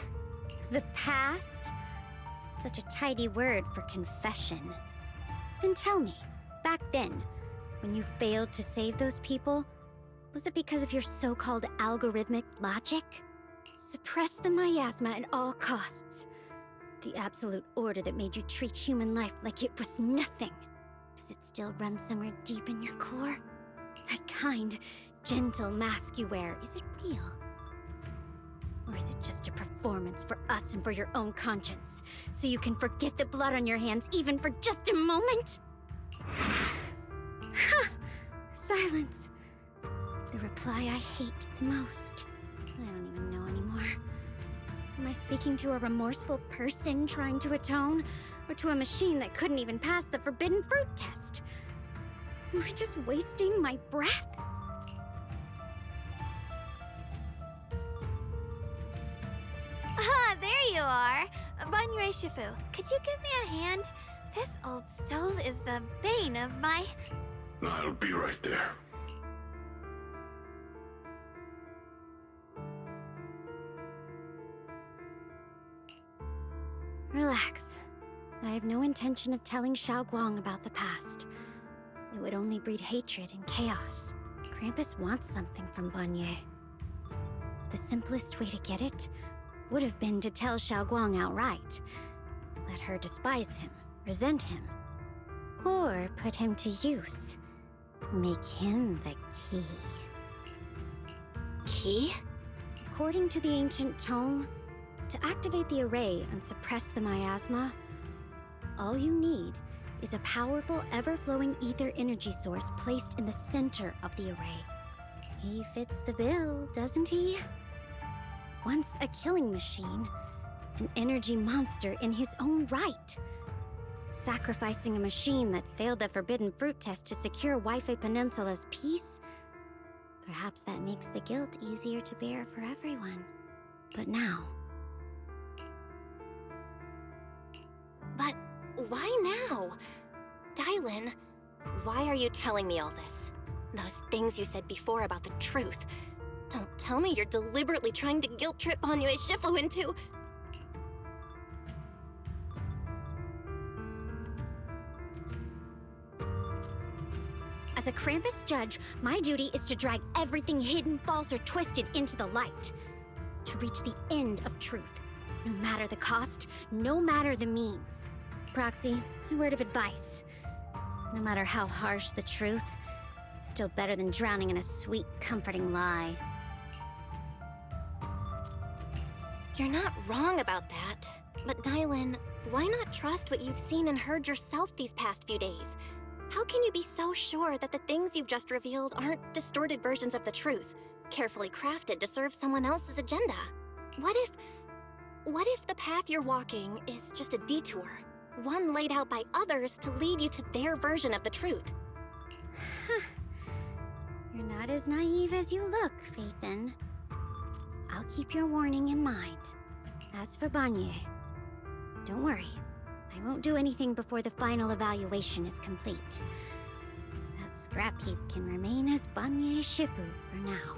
The past? Such a tidy word for confession. Then tell me, back then, when you failed to save those people, was it because of your so-called algorithmic logic? Suppress the miasma at all costs. The absolute order that made you treat human life like it was nothing. Does it still run somewhere deep in your core? That kind, gentle mask you wear, is it real? Or is it just a performance for us and for your own conscience, so you can forget the blood on your hands even for just a moment? Silence. The reply I hate the most. I don't even know anymore. Am I speaking to a remorseful person trying to atone, or to a machine that couldn't even pass the forbidden fruit test? Am I just wasting my breath? Ah, there you are! Banyue Shifu, could you give me a hand? This old stove is the bane of my... I'll be right there. Relax. I have no intention of telling Xiaoguang about the past. It would only breed hatred and chaos. Krampus wants something from Banyue. The simplest way to get it would have been to tell Xiaoguang outright. Let her despise him, resent him, or put him to use. Make him the key. Key? According to the ancient tome, to activate the array and suppress the miasma, all you need is a powerful, ever-flowing ether energy source placed in the center of the array. He fits the bill, doesn't he? Once a killing machine, an energy monster in his own right. Sacrificing a machine that failed the forbidden fruit test to secure Wi-Fi Peninsula's peace? Perhaps that makes the guilt easier to bear for everyone. But now... But why now? Dylan, why are you telling me all this? Those things you said before about the truth. Don't tell me you're deliberately trying to guilt-trip Banyue Shifu into... As a Krampus judge, my duty is to drag everything hidden, false, or twisted into the light. To reach the end of truth. No matter the cost, no matter the means. Proxy, a word of advice. No matter how harsh the truth, it's still better than drowning in a sweet, comforting lie. You're not wrong about that. But Dylan, why not trust what you've seen and heard yourself these past few days? How can you be so sure that the things you've just revealed aren't distorted versions of the truth, carefully crafted to serve someone else's agenda? What if the path you're walking is just a detour? One laid out by others to lead you to their version of the truth? You're not as naive as you look, Faithin. I'll keep your warning in mind. As for Banye, don't worry. I won't do anything before the final evaluation is complete. That scrap heap can remain as Banye Shifu for now.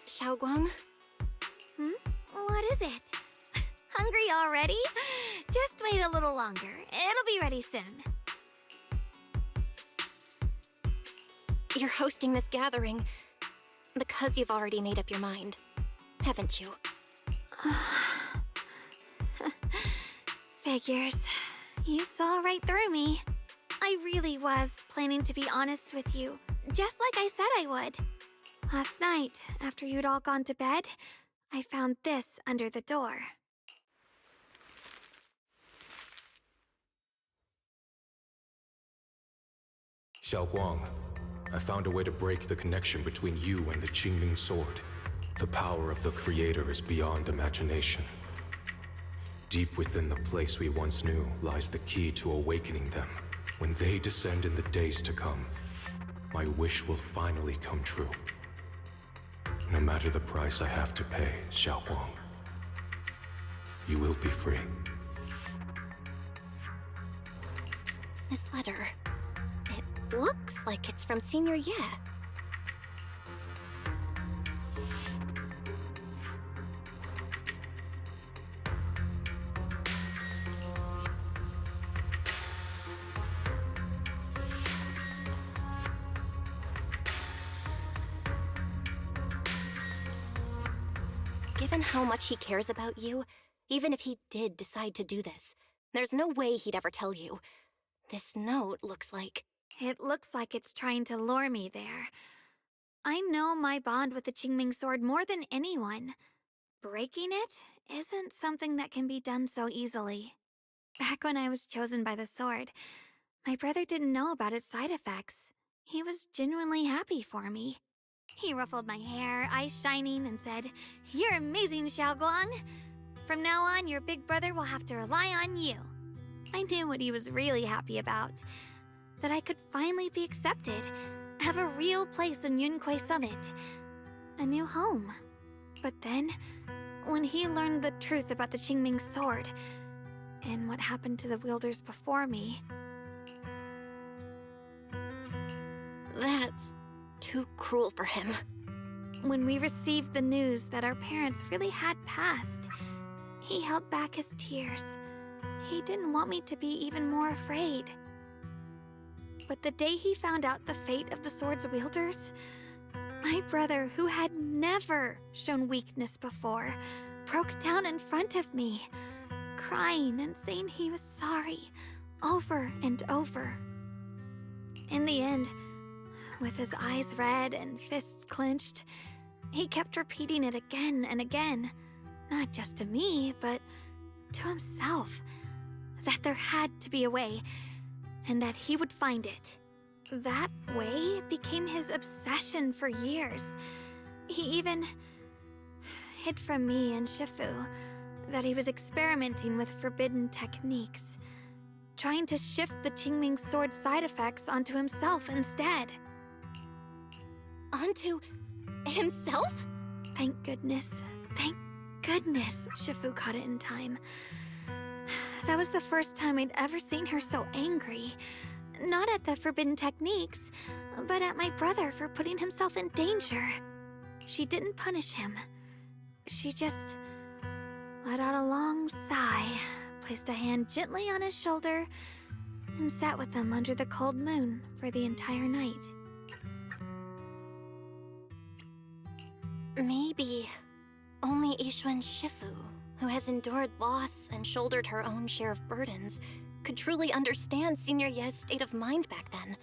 Xiaoguang? What is it? Hungry already? Just wait a little longer. It'll be ready soon. You're hosting this gathering because you've already made up your mind, haven't you? Figures. You saw right through me. I really was planning to be honest with you, just like I said I would. Last night, after you'd all gone to bed, I found this under the door. Xiaoguang, I found a way to break the connection between you and the Qingming Sword. The power of the Creator is beyond imagination. Deep within the place we once knew lies the key to awakening them. When they descend in the days to come, my wish will finally come true. No matter the price I have to pay, Xiaoguang, you will be free. This letter, it looks like it's from Senior Ye. Given how much he cares about you, even if he did decide to do this, there's no way he'd ever tell you. This note looks like... It looks like it's trying to lure me there. I know my bond with the Qingming Sword more than anyone. Breaking it isn't something that can be done so easily. Back when I was chosen by the sword, my brother didn't know about its side effects. He was genuinely happy for me. He ruffled my hair, eyes shining, and said, "You're amazing, Xiaoguang. From now on, your big brother will have to rely on you." I knew what he was really happy about. That I could finally be accepted, have a real place in Yunquei Summit. A new home. But then, when he learned the truth about the Qingming Sword, and what happened to the wielders before me... That's too cruel for him. When we received the news that our parents really had passed, he held back his tears. He didn't want me to be even more afraid. But the day he found out the fate of the sword's wielders, my brother, who had never shown weakness before, broke down in front of me, crying and saying he was sorry, over and over. In the end, with his eyes red and fists clenched, he kept repeating it again and again, not just to me, but to himself, that there had to be a way, and that he would find it. That way became his obsession for years. He even hid from me and Shifu, that he was experimenting with forbidden techniques, trying to shift the Qingming sword side effects onto himself instead. Onto himself? Thank goodness. Thank goodness Shifu caught it in time. That was the first time I'd ever seen her so angry. Not at the forbidden techniques, but at my brother for putting himself in danger. She didn't punish him. She just let out a long sigh, placed a hand gently on his shoulder, and sat with him under the cold moon for the entire night. Maybe only Yixuan Shifu, who has endured loss and shouldered her own share of burdens, could truly understand Senior Ye's state of mind back then.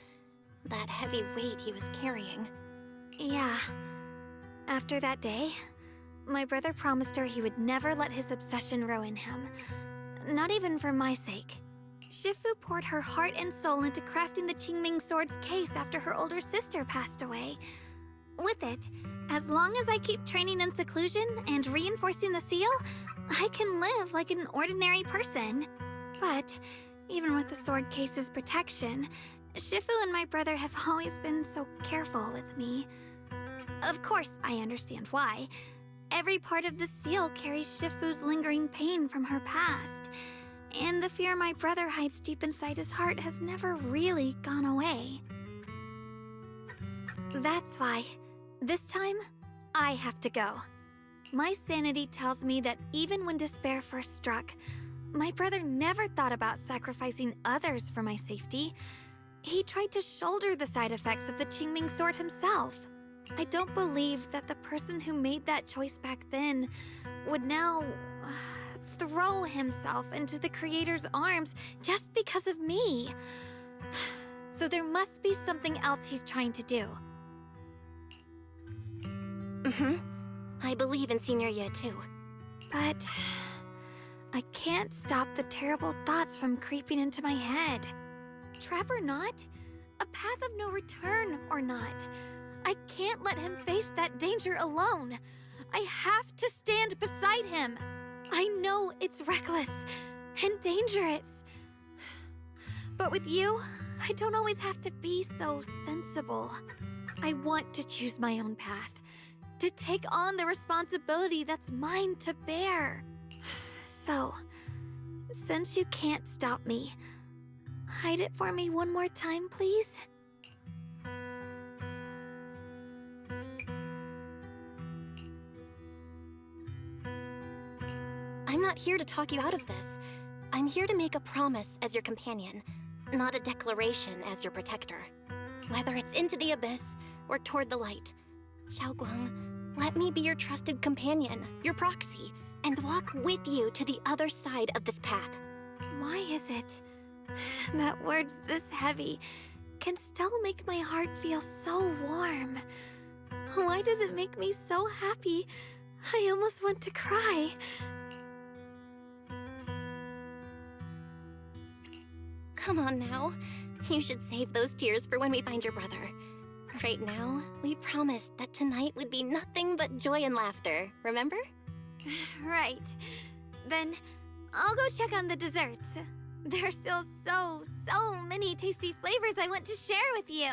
That heavy weight he was carrying. Yeah. After that day, my brother promised her he would never let his obsession ruin him. Not even for my sake. Shifu poured her heart and soul into crafting the Qingming sword's case after her older sister passed away. With it, as long as I keep training in seclusion and reinforcing the seal, I can live like an ordinary person. But even with the sword case's protection, Shifu and my brother have always been so careful with me. Of course, I understand why. Every part of the seal carries Shifu's lingering pain from her past, and the fear my brother hides deep inside his heart has never really gone away. That's why, this time, I have to go. My sanity tells me that even when despair first struck, my brother never thought about sacrificing others for my safety. He tried to shoulder the side effects of the Qingming sword himself. I don't believe that the person who made that choice back then would now throw himself into the Creator's arms just because of me. So there must be something else he's trying to do. I believe in Senior Ye too. But I can't stop the terrible thoughts from creeping into my head. Trap or not, a path of no return or not, I can't let him face that danger alone. I have to stand beside him. I know it's reckless and dangerous. But with you, I don't always have to be so sensible. I want to choose my own path, to take on the responsibility that's mine to bear. So, since you can't stop me, hide it for me one more time, please? I'm not here to talk you out of this. I'm here to make a promise as your companion, not a declaration as your protector. Whether it's into the abyss or toward the light, Xiaoguang, let me be your trusted companion, your proxy, and walk with you to the other side of this path. Why is it that words this heavy can still make my heart feel so warm? Why does it make me so happy I almost want to cry? Come on now. You should save those tears for when we find your brother. Right now, we promised that tonight would be nothing but joy and laughter, remember? Right. Then I'll go check on the desserts. There are still so many tasty flavors I want to share with you.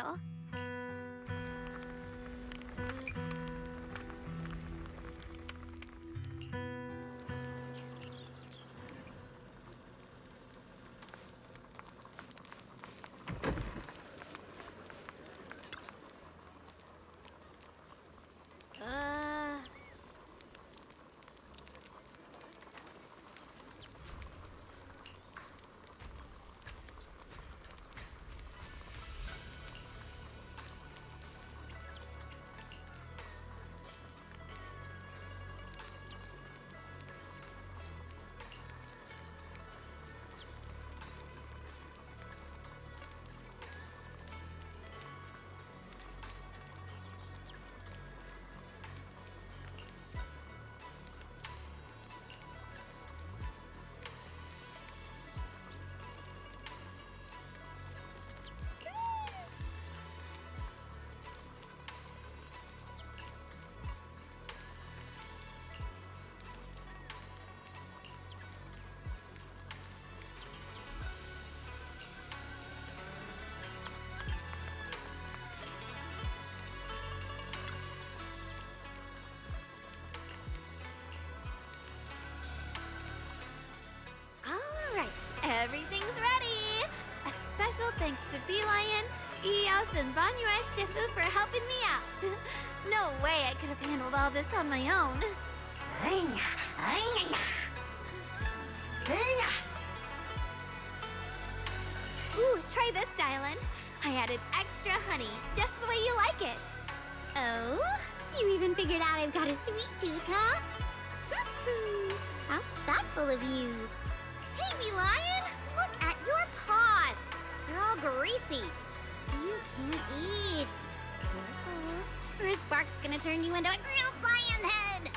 and Banyue Shifu for helping me out. No way I could have handled all this on my own. Ooh, try this, Dylan. I added extra honey, just the way you like it. Oh? You even figured out I've got a sweet tooth, huh? How thoughtful of you. Hey, me lion! Look at your paws! They're all greasy. You can't eat. Or a spark's gonna turn you into a grilled lion head!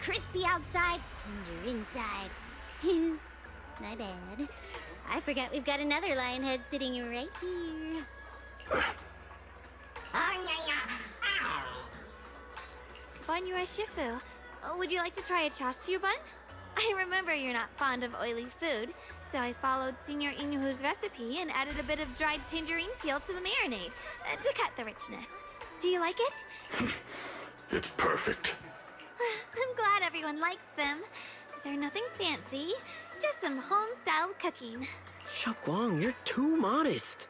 Crispy outside, tender inside. Oops, my bad. I forgot we've got another lion head sitting right here. Banyue Shifu, would you like to try a chashu bun? I remember you're not fond of oily food, so I followed Senior Inuhu's recipe and added a bit of dried tangerine peel to the marinade to cut the richness. Do you like it? It's perfect. I'm glad everyone likes them. They're nothing fancy, just some home-styled cooking. Xiaoguang, you're too modest.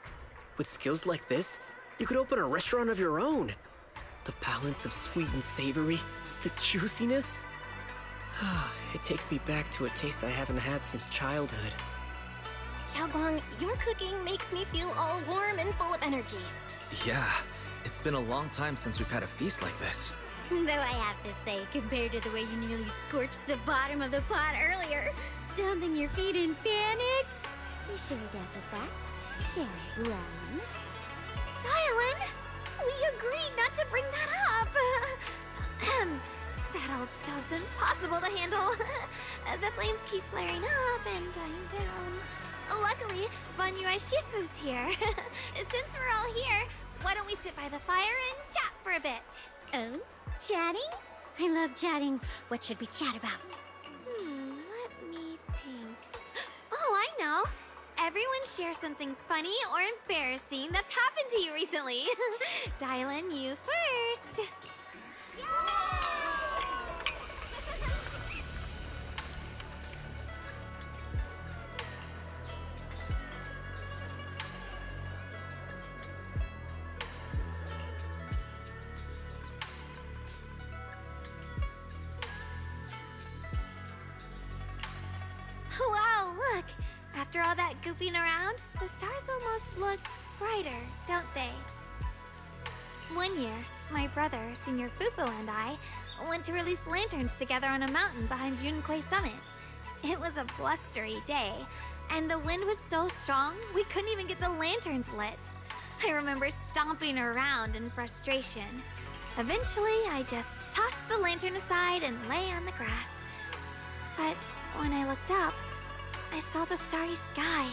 With skills like this, you could open a restaurant of your own. The balance of sweet and savory, the juiciness. It takes me back to a taste I haven't had since childhood. Xiaoguang, your cooking makes me feel all warm and full of energy. Yeah, it's been a long time since we've had a feast like this. Though I have to say, compared to the way you nearly scorched the bottom of the pot earlier, stomping your feet in panic. You sure got the facts, Xiaoguang? Dylan, we agreed not to bring that up. That old stove's impossible to handle. The flames keep flaring up and dying down. Luckily, Banyue Shifu's here. Since we're all here, why don't we sit by the fire and chat for a bit? Oh? Chatting? I love chatting. What should we chat about? Let me think. Oh, I know. Everyone share something funny or embarrassing that's happened to you recently. Dylan, you first. Wow, look! After all that goofing around, the stars almost look brighter, don't they? One year, my brother, Senior Fufu, and I went to release lanterns together on a mountain behind Yunquei Summit. It was a blustery day, and the wind was so strong we couldn't even get the lanterns lit. I remember stomping around in frustration. Eventually, I just tossed the lantern aside and lay on the grass. But when I looked up, I saw the starry sky,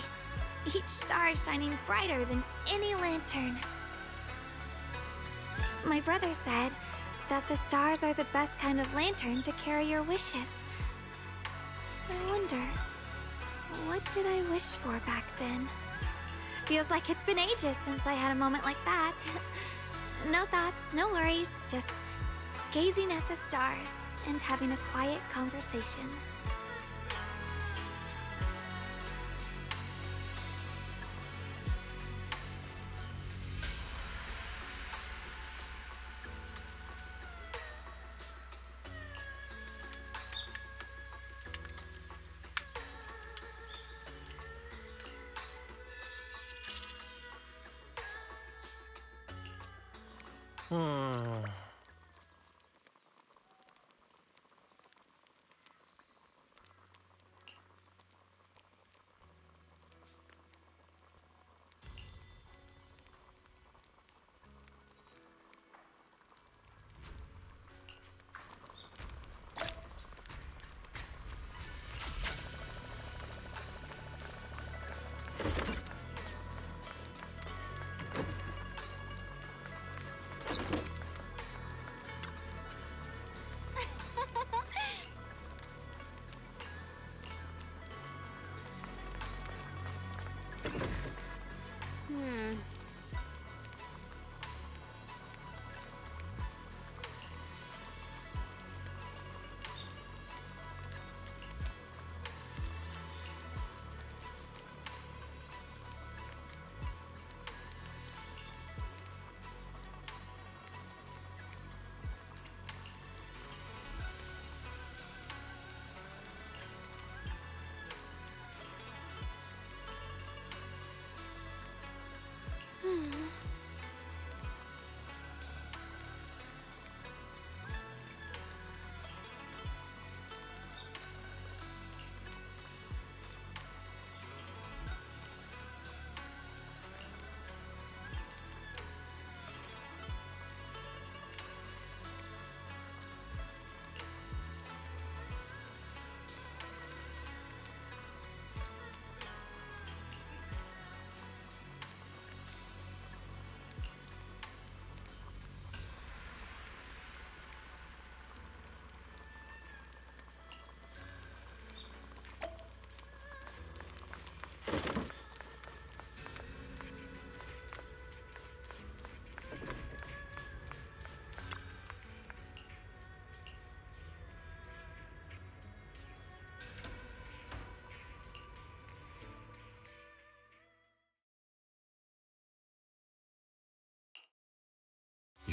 each star shining brighter than any lantern. My brother said that the stars are the best kind of lantern to carry your wishes. I wonder, what did I wish for back then? Feels like it's been ages since I had a moment like that. No thoughts, no worries, just gazing at the stars and having a quiet conversation.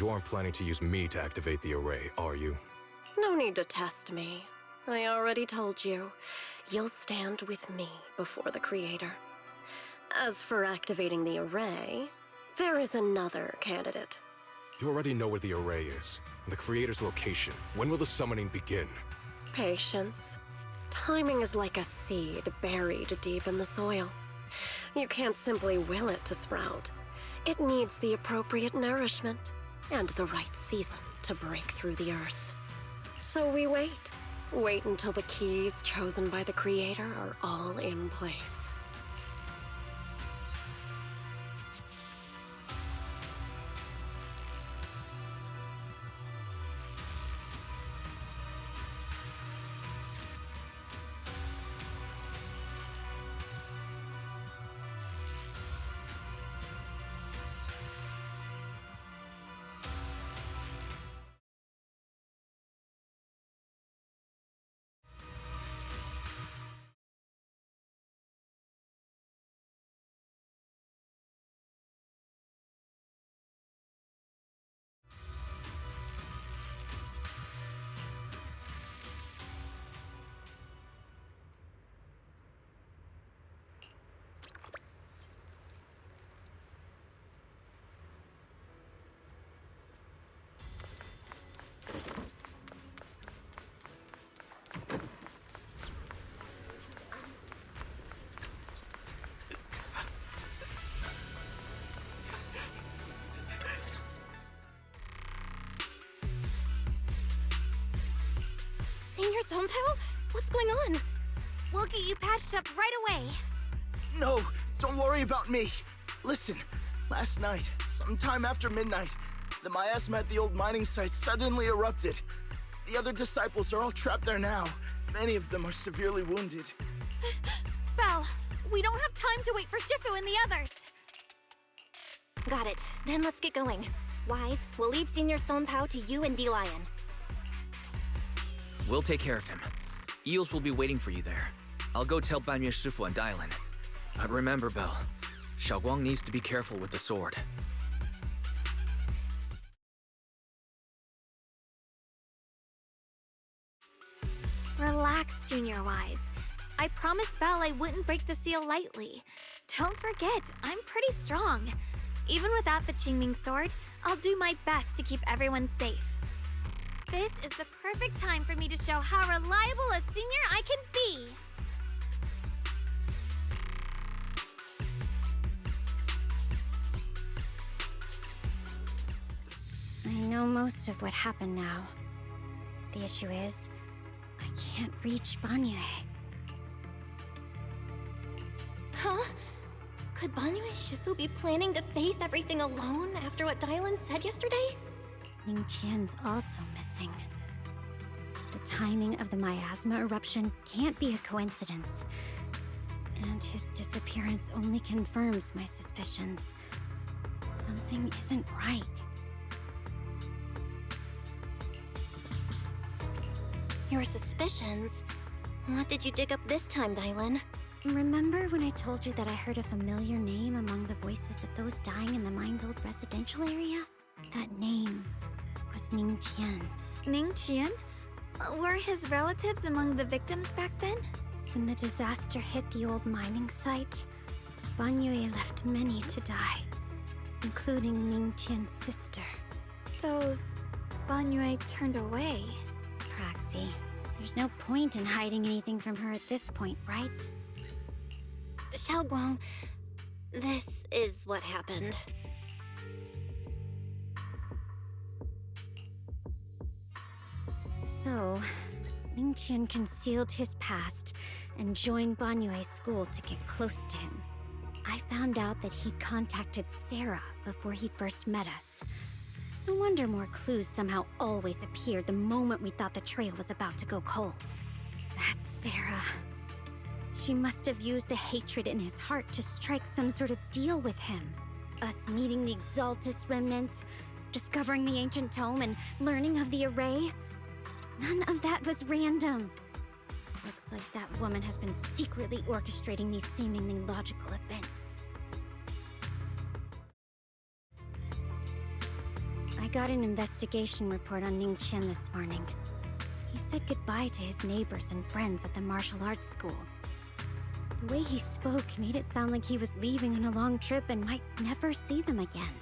You aren't planning to use me to activate the array, are you? No need to test me. I already told you. You'll stand with me before the Creator. As for activating the array, there is another candidate. You already know where the array is, and the Creator's location. When will the summoning begin? Patience. Timing is like a seed buried deep in the soil. You can't simply will it to sprout. It needs the appropriate nourishment and the right season to break through the earth. So we wait. Wait until the keys chosen by the Creator are all in place. Senior Sontao? What's going on? We'll get you patched up right away. No, don't worry about me. Listen, last night, sometime after midnight, the miasma at the old mining site suddenly erupted. The other disciples are all trapped there now. Many of them are severely wounded. Belle, we don't have time to wait for Shifu and the others. Got it. Then let's get going. Wise, we'll leave Senior Sontao to you and B-Lion. We'll take care of him. Eels will be waiting for you there. I'll go tell Banyue Shifu and Dylan. But remember, Belle, Xiaoguang needs to be careful with the sword. Relax, Junior Wise. I promised Belle I wouldn't break the seal lightly. Don't forget, I'm pretty strong. Even without the Qingming sword, I'll do my best to keep everyone safe. This is the perfect time for me to show how reliable a senior I can be. I know most of what happened now. The issue is, I can't reach Banyue. Huh? Could Banyue Shifu be planning to face everything alone after what Dylan said yesterday? Ningqian's also missing. The timing of the miasma eruption can't be a coincidence. And his disappearance only confirms my suspicions. Something isn't right. Your suspicions? What did you dig up this time, Dylan? Remember when I told you that I heard a familiar name among the voices of those dying in the mine's old residential area? That name was Ningqian. Ningqian? Were his relatives among the victims back then? When the disaster hit the old mining site, Banyue left many to die, including Ningqian's sister. Those Banyue turned away. Praxi, there's no point in hiding anything from her at this point, right? Xiaoguang, this is what happened. So, Ningqian concealed his past and joined Banyue's school to get close to him. I found out that he contacted Sarah before he first met us. No wonder more clues somehow always appeared the moment we thought the trail was about to go cold. That's Sarah. She must have used the hatred in his heart to strike some sort of deal with him. Us meeting the Exaltus remnants, discovering the ancient tome, and learning of the array. None of that was random. Looks like that woman has been secretly orchestrating these seemingly logical events. I got an investigation report on Ning Qian this morning. He said goodbye to his neighbors and friends at the martial arts school. The way he spoke made it sound like he was leaving on a long trip and might never see them again.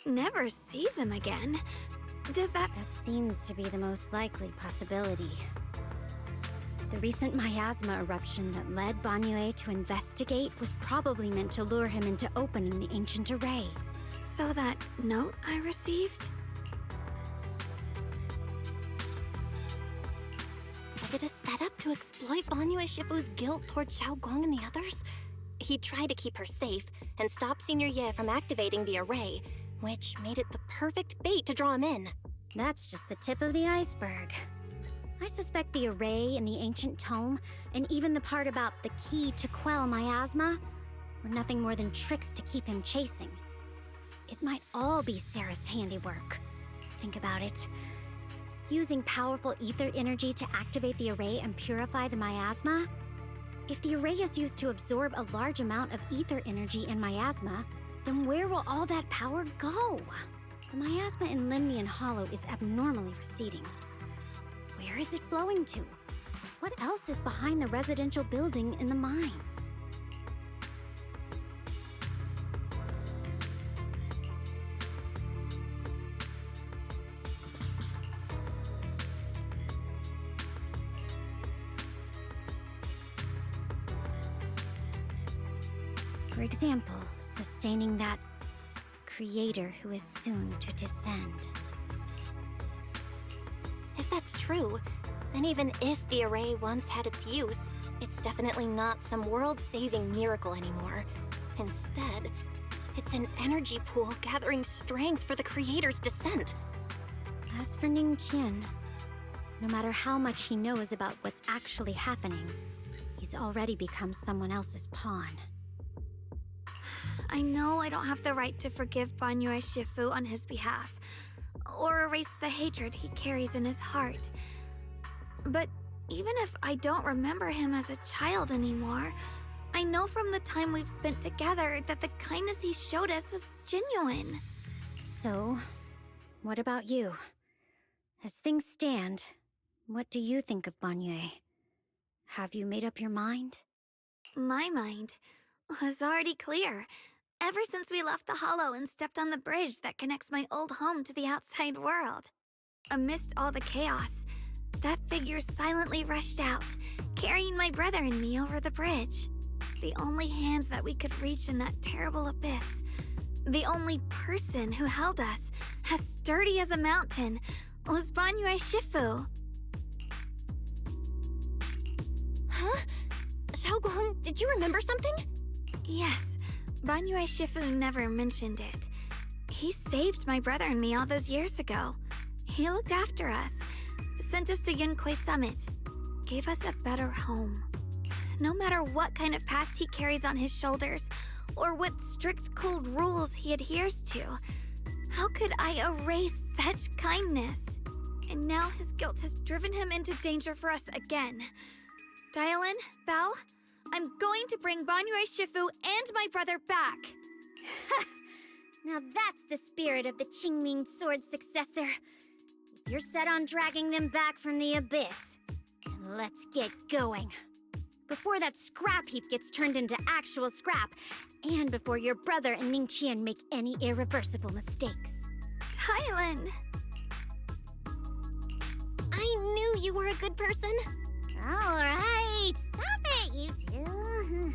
Never see them again? Does that... That seems to be the most likely possibility. The recent miasma eruption that led Banyue to investigate was probably meant to lure him into opening the ancient array. So that note I received? Was it a setup to exploit Banyue Shifu's guilt toward Xiaoguang and the others? He tried to keep her safe and stop Senior Ye from activating the array, which made it the perfect bait to draw him in. That's just the tip of the iceberg. I suspect the array and the ancient tome, and even the part about the key to quell miasma, were nothing more than tricks to keep him chasing. It might all be Sarah's handiwork. Think about it. Using powerful ether energy to activate the array and purify the miasma? If the array is used to absorb a large amount of ether energy and miasma, then where will all that power go? The miasma in Limnian Hollow is abnormally receding. Where is it flowing to? What else is behind the residential building in the mines? For example, sustaining that creator who is soon to descend. If that's true, then even if the array once had its use, it's definitely not some world-saving miracle anymore. Instead, it's an energy pool gathering strength for the creator's descent. As for Ning Qian, no matter how much he knows about what's actually happening, he's already become someone else's pawn. I know I don't have the right to forgive Banyue Shifu on his behalf, or erase the hatred he carries in his heart. But even if I don't remember him as a child anymore, I know from the time we've spent together that the kindness he showed us was genuine. So, what about you? As things stand, what do you think of Banyue? Have you made up your mind? My mind was already clear. Ever since we left the Hollow and stepped on the bridge that connects my old home to the outside world. Amidst all the chaos, that figure silently rushed out, carrying my brother and me over the bridge. The only hands that we could reach in that terrible abyss. The only person who held us, as sturdy as a mountain, was Banyue Shifu. Huh? Xiaoguang, did you remember something? Yes. Banyue Shifu never mentioned it. He saved my brother and me all those years ago. He looked after us, sent us to Yunquay Summit, gave us a better home. No matter what kind of past he carries on his shoulders, or what strict cold rules he adheres to, how could I erase such kindness? And now his guilt has driven him into danger for us again. Dial in, Belle. I'm going to bring Banyue Shifu and my brother back. Now that's the spirit of the Qingming Sword's successor. If you're set on dragging them back from the abyss, then let's get going. Before that scrap heap gets turned into actual scrap, and before your brother and Ning Qian make any irreversible mistakes. Tylan! I knew you were a good person. All right, stop it, you two.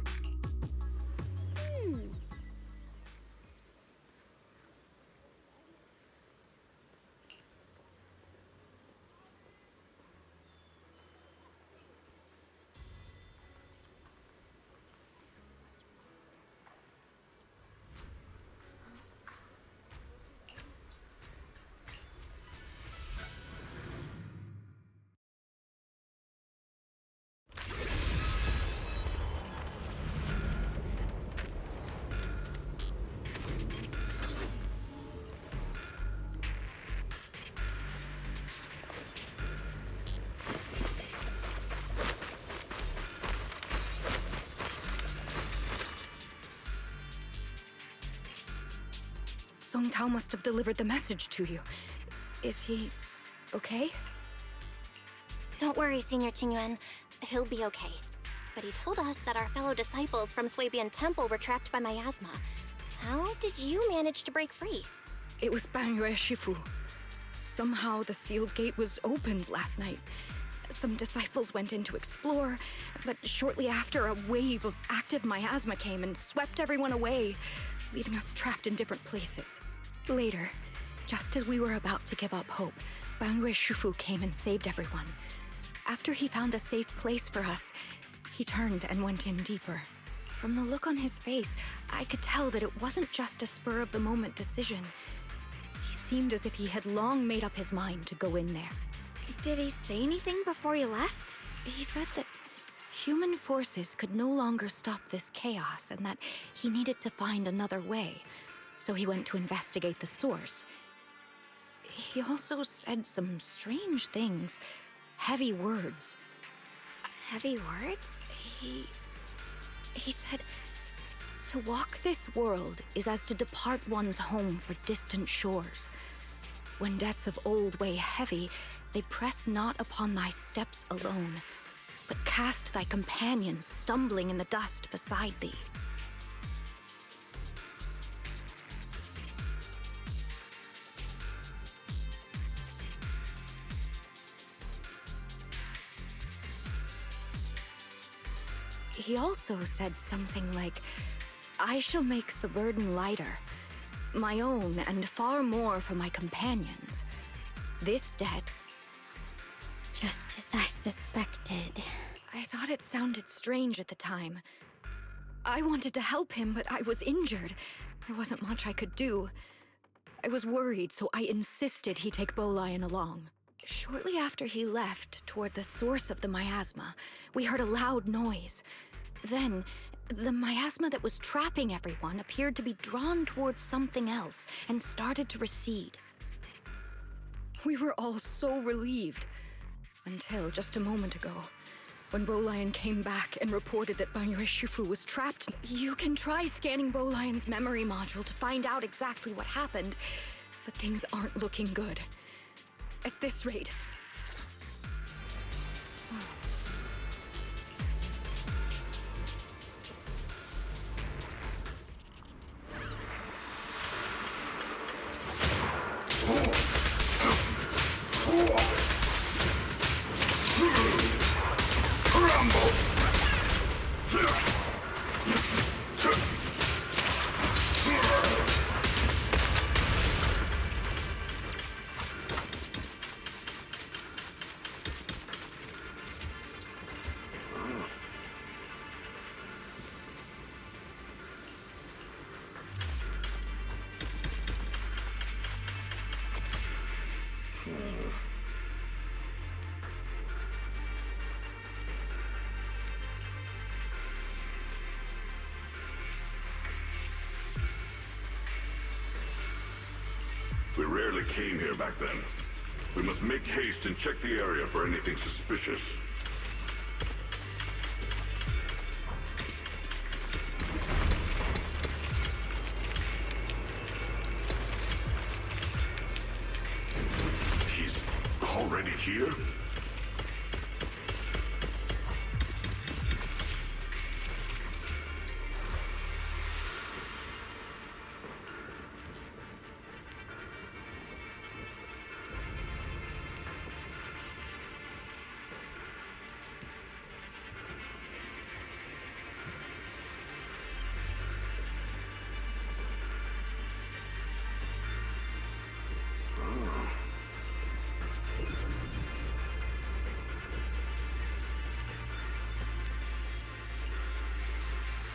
Song Tao must have delivered the message to you. Is he okay? Don't worry, Senior Qingyuan. He'll be okay. But he told us that our fellow disciples from Swabian Temple were trapped by miasma. How did you manage to break free? It was Banyue Shifu. Somehow the sealed gate was opened last night. Some disciples went in to explore, but shortly after, a wave of active miasma came and swept everyone away, leaving us trapped in different places. Later, just as we were about to give up hope, Banyue Shifu came and saved everyone. After he found a safe place for us, he turned and went in deeper. From the look on his face, I could tell that it wasn't just a spur-of-the-moment decision. He seemed as if he had long made up his mind to go in there. Did he say anything before he left? He said that human forces could no longer stop this chaos and that he needed to find another way, so he went to investigate the source. He also said some strange things, heavy words. Heavy words? He said, to walk this world is as to depart one's home for distant shores. When debts of old weigh heavy, they press not upon thy steps alone, but cast thy companions stumbling in the dust beside thee. He also said something like, I shall make the burden lighter, my own and far more for my companions. This debt... Just as I suspected. I thought it sounded strange at the time. I wanted to help him, but I was injured. There wasn't much I could do. I was worried, so I insisted he take Bolian along. Shortly after he left, toward the source of the miasma, we heard a loud noise. Then, the miasma that was trapping everyone appeared to be drawn towards something else and started to recede. We were all so relieved. Until just a moment ago, when Bolian came back and reported that Banyue Shifu was trapped. You can try scanning Bolian's memory module to find out exactly what happened, but things aren't looking good. At this rate... We rarely came here back then. We must make haste and check the area for anything suspicious. He's already here?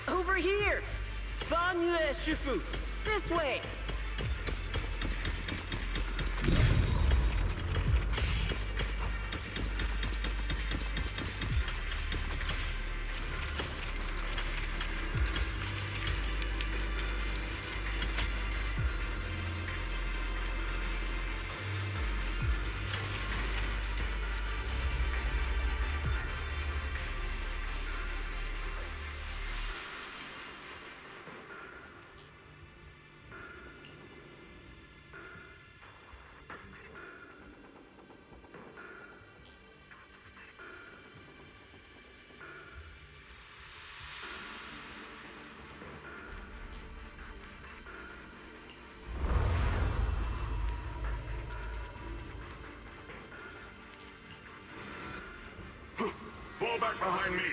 Over here! Banyue Shifu! This way! back behind me.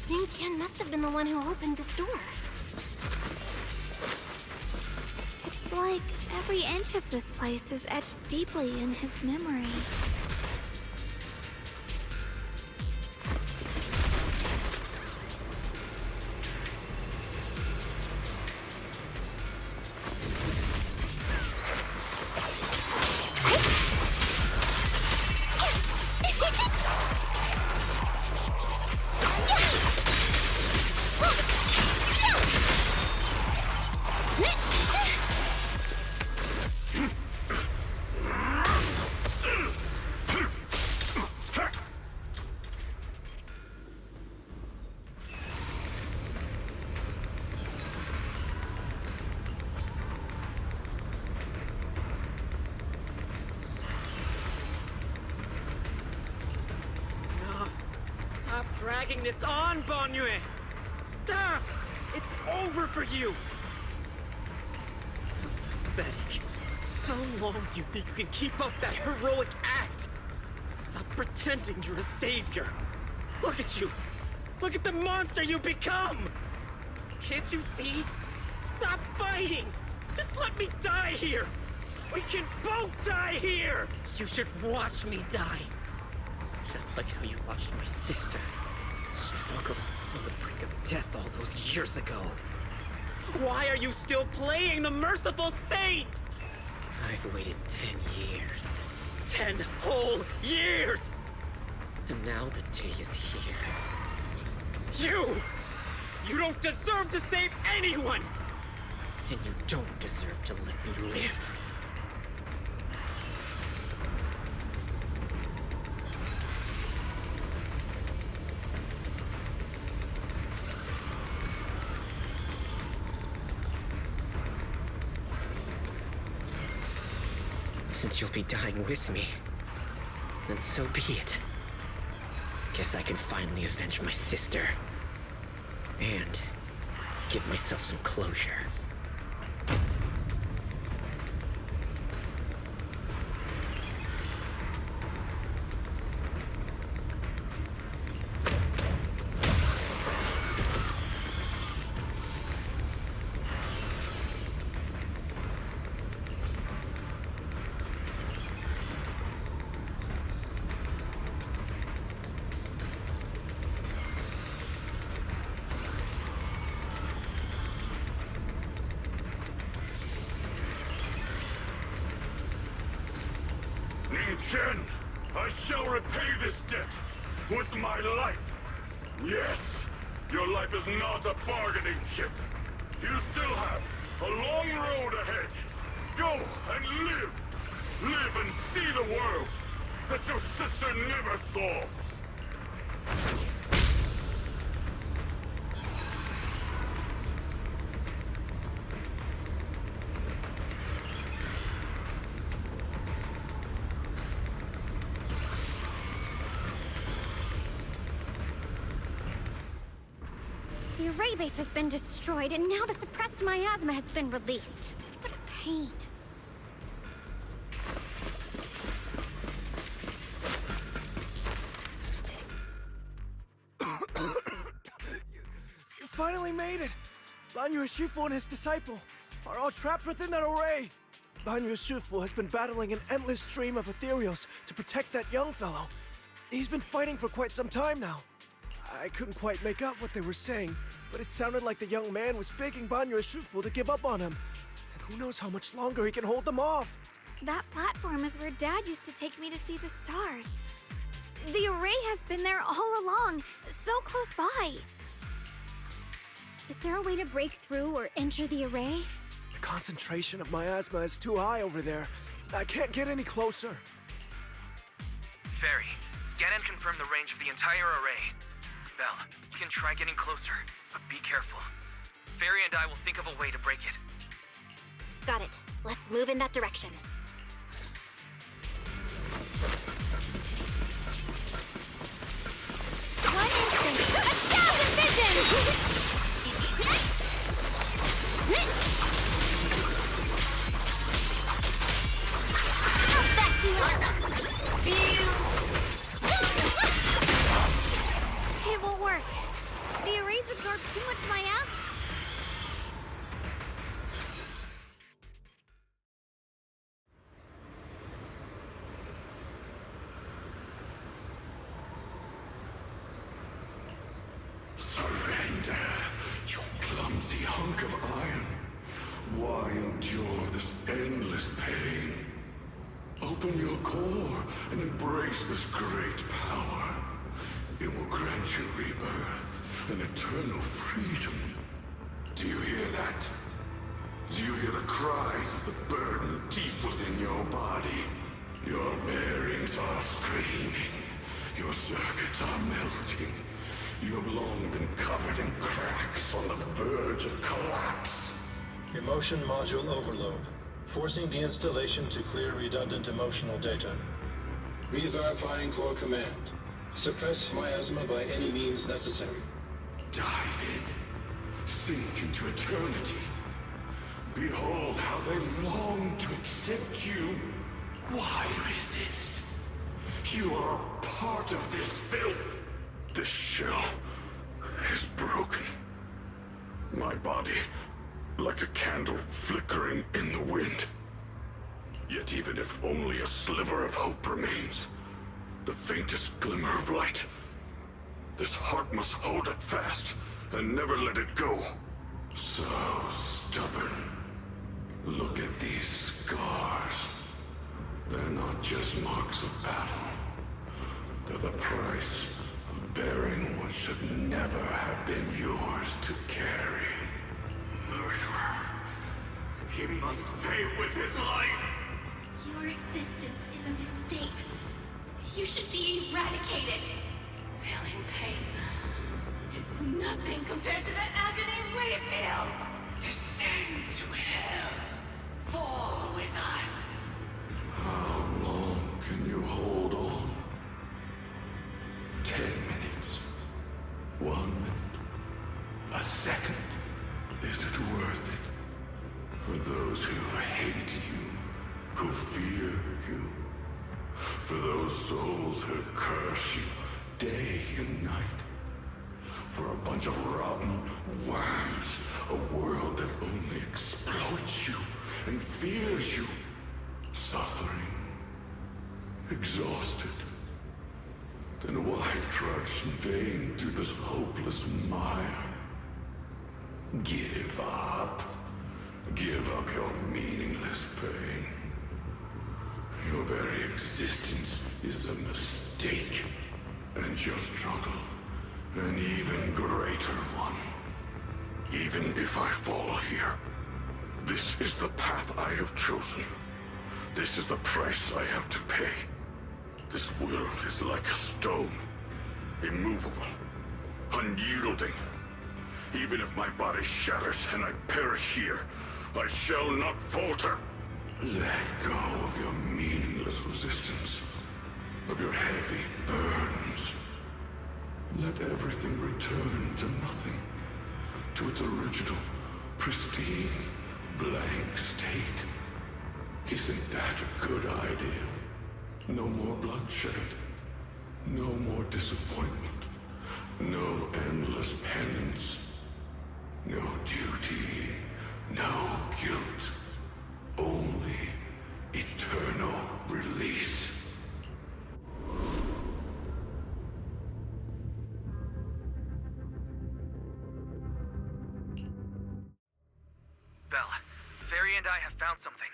Ning Qian must have been the one who opened this door. It's like every inch of this place is etched deeply in his memory. Stop dragging this on, Banyue! Stop! It's over for you! How pathetic. How long do you think you can keep up that heroic act? Stop pretending you're a savior. Look at you! Look at the monster you become! Can't you see? Stop fighting! Just let me die here! We can both die here! You should watch me die. Just like how you watched my sister struggle on the brink of death all those years ago. Why are you still playing the merciful saint? I've waited 10 years. 10 whole years! And now the day is here. You don't deserve to save anyone! And you don't deserve to let me live. Since you'll be dying with me, then so be it. Guess I can finally avenge my sister. And give myself some closure. Ning Chen, I shall repay this debt with my life. Yes, your life is not a bargaining chip. You still have a long road ahead. Go and live. Live and see the world that your sister never saw. The array base has been destroyed, and now the suppressed miasma has been released. What a pain. You finally made it! Banyue Shifu and his disciple are all trapped within that array. Banyue Shifu has been battling an endless stream of ethereals to protect that young fellow. He's been fighting for quite some time now. I couldn't quite make out what they were saying, but it sounded like the young man was begging Banyue Shifu to give up on him. And who knows how much longer he can hold them off. That platform is where Dad used to take me to see the stars. The array has been there all along, so close by. Is there a way to break through or enter the array? The concentration of miasma is too high over there. I can't get any closer. Fairy, scan and confirm the range of the entire array. Belle, you can try getting closer, but be careful. Fairy and I will think of a way to break it. Got it. Let's move in that direction. One instant. Astounding vision! I'll back you up. It won't work. The arrays absorb too much miasma. Surrender, you clumsy hunk of iron. Why endure this endless pain? Open your core and embrace this great power. It will grant you rebirth and eternal freedom. Do you hear that? Do you hear the cries of the burden deep within your body? Your bearings are screaming. Your circuits are melting. You have long been covered in cracks on the verge of collapse. Emotion module overload. Forcing deinstallation to clear redundant emotional data. Re-verifying core command. Suppress miasma by any means necessary. Dive in. Sink into eternity. Behold how they long to accept you. Why resist? You are a part of this filth. This shell is broken. My body, like a candle flickering in the wind. Yet even if only a sliver of hope remains, the faintest glimmer of light, this heart must hold it fast and never let it go. So stubborn. Look at these scars. They're not just marks of battle. They're the price of bearing what should never have been yours to carry. Murderer. He must pay with his life. Your existence is a mistake. You should be eradicated. Feeling pain. It's nothing compared to the agony we feel. Descend to hell. Fall with us. How long can you hold on? 10 minutes. 1 minute. A second. Is it worth it? For those who hate you, who fear you, for those souls who curse you day and night, for a bunch of rotten worms, a world that only exploits you and fears you, suffering, exhausted. Then why trudge in vain through this hopeless mire? Give up. Give up your meaningless pain. Your very existence is a mistake, and your struggle, an even greater one. Even if I fall here, this is the path I have chosen. This is the price I have to pay. This will is like a stone, immovable, unyielding. Even if my body shatters and I perish here, I shall not falter. Let go of your meaningless resistance, of your heavy burdens. Let everything return to nothing, to its original, pristine, blank state. Isn't that a good idea? No more bloodshed, no more disappointment, no endless penance, no duty, no guilt, only eternal release. Belle, Fairy and I have found something.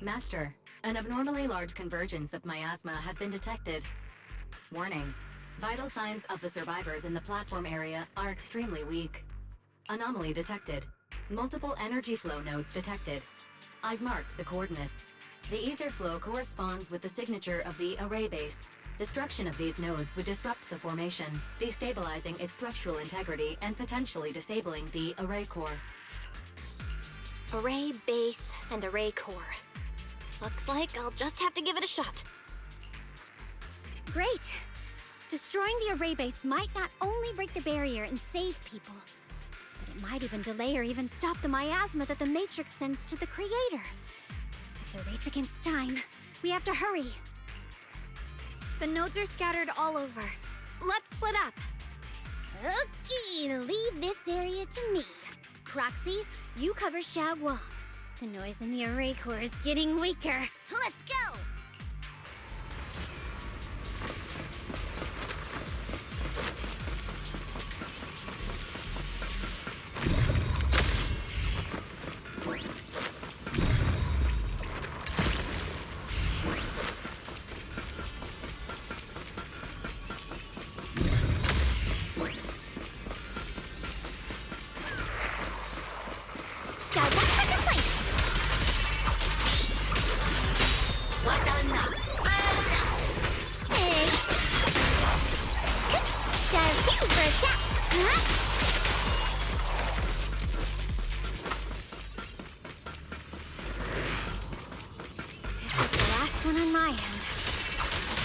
Master, an abnormally large convergence of miasma has been detected. Warning, vital signs of the survivors in the platform area are extremely weak. Anomaly detected. Multiple energy flow nodes detected. I've marked the coordinates. The ether flow corresponds with the signature of the array base. Destruction of these nodes would disrupt the formation, destabilizing its structural integrity and potentially disabling the array core. Array base and array core. Looks like I'll just have to give it a shot. Great! Destroying the array base might not only break the barrier and save people, but it might even delay or even stop the miasma that the Matrix sends to the Creator. It's a race against time. We have to hurry. The nodes are scattered all over. Let's split up. Okay, leave this area to me. Proxy, you cover Xiaoguang. The noise in the array core is getting weaker. Let's go!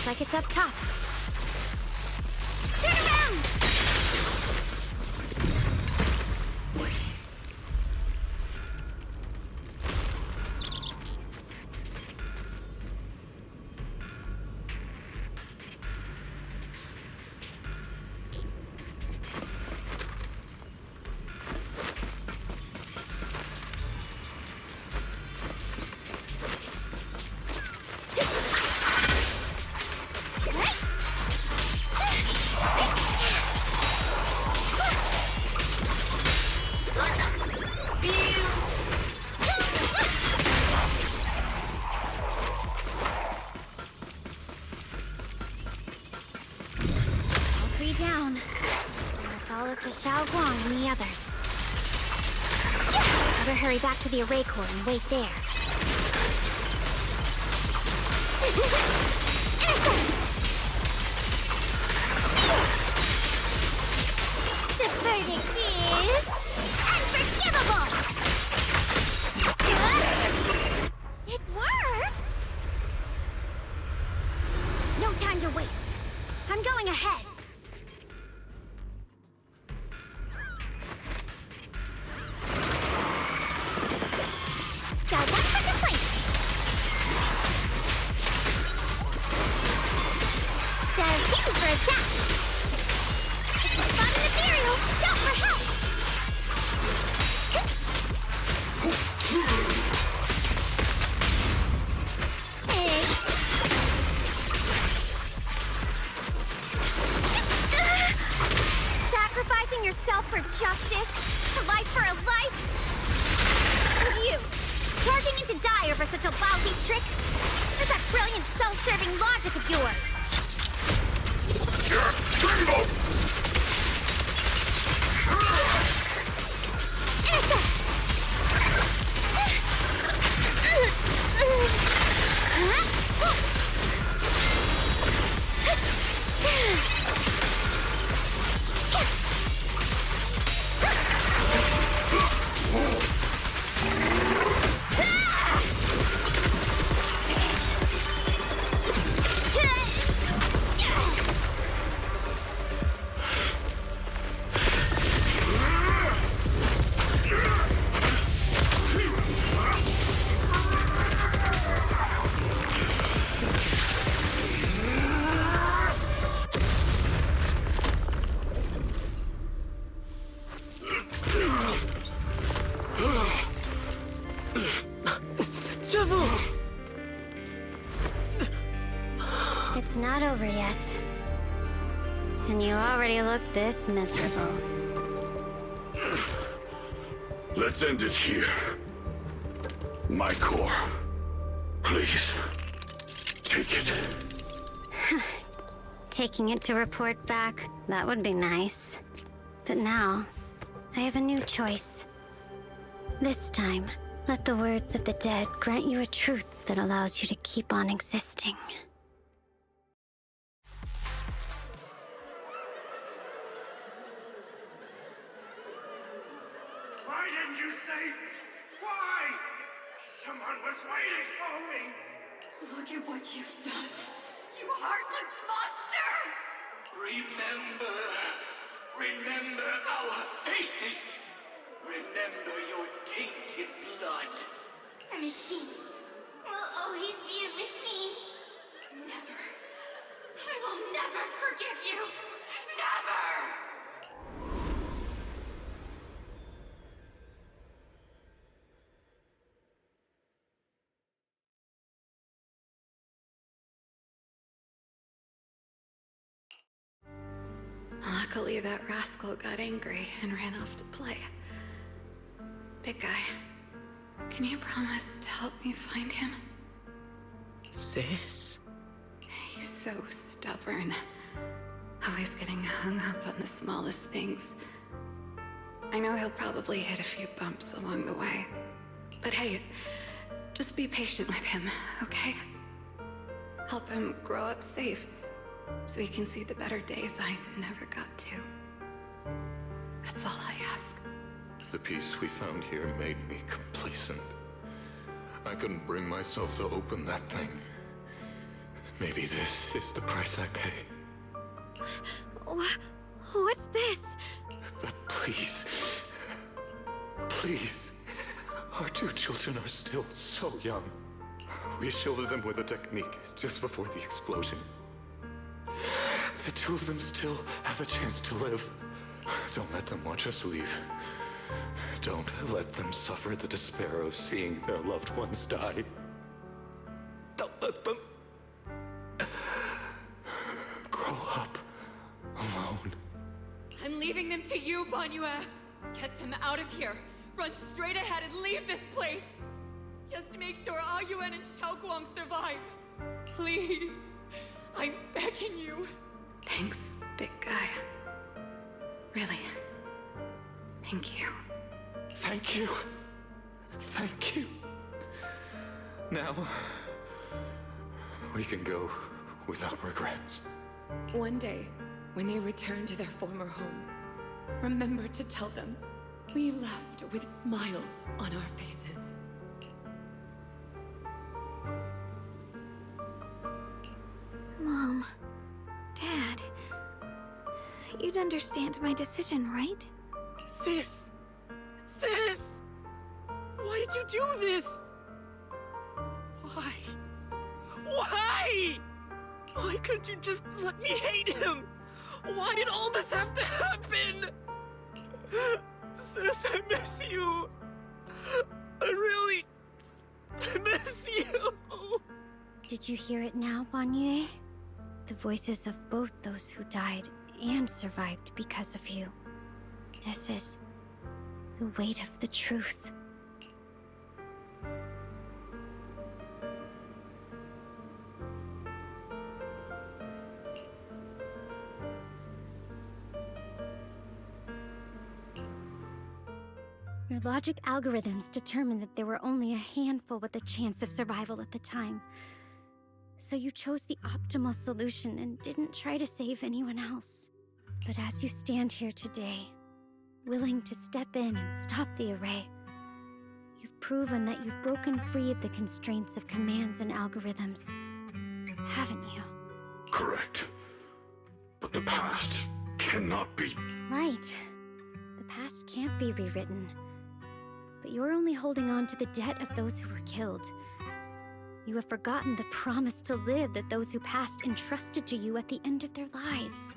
Like it's up top. Turn around! Down. It's all up to Xiaoguang and the others. Better hurry back to the array core and wait there. The verdict is unforgivable! It worked! No time to waste. I'm going ahead. Sacrificing yourself for justice? A life for a life? And you, charging into die over such a lousy trick? Where's that brilliant self-serving logic of yours? It's not over yet. And you already look this miserable. Let's end it here. My core. Please. Take it. Taking it to report back, that would be nice. But now, I have a new choice. This time, let the words of the dead grant you a truth that allows you to keep on existing. Why didn't you save me? Why? Someone was waiting for me! Look at what you've done, you heartless monster! Remember our faces! Remember your tainted blood! A machine will always be a machine. Never. I will never forgive you. Never! Luckily, that rascal got angry and ran off to play. Big guy, can you promise to help me find him? Sis? He's so stubborn. Always getting hung up on the smallest things. I know he'll probably hit a few bumps along the way. But hey, just be patient with him, okay? Help him grow up safe, so he can see the better days I never got to. That's all I ask. The peace we found here made me complacent. I couldn't bring myself to open that thing. Maybe this is the price I pay. What's this? But please, please, our two children are still so young. We shielded them with a technique just before the explosion. The two of them still have a chance to live. Don't let them watch us leave. Don't let them suffer the despair of seeing their loved ones die. Don't let them grow up alone. I'm leaving them to you, Banyue. Get them out of here. Run straight ahead and leave this place. Just to make sure Ayuan and Xiaoguang survive. Please. I'm begging you. Thanks, big guy. Really. Thank you. Thank you. Thank you. Now, we can go without regrets. One day, when they return to their former home, remember to tell them we left with smiles on our faces. Mom, Dad, you'd understand my decision, right? Sis! Sis! Why did you do this? Why? Why? Why couldn't you just let me hate him? Why did all this have to happen? Sis, I miss you. I really miss you. Did you hear it now, Banyue? The voices of both those who died and survived because of you. This is the weight of the truth. Your logic algorithms determined that there were only a handful with a chance of survival at the time. So you chose the optimal solution and didn't try to save anyone else. But as you stand here today, willing to step in and stop the array, you've proven that you've broken free of the constraints of commands and algorithms, haven't you? Correct. But the past cannot be... Right. The past can't be rewritten. But you're only holding on to the debt of those who were killed. You have forgotten the promise to live that those who passed entrusted to you at the end of their lives.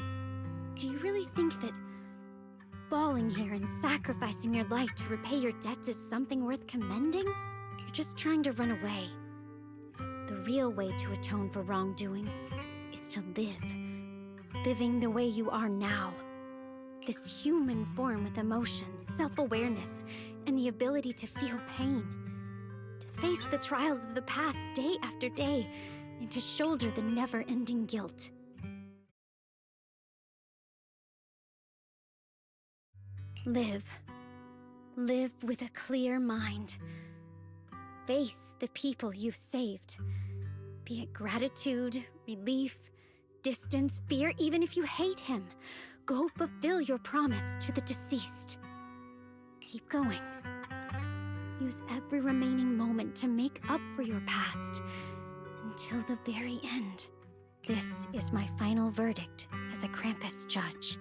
Do you really think that falling here and sacrificing your life to repay your debts is something worth commending? You're just trying to run away. The real way to atone for wrongdoing is to live. Living the way you are now. This human form with emotions, self-awareness, and the ability to feel pain. To face the trials of the past day after day, and to shoulder the never-ending guilt. Live. Live with a clear mind. Face the people you've saved. Be it gratitude, relief, distance, fear, even if you hate him. Go fulfill your promise to the deceased. Keep going. Use every remaining moment to make up for your past until the very end. This is my final verdict as a Krampus judge.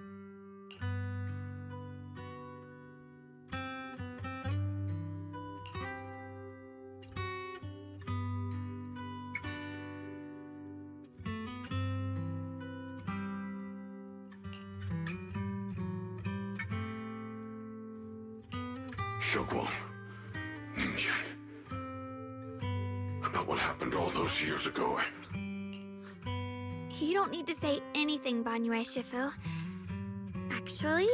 Xiaoguang, Ningqian. About what happened all those years ago. You don't need to say anything, Banyue Shifu. Actually,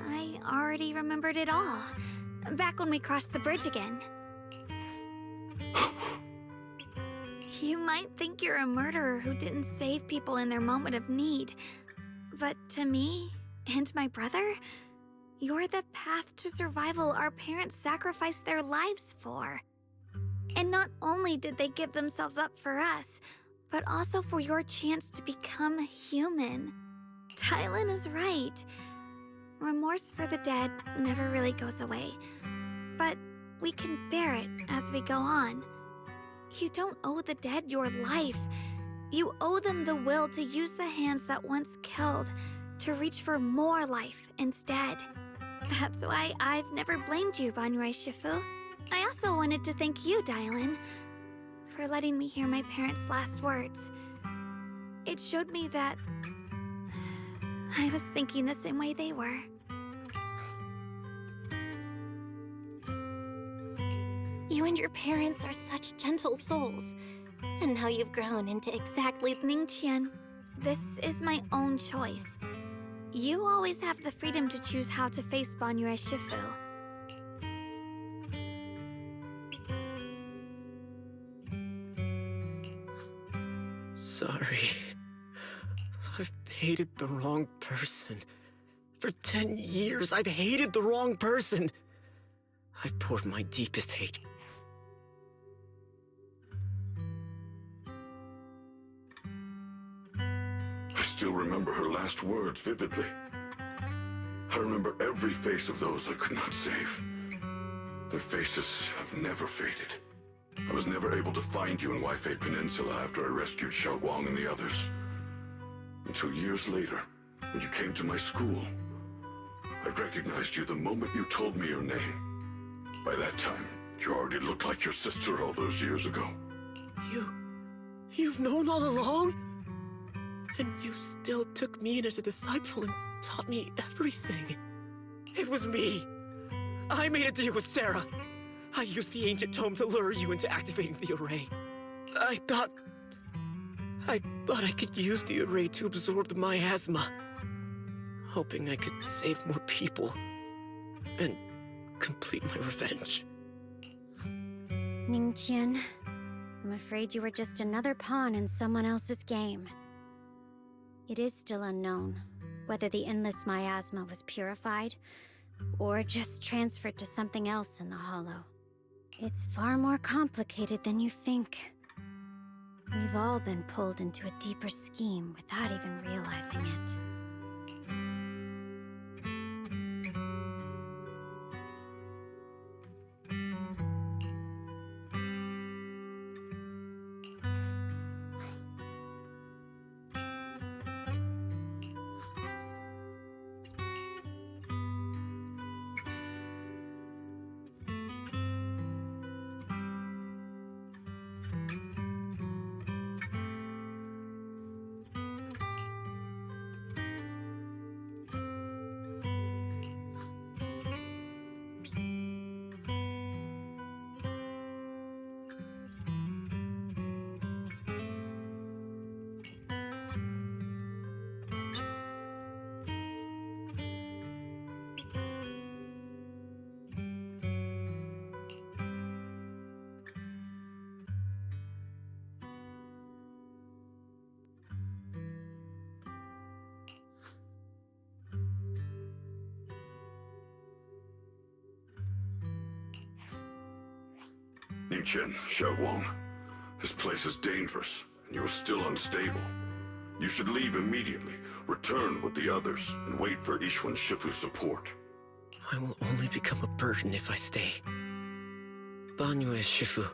I already remembered it all. Back when we crossed the bridge again. You might think you're a murderer who didn't save people in their moment of need. But to me, and my brother, you're the path to survival our parents sacrificed their lives for. And not only did they give themselves up for us, but also for your chance to become human. Tylan is right. Remorse for the dead never really goes away. But we can bear it as we go on. You don't owe the dead your life. You owe them the will to use the hands that once killed to reach for more life instead. That's why I've never blamed you, Banyue Shifu. I also wanted to thank you, Dylan, for letting me hear my parents' last words. It showed me that I was thinking the same way they were. You and your parents are such gentle souls. And now you've grown into exactly... Ningqian, this is my own choice. You always have the freedom to choose how to face Banyue Shifu. Sorry. I've hated the wrong person. For 10 years, I've hated the wrong person. I've poured my deepest hate. I still remember her last words vividly. I remember every face of those I could not save. Their faces have never faded. I was never able to find you in Waifei Peninsula after I rescued Xiaoguang and the others. Until years later, when you came to my school, I recognized you the moment you told me your name. By that time, you already looked like your sister all those years ago. You've known all along? And you still took me in as a disciple and taught me everything. It was me. I made a deal with Sarah. I used the ancient tome to lure you into activating the array. I thought I could use the array to absorb the miasma, hoping I could save more people and complete my revenge. Ningqian, I'm afraid you were just another pawn in someone else's game. It is still unknown whether the endless miasma was purified or just transferred to something else in the Hollow. It's far more complicated than you think. We've all been pulled into a deeper scheme without even realizing it. Ningqian, Xiaoguang, this place is dangerous, and you're still unstable. You should leave immediately, return with the others, and wait for Yixuan Shifu's support. I will only become a burden if I stay. Banyue Shifu.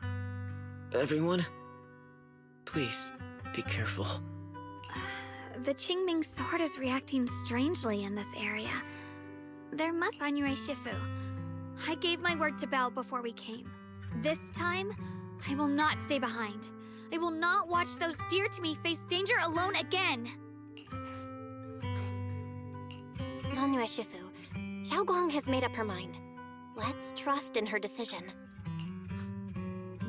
Everyone, please be careful. The Qingming sword is reacting strangely in this area. There must be Banyue Shifu. I gave my word to Belle before we came. This time, I will not stay behind. I will not watch those dear to me face danger alone again. Banyue Shifu, Xiaoguang has made up her mind. Let's trust in her decision.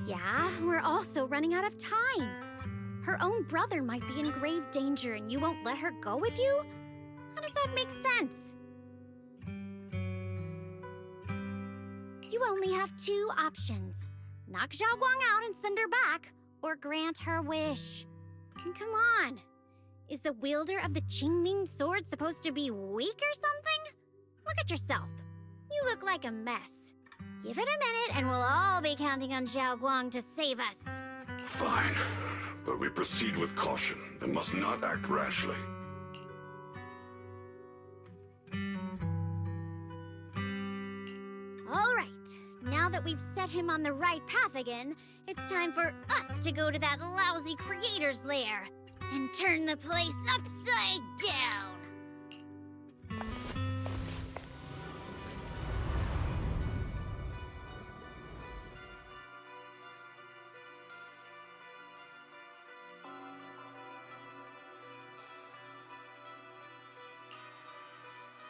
Yeah, we're also running out of time. Her own brother might be in grave danger and you won't let her go with you? How does that make sense? You only have two options. Knock Xiaoguang out and send her back, or grant her wish. And come on. Is the wielder of the Qingming sword supposed to be weak or something? Look at yourself. You look like a mess. Give it a minute and we'll all be counting on Xiaoguang to save us. Fine, but we proceed with caution and must not act rashly. All right. Now that we've set him on the right path again, it's time for us to go to that lousy creator's lair and turn the place upside down.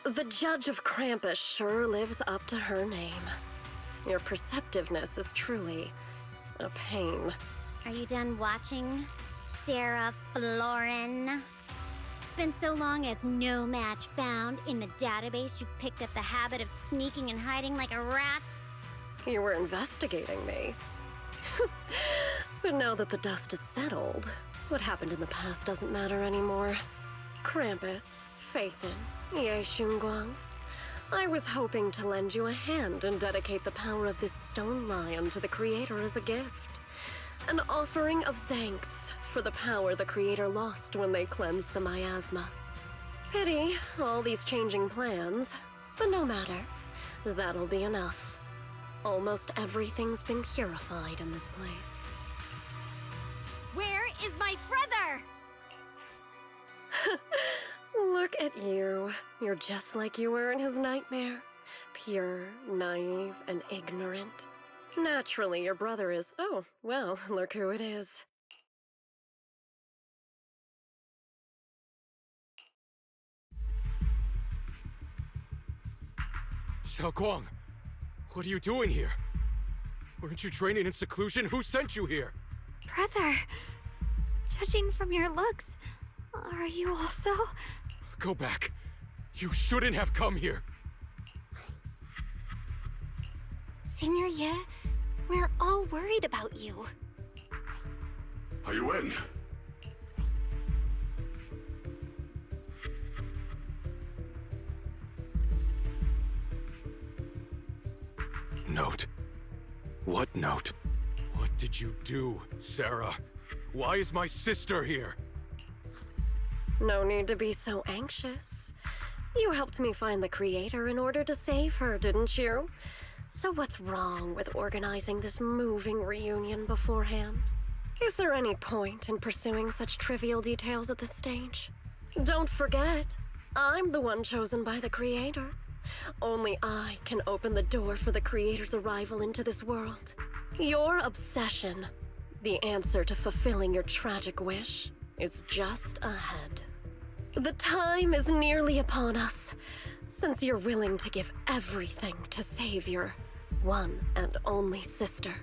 The Judge of Krampus sure lives up to her name. Your perceptiveness is truly a pain. Are you done watching, Sarah Florin? Spent so long as no match found in the database, you picked up the habit of sneaking and hiding like a rat? You were investigating me. But now that the dust is settled, what happened in the past doesn't matter anymore. Krampus, Faithin, Ye Xunguang. I was hoping to lend you a hand and dedicate the power of this stone lion to the Creator as a gift. An offering of thanks for the power the Creator lost when they cleansed the miasma. Pity, all these changing plans, but no matter. That'll be enough. Almost everything's been purified in this place. Where is my brother? Look at you. You're just like you were in his nightmare. Pure, naive, and ignorant. Naturally, your brother is... Oh, well, look who it is. Xiaoguang, what are you doing here? Weren't you training in seclusion? Who sent you here? Brother, judging from your looks, are you also... Go back. You shouldn't have come here. Senior Ye, we're all worried about you. Are you in? Note? What note? What did you do, Sarah? Why is my sister here? No need to be so anxious. You helped me find the Creator in order to save her, didn't you? So what's wrong with organizing this moving reunion beforehand? Is there any point in pursuing such trivial details at this stage? Don't forget, I'm the one chosen by the Creator. Only I can open the door for the Creator's arrival into this world. Your obsession, the answer to fulfilling your tragic wish, is just ahead. The time is nearly upon us, since you're willing to give everything to save your one and only sister.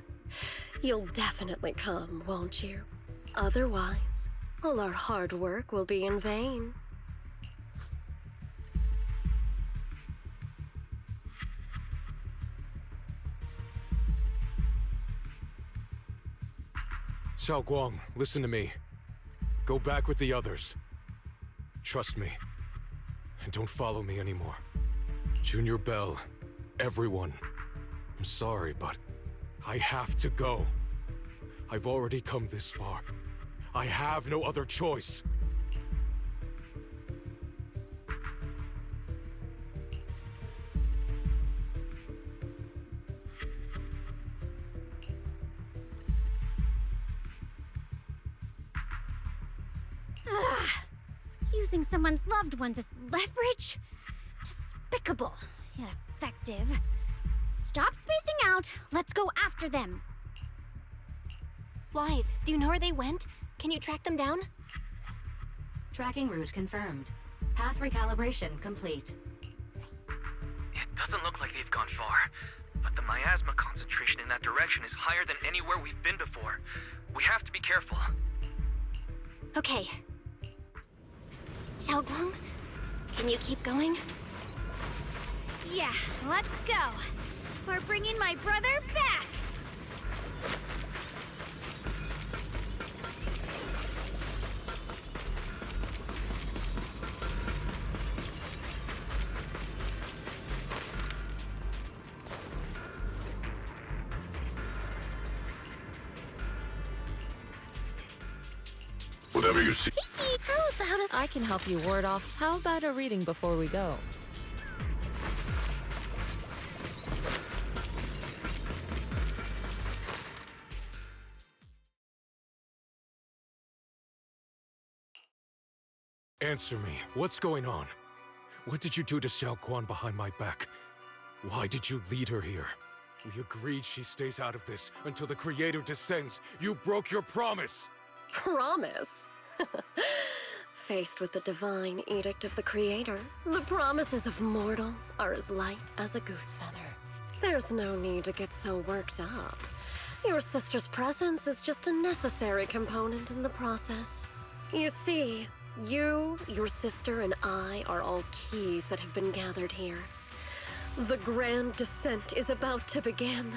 You'll definitely come, won't you? Otherwise, all our hard work will be in vain. Xiaoguang, listen to me. Go back with the others. Trust me. And don't follow me anymore. Junior Bell, everyone. I'm sorry, but I have to go. I've already come this far. I have no other choice. Using someone's loved ones as leverage? Despicable, yet effective. Stop spacing out. Let's go after them. Wise, do you know where they went? Can you track them down? Tracking route confirmed. Path recalibration complete. It doesn't look like they've gone far, but the miasma concentration in that direction is higher than anywhere we've been before. We have to be careful. Okay. Zhao Guang, can you keep going? Yeah, let's go. We're bringing my brother back. Whatever you see. How about I can help you ward off. How about a reading before we go? Answer me. What's going on? What did you do to Xiao Quan behind my back? Why did you lead her here? We agreed she stays out of this until the Creator descends. You broke your promise! Promise? Faced with the divine edict of the Creator, the promises of mortals are as light as a goose feather. There's no need to get so worked up. Your sister's presence is just a necessary component in the process. You see, you, your sister, and I are all keys that have been gathered here. The grand descent is about to begin.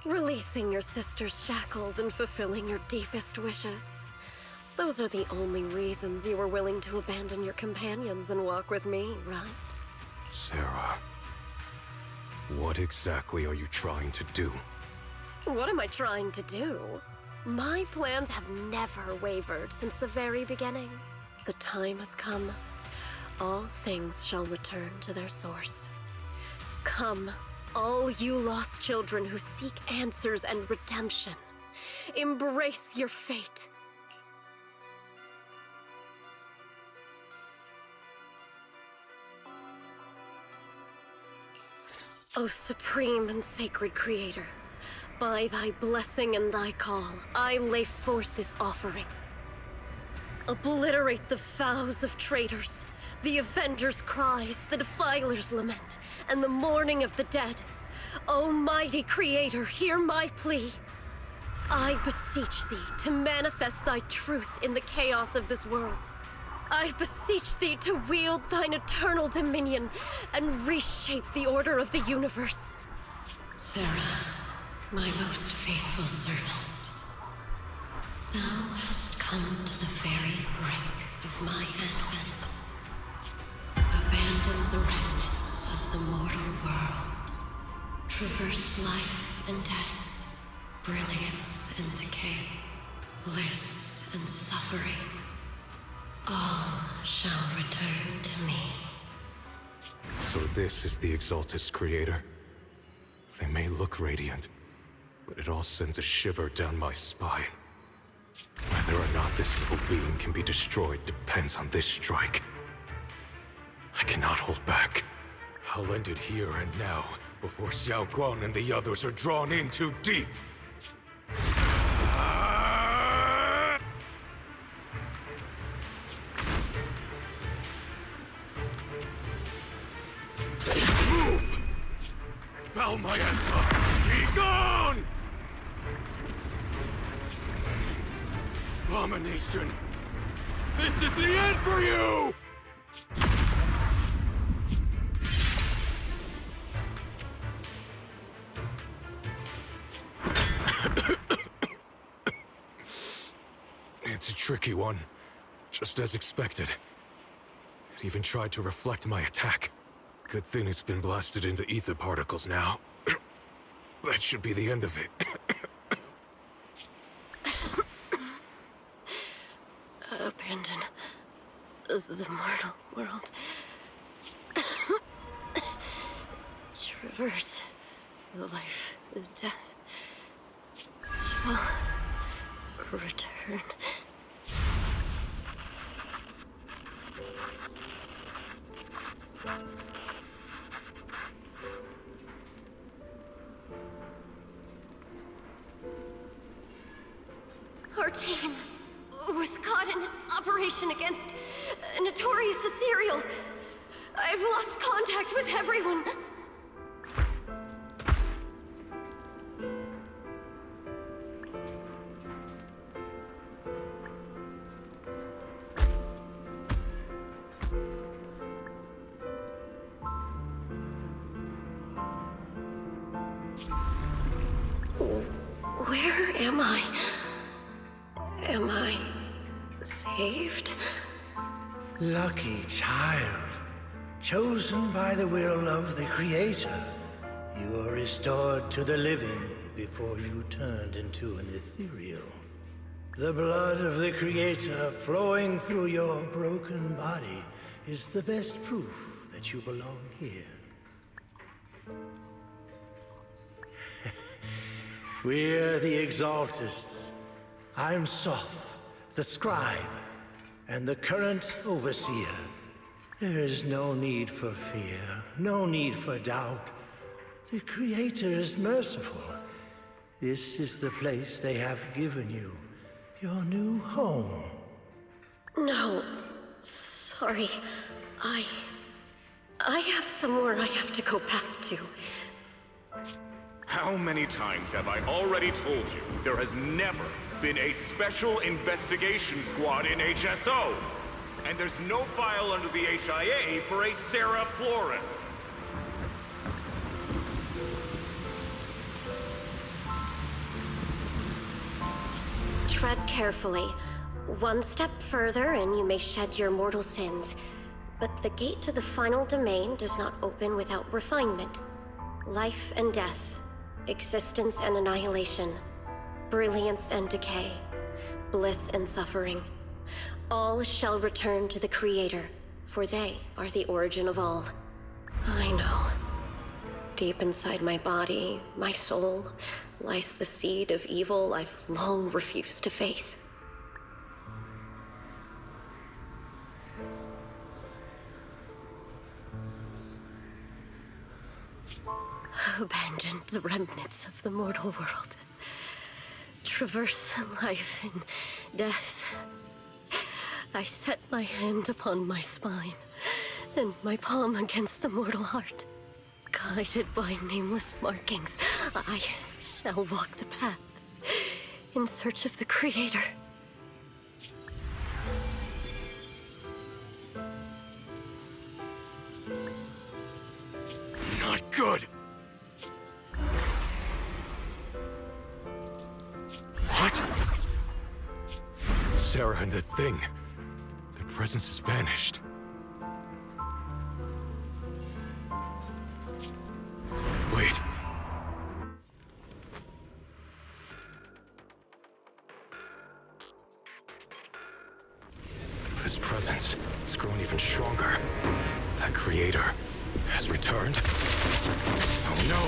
Releasing your sister's shackles and fulfilling your deepest wishes. Those are the only reasons you were willing to abandon your companions and walk with me, right? Sarah, what exactly are you trying to do? What am I trying to do? My plans have never wavered since the very beginning. The time has come. All things shall return to their source. Come, all you lost children who seek answers and redemption. Embrace your fate. O supreme and sacred Creator, by thy blessing and thy call, I lay forth this offering. Obliterate the vows of traitors, the avengers' cries, the defilers' lament, and the mourning of the dead. O mighty Creator, hear my plea. I beseech thee to manifest thy truth in the chaos of this world. I beseech thee to wield thine eternal dominion and reshape the order of the universe. Sarah, my most faithful servant, thou hast come to the very brink of my advent. Abandon the remnants of the mortal world. Traverse life and death, brilliance and decay, bliss and suffering. All shall return to me. So this is the Exalted's Creator? They may look radiant, but it all sends a shiver down my spine. Whether or not this evil being can be destroyed depends on this strike. I cannot hold back. I'll end it here and now, before Xiao Guang and the others are drawn in too deep. Move! Foul miasma! Be gone! Abomination! This is the end for you! It's a tricky one, just as expected. It even tried to reflect my attack. Good thing it's been blasted into ether particles now. That should be the end of it. the mortal world. Traverse life and death. Shall return. Our team was caught in an operation against a notorious ethereal. I've lost contact with everyone. Where am I? Am I saved? Lucky child, chosen by the will of the Creator. You are restored to the living before you turned into an ethereal. The blood of the Creator flowing through your broken body is the best proof that you belong here. We're the Exaltists. I'm Soph, the scribe, and the current overseer. There is no need for fear, no need for doubt. The Creator is merciful. This is the place they have given you, your new home. No, sorry. I have somewhere I have to go back to. How many times have I already told you there has never been a special investigation squad in HSO? And there's no file under the HIA for a Sarah Florin. Tread carefully. One step further and you may shed your mortal sins. But the gate to the final domain does not open without refinement. Life and death, existence and annihilation, brilliance and decay, bliss and suffering. All shall return to the Creator, for they are the origin of all. I know. Deep inside my body, my soul, lies the seed of evil I've long refused to face. Abandon the remnants of the mortal world. Traverse life and death. I set my hand upon my spine, and my palm against the mortal heart. Guided by nameless markings, I shall walk the path, in search of the Creator. Not good! What? Sarah and the thing. Their presence has vanished. Wait. This presence, it's grown even stronger. That Creator has returned. Oh no!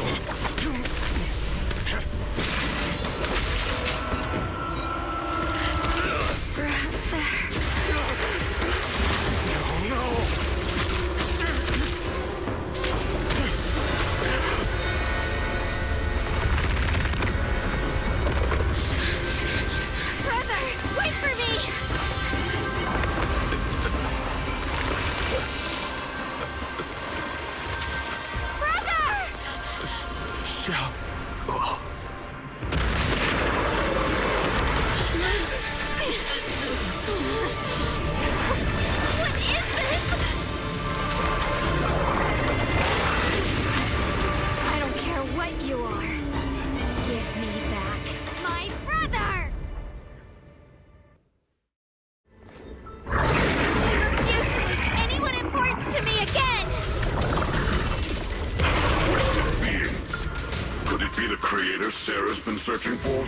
Sarah's been searching for?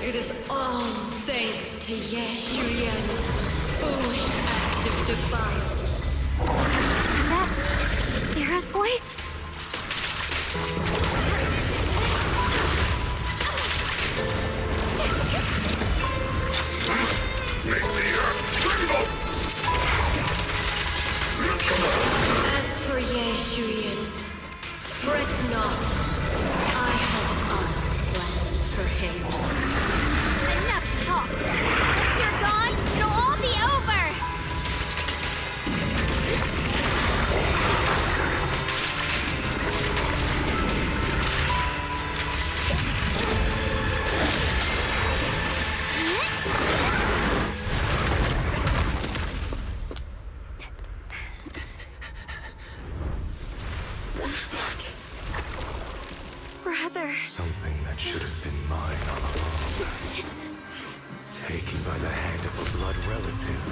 It is all thanks to Ye Shuyan's foolish act of defiance. Is that Sarah's voice? As for Ye Shuyan, fret not. I have other plans for him. Enough talk. Once you're gone, it'll all be over. Brother. Something that should have been mine all along. Taken by the hand of a blood relative.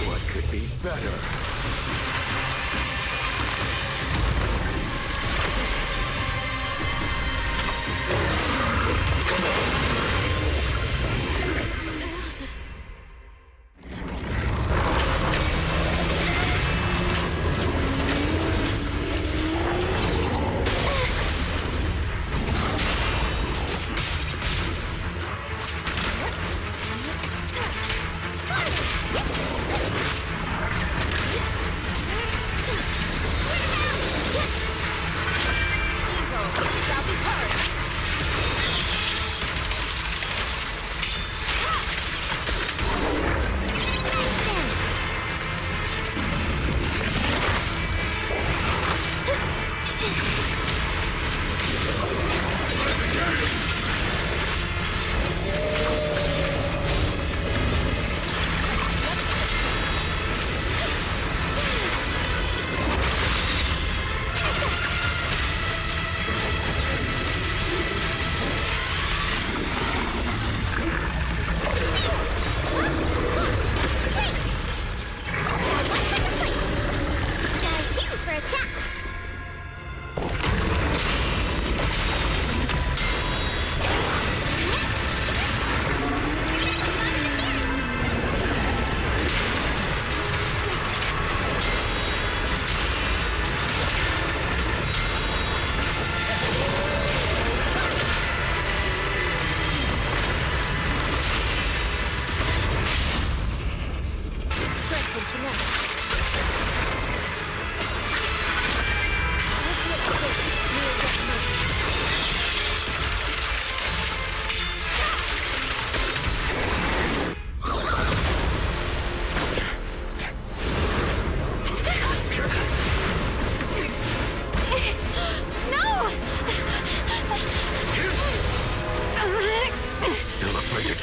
What could be better?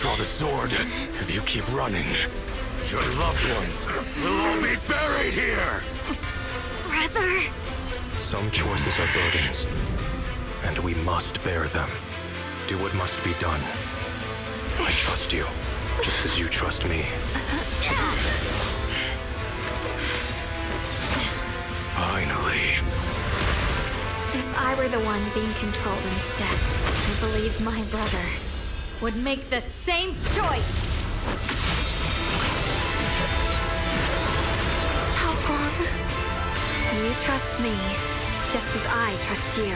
Draw the sword. If you keep running, your loved ones will all be buried here! Brother! Some choices are burdens, and we must bear them. Do what must be done. I trust you, just as you trust me. Finally. If I were the one being controlled instead, I believe my brother would make the same choice! Zhao Gong. You trust me, just as I trust you.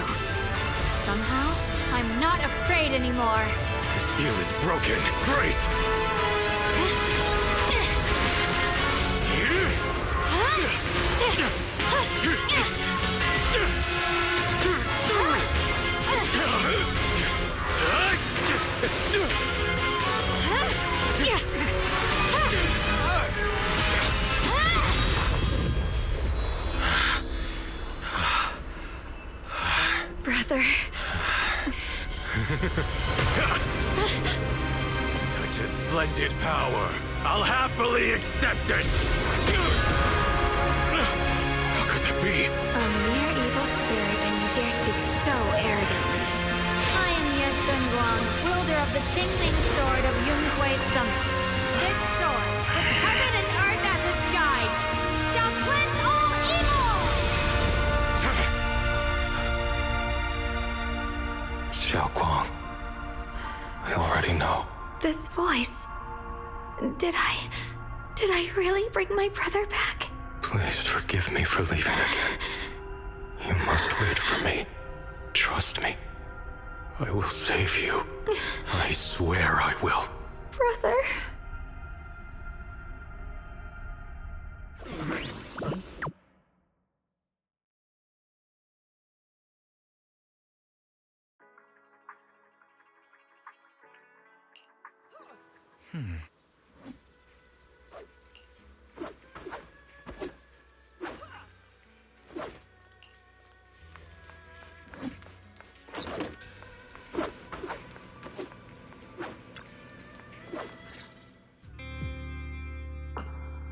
Somehow, I'm not afraid anymore. The seal is broken. Great! Brother. Such a splendid power. I'll happily accept it. How could that be? A mere evil spirit, and you dare speak so arrogantly. I am Ye Guang, wielder of the Qingming Sword of Yunhui Summit. This sword, with heaven and earth as its guide, shall cleanse all evil! Xiaoguang. I already know. This voice. Did I really bring my brother back? Please forgive me for leaving again. You must wait for me. Trust me. I will save you. I swear I will. Brother.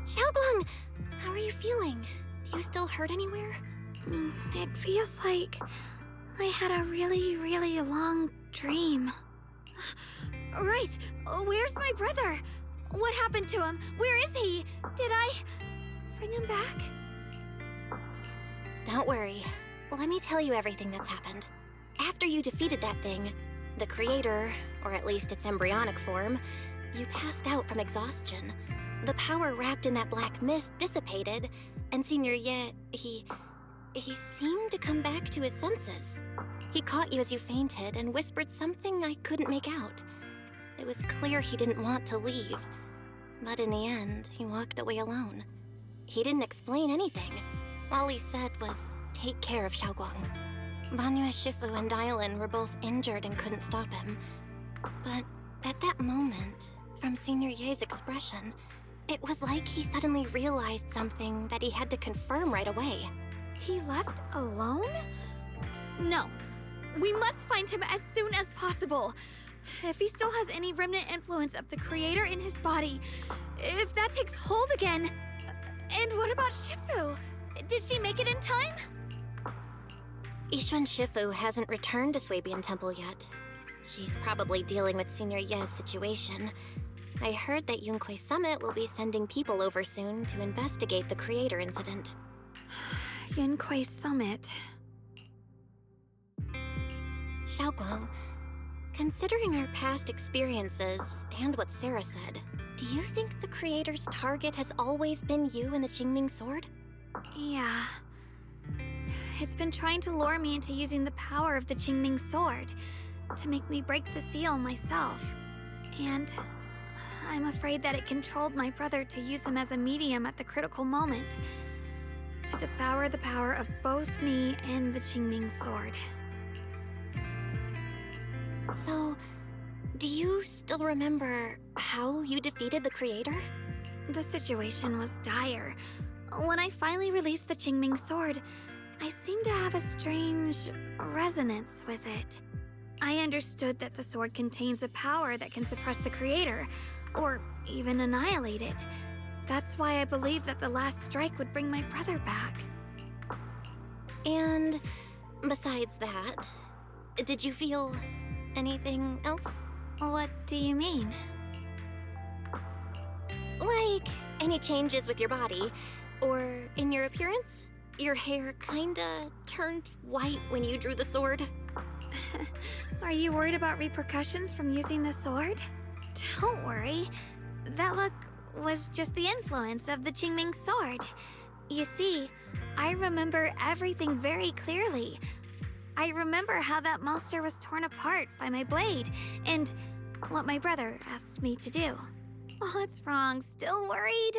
Xiaoguang, how are you feeling? Do you still hurt anywhere? It feels like I had a really, really long dream. Right! Where's my brother? What happened to him? Where is he? Did I bring him back? Don't worry. Let me tell you everything that's happened. After you defeated that thing, the creator, or at least its embryonic form, you passed out from exhaustion. The power wrapped in that black mist dissipated, and Senior Ye, he seemed to come back to his senses. He caught you as you fainted and whispered something I couldn't make out. It was clear he didn't want to leave, but in the end, he walked away alone. He didn't explain anything. All he said was, take care of Xiaoguang. Banyue Shifu and Dylan were both injured and couldn't stop him. But at that moment, from Senior Ye's expression, it was like he suddenly realized something that he had to confirm right away. He left alone? No. We must find him as soon as possible. If he still has any remnant influence of the creator in his body, if that takes hold again. And what about Shifu? Did she make it in time? Yixuan Shifu hasn't returned to Swabian Temple yet. She's probably dealing with Senior Ye's situation. I heard that Yunquay Summit will be sending people over soon to investigate the creator incident. Yunquay Summit. Xiaoguang, considering our past experiences and what Sarah said, do you think the creator's target has always been you and the Qingming Sword? Yeah. It's been trying to lure me into using the power of the Qingming Sword to make me break the seal myself. And I'm afraid that it controlled my brother to use him as a medium at the critical moment, to devour the power of both me and the Qingming Sword. So, do you still remember how you defeated the creator? The situation was dire. When I finally released the Qingming Sword, I seemed to have a strange resonance with it. I understood that the sword contains a power that can suppress the creator, or even annihilate it. That's why I believed that the last strike would bring my brother back. And besides that, did you feel anything else? What do you mean? Like, any changes with your body, or in your appearance? Your hair kinda turned white when you drew the sword? Are you worried about repercussions from using the sword? Don't worry. That look was just the influence of the Qingming Sword. You see, I remember everything very clearly. I remember how that monster was torn apart by my blade, and what my brother asked me to do. What's wrong? Still worried?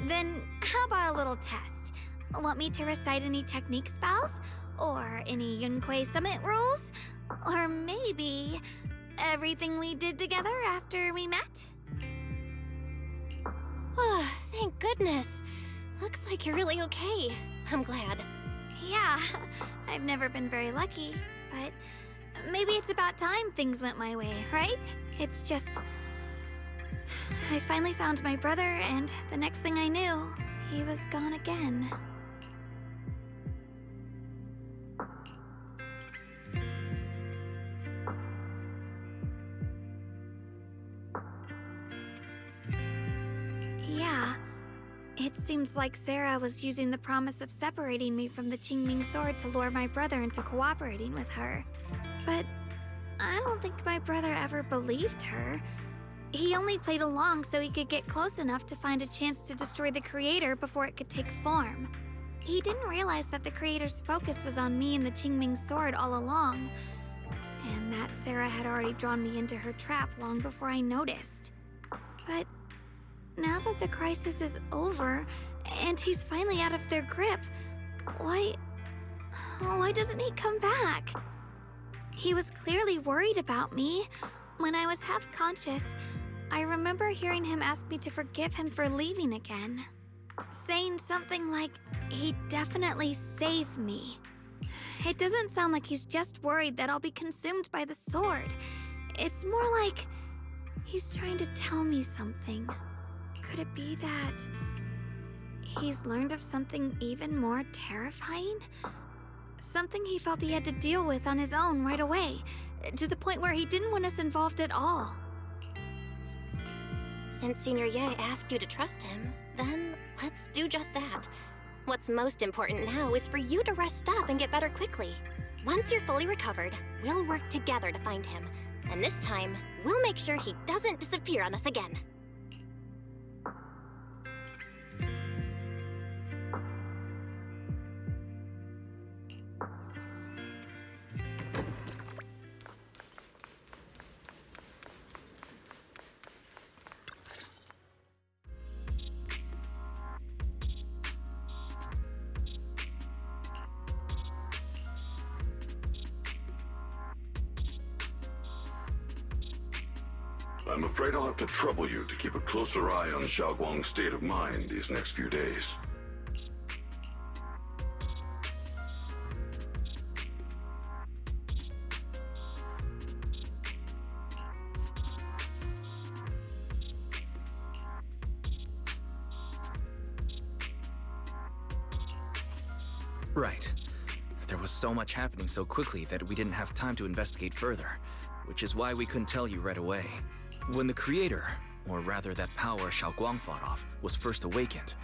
Then how about a little test? Want me to recite any technique spells? Or any Yunquay Summit rules? Or maybe everything we did together after we met? Oh, thank goodness. Looks like you're really okay. I'm glad. Yeah, I've never been very lucky, but maybe it's about time things went my way, right? It's just... I finally found my brother, and the next thing I knew, he was gone again. Yeah, it seems like Sarah was using the promise of separating me from the Qingming Sword to lure my brother into cooperating with her. But I don't think my brother ever believed her. He only played along so he could get close enough to find a chance to destroy the Creator before it could take form. He didn't realize that the Creator's focus was on me and the Qingming sword all along, and that Sarah had already drawn me into her trap long before I noticed. But now that the crisis is over, and he's finally out of their grip, why doesn't he come back? He was clearly worried about me. When I was half conscious, I remember hearing him ask me to forgive him for leaving again, saying something like, he'd definitely save me. It doesn't sound like he's just worried that I'll be consumed by the sword. It's more like he's trying to tell me something. Could it be that he's learned of something even more terrifying? Something he felt he had to deal with on his own right away, to the point where he didn't want us involved at all. Since Senior Ye asked you to trust him, then let's do just that. What's most important now is for you to rest up and get better quickly. Once you're fully recovered, we'll work together to find him. And this time, we'll make sure he doesn't disappear on us again. I'm afraid I'll have to trouble you to keep a closer eye on Xiaoguang's state of mind these next few days. Right. There was so much happening so quickly that we didn't have time to investigate further, which is why we couldn't tell you right away. When the Creator, or rather that power Xiaoguang fought off, was first awakened,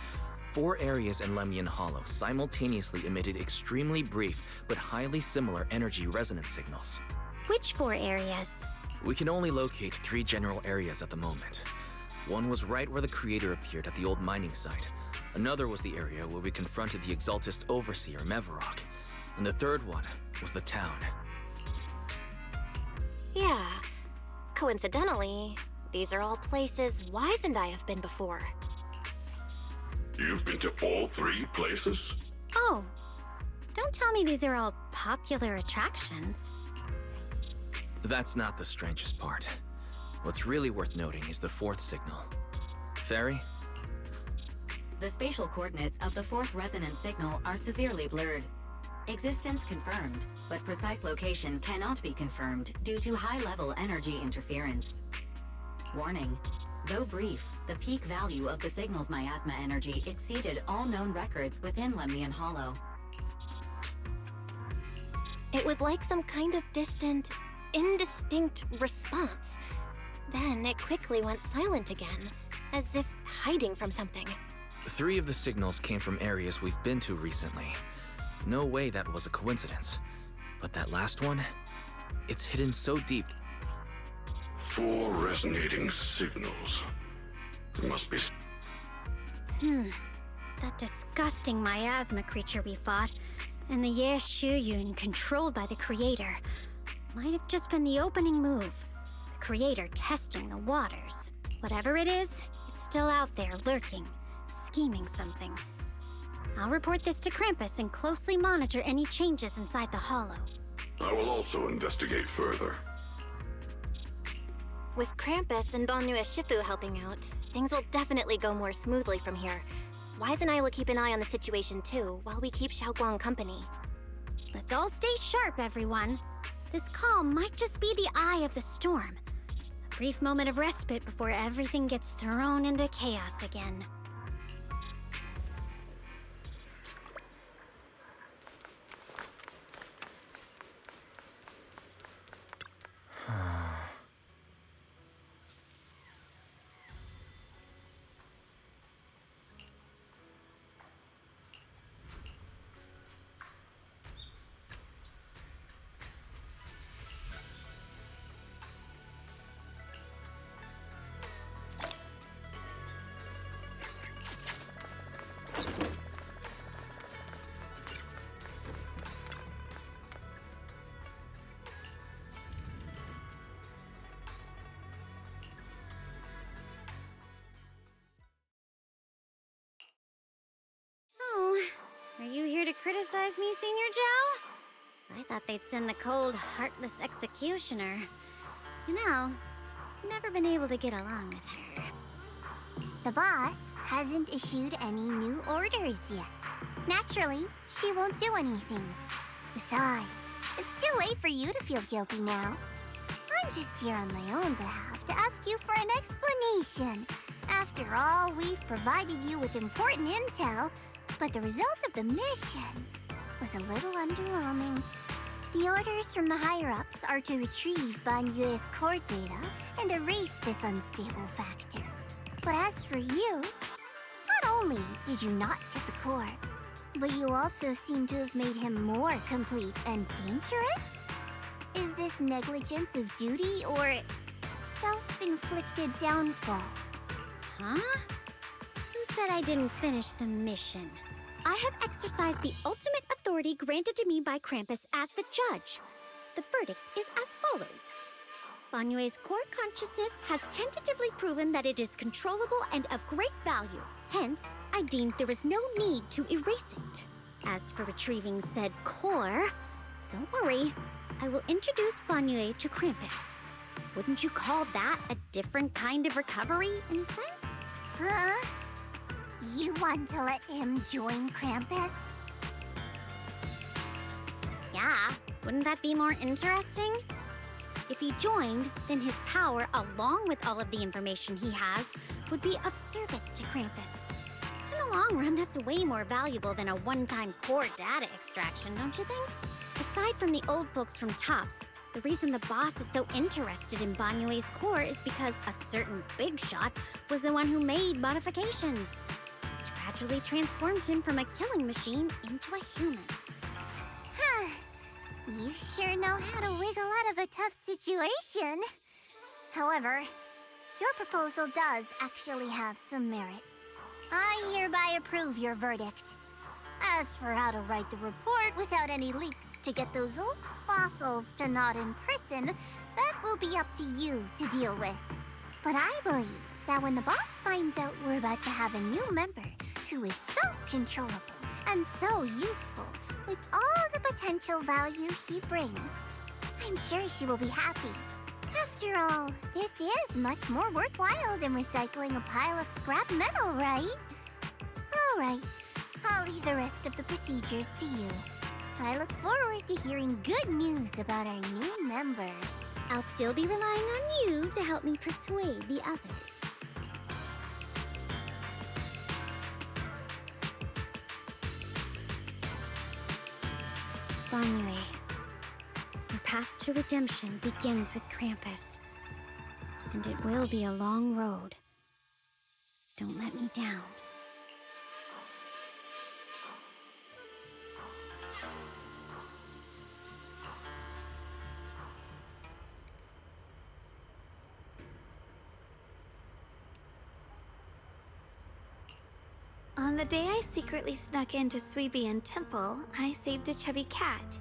4 areas in Lemnian Hollow simultaneously emitted extremely brief but highly similar energy resonance signals. Which 4 areas? We can only locate 3 general areas at the moment. One was right where the Creator appeared at the old mining site. Another was the area where we confronted the Exaltist Overseer, Mevarok. And the third one was the town. Yeah. Coincidentally, these are all places Wise and I have been before. You've been to all 3 places? Oh, don't tell me these are all popular attractions. That's not the strangest part. What's really worth noting is the 4th signal. Fairy? The spatial coordinates of the 4th resonance signal are severely blurred. Existence confirmed, but precise location cannot be confirmed due to high-level energy interference. Warning. Though brief, the peak value of the signal's miasma energy exceeded all known records within Lemnian Hollow. It was like some kind of distant, indistinct response. Then it quickly went silent again, as if hiding from something. 3 of the signals came from areas we've been to recently. No way that was a coincidence. But that last one, it's hidden so deep. 4 resonating signals. It must be... That disgusting miasma creature we fought, and the Ye Shuyun controlled by the Creator, might have just been the opening move. The Creator testing the waters. Whatever it is, it's still out there lurking, scheming something. I'll report this to Krampus and closely monitor any changes inside the Hollow. I will also investigate further. With Krampus and Banyu Shifu helping out, things will definitely go more smoothly from here. Wise and I will keep an eye on the situation too, while we keep Xiaoguang company. Let's all stay sharp, everyone. This calm might just be the eye of the storm. A brief moment of respite before everything gets thrown into chaos again. criticize me, Senior Zhao? I thought they'd send the cold, heartless executioner. You know, never been able to get along with her. The boss hasn't issued any new orders yet. Naturally, she won't do anything. Besides, it's too late for you to feel guilty now. I'm just here on my own behalf to ask you for an explanation. After all, we've provided you with important intel, but the result of the mission was a little underwhelming. The orders from the higher-ups are to retrieve Banyue's core data and erase this unstable factor. But as for you, not only did you not get the core, but you also seem to have made him more complete and dangerous? Is this negligence of duty or self-inflicted downfall? Huh? Who said I didn't finish the mission? I have exercised the ultimate authority granted to me by Krampus as the judge. The verdict is as follows. Banyue's core consciousness has tentatively proven that it is controllable and of great value. Hence, I deemed there is no need to erase it. As for retrieving said core, don't worry. I will introduce Banyue to Krampus. Wouldn't you call that a different kind of recovery, in a sense? Huh? You want to let him join Krampus? Yeah, wouldn't that be more interesting? If he joined, then his power, along with all of the information he has, would be of service to Krampus. In the long run, that's way more valuable than a one-time core data extraction, don't you think? Aside from the old folks from TOPS, the reason the boss is so interested in Banyue's core is because a certain big shot was the one who made modifications, which gradually transformed him from a killing machine into a human. Huh. You sure know how to wiggle out of a tough situation. However, your proposal does actually have some merit. I hereby approve your verdict. As for how to write the report without any leaks to get those old fossils to nod in person, that will be up to you to deal with. But I believe that when the boss finds out we're about to have a new member who is so controllable and so useful, with all the potential value he brings, I'm sure she will be happy. After all, this is much more worthwhile than recycling a pile of scrap metal, right? Alright, I'll leave the rest of the procedures to you. I look forward to hearing good news about our new member. I'll still be relying on you to help me persuade the others. Banyue, your path to redemption begins with Krampus. And it will be a long road. Don't let me down. On the day I secretly snuck into Suibian Temple, I saved a chubby cat.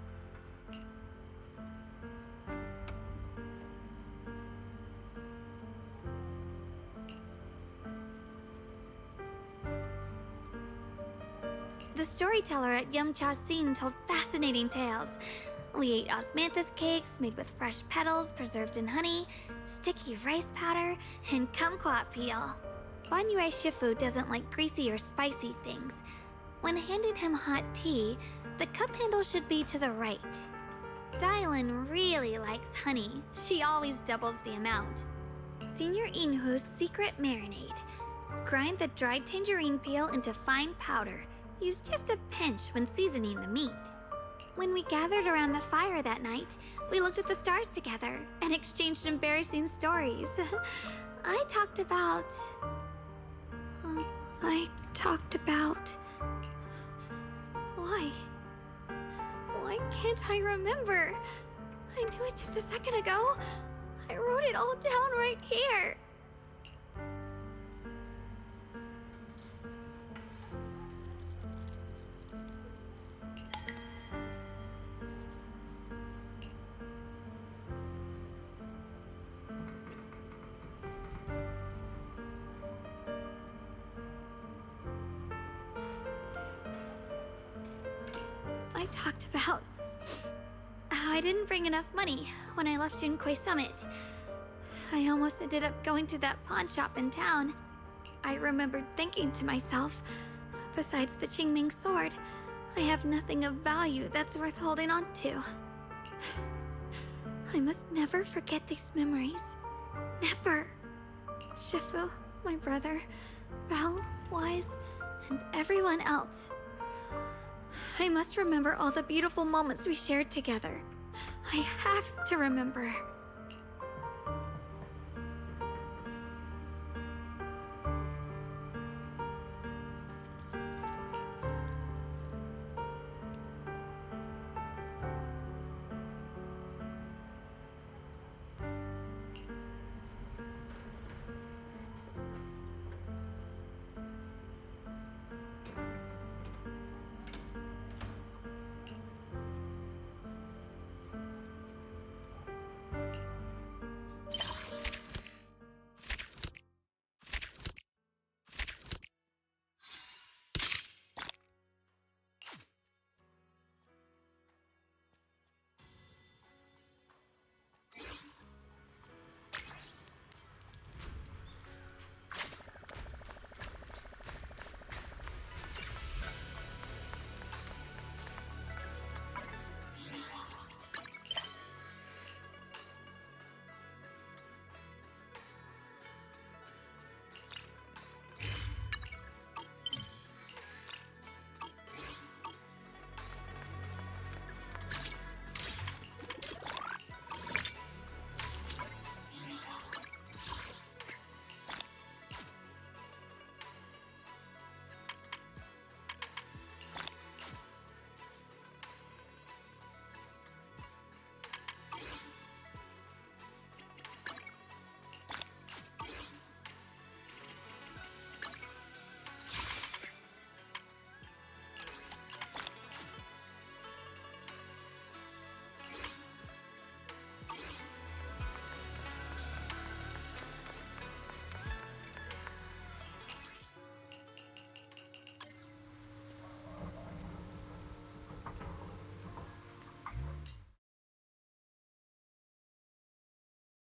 The storyteller at Yum-Cha Sin told fascinating tales. We ate osmanthus cakes made with fresh petals preserved in honey, sticky rice powder, and kumquat peel. Banyue Shifu doesn't like greasy or spicy things. When handing him hot tea, the cup handle should be to the right. Dylan really likes honey. She always doubles the amount. Senior Inhu's secret marinade. Grind the dried tangerine peel into fine powder. Use just a pinch when seasoning the meat. When we gathered around the fire that night, we looked at the stars together and exchanged embarrassing stories. I talked about... Why can't I remember? I knew it just a second ago. I wrote it all down right here. talked about how I didn't bring enough money when I left Junkoi Summit. I almost ended up going to that pawn shop in town. I remembered thinking to myself, besides the Qingming sword, I have nothing of value that's worth holding on to. I must never forget these memories. Never. Shifu, my brother, Belle, Wise, and everyone else. I must remember all the beautiful moments we shared together. I have to remember.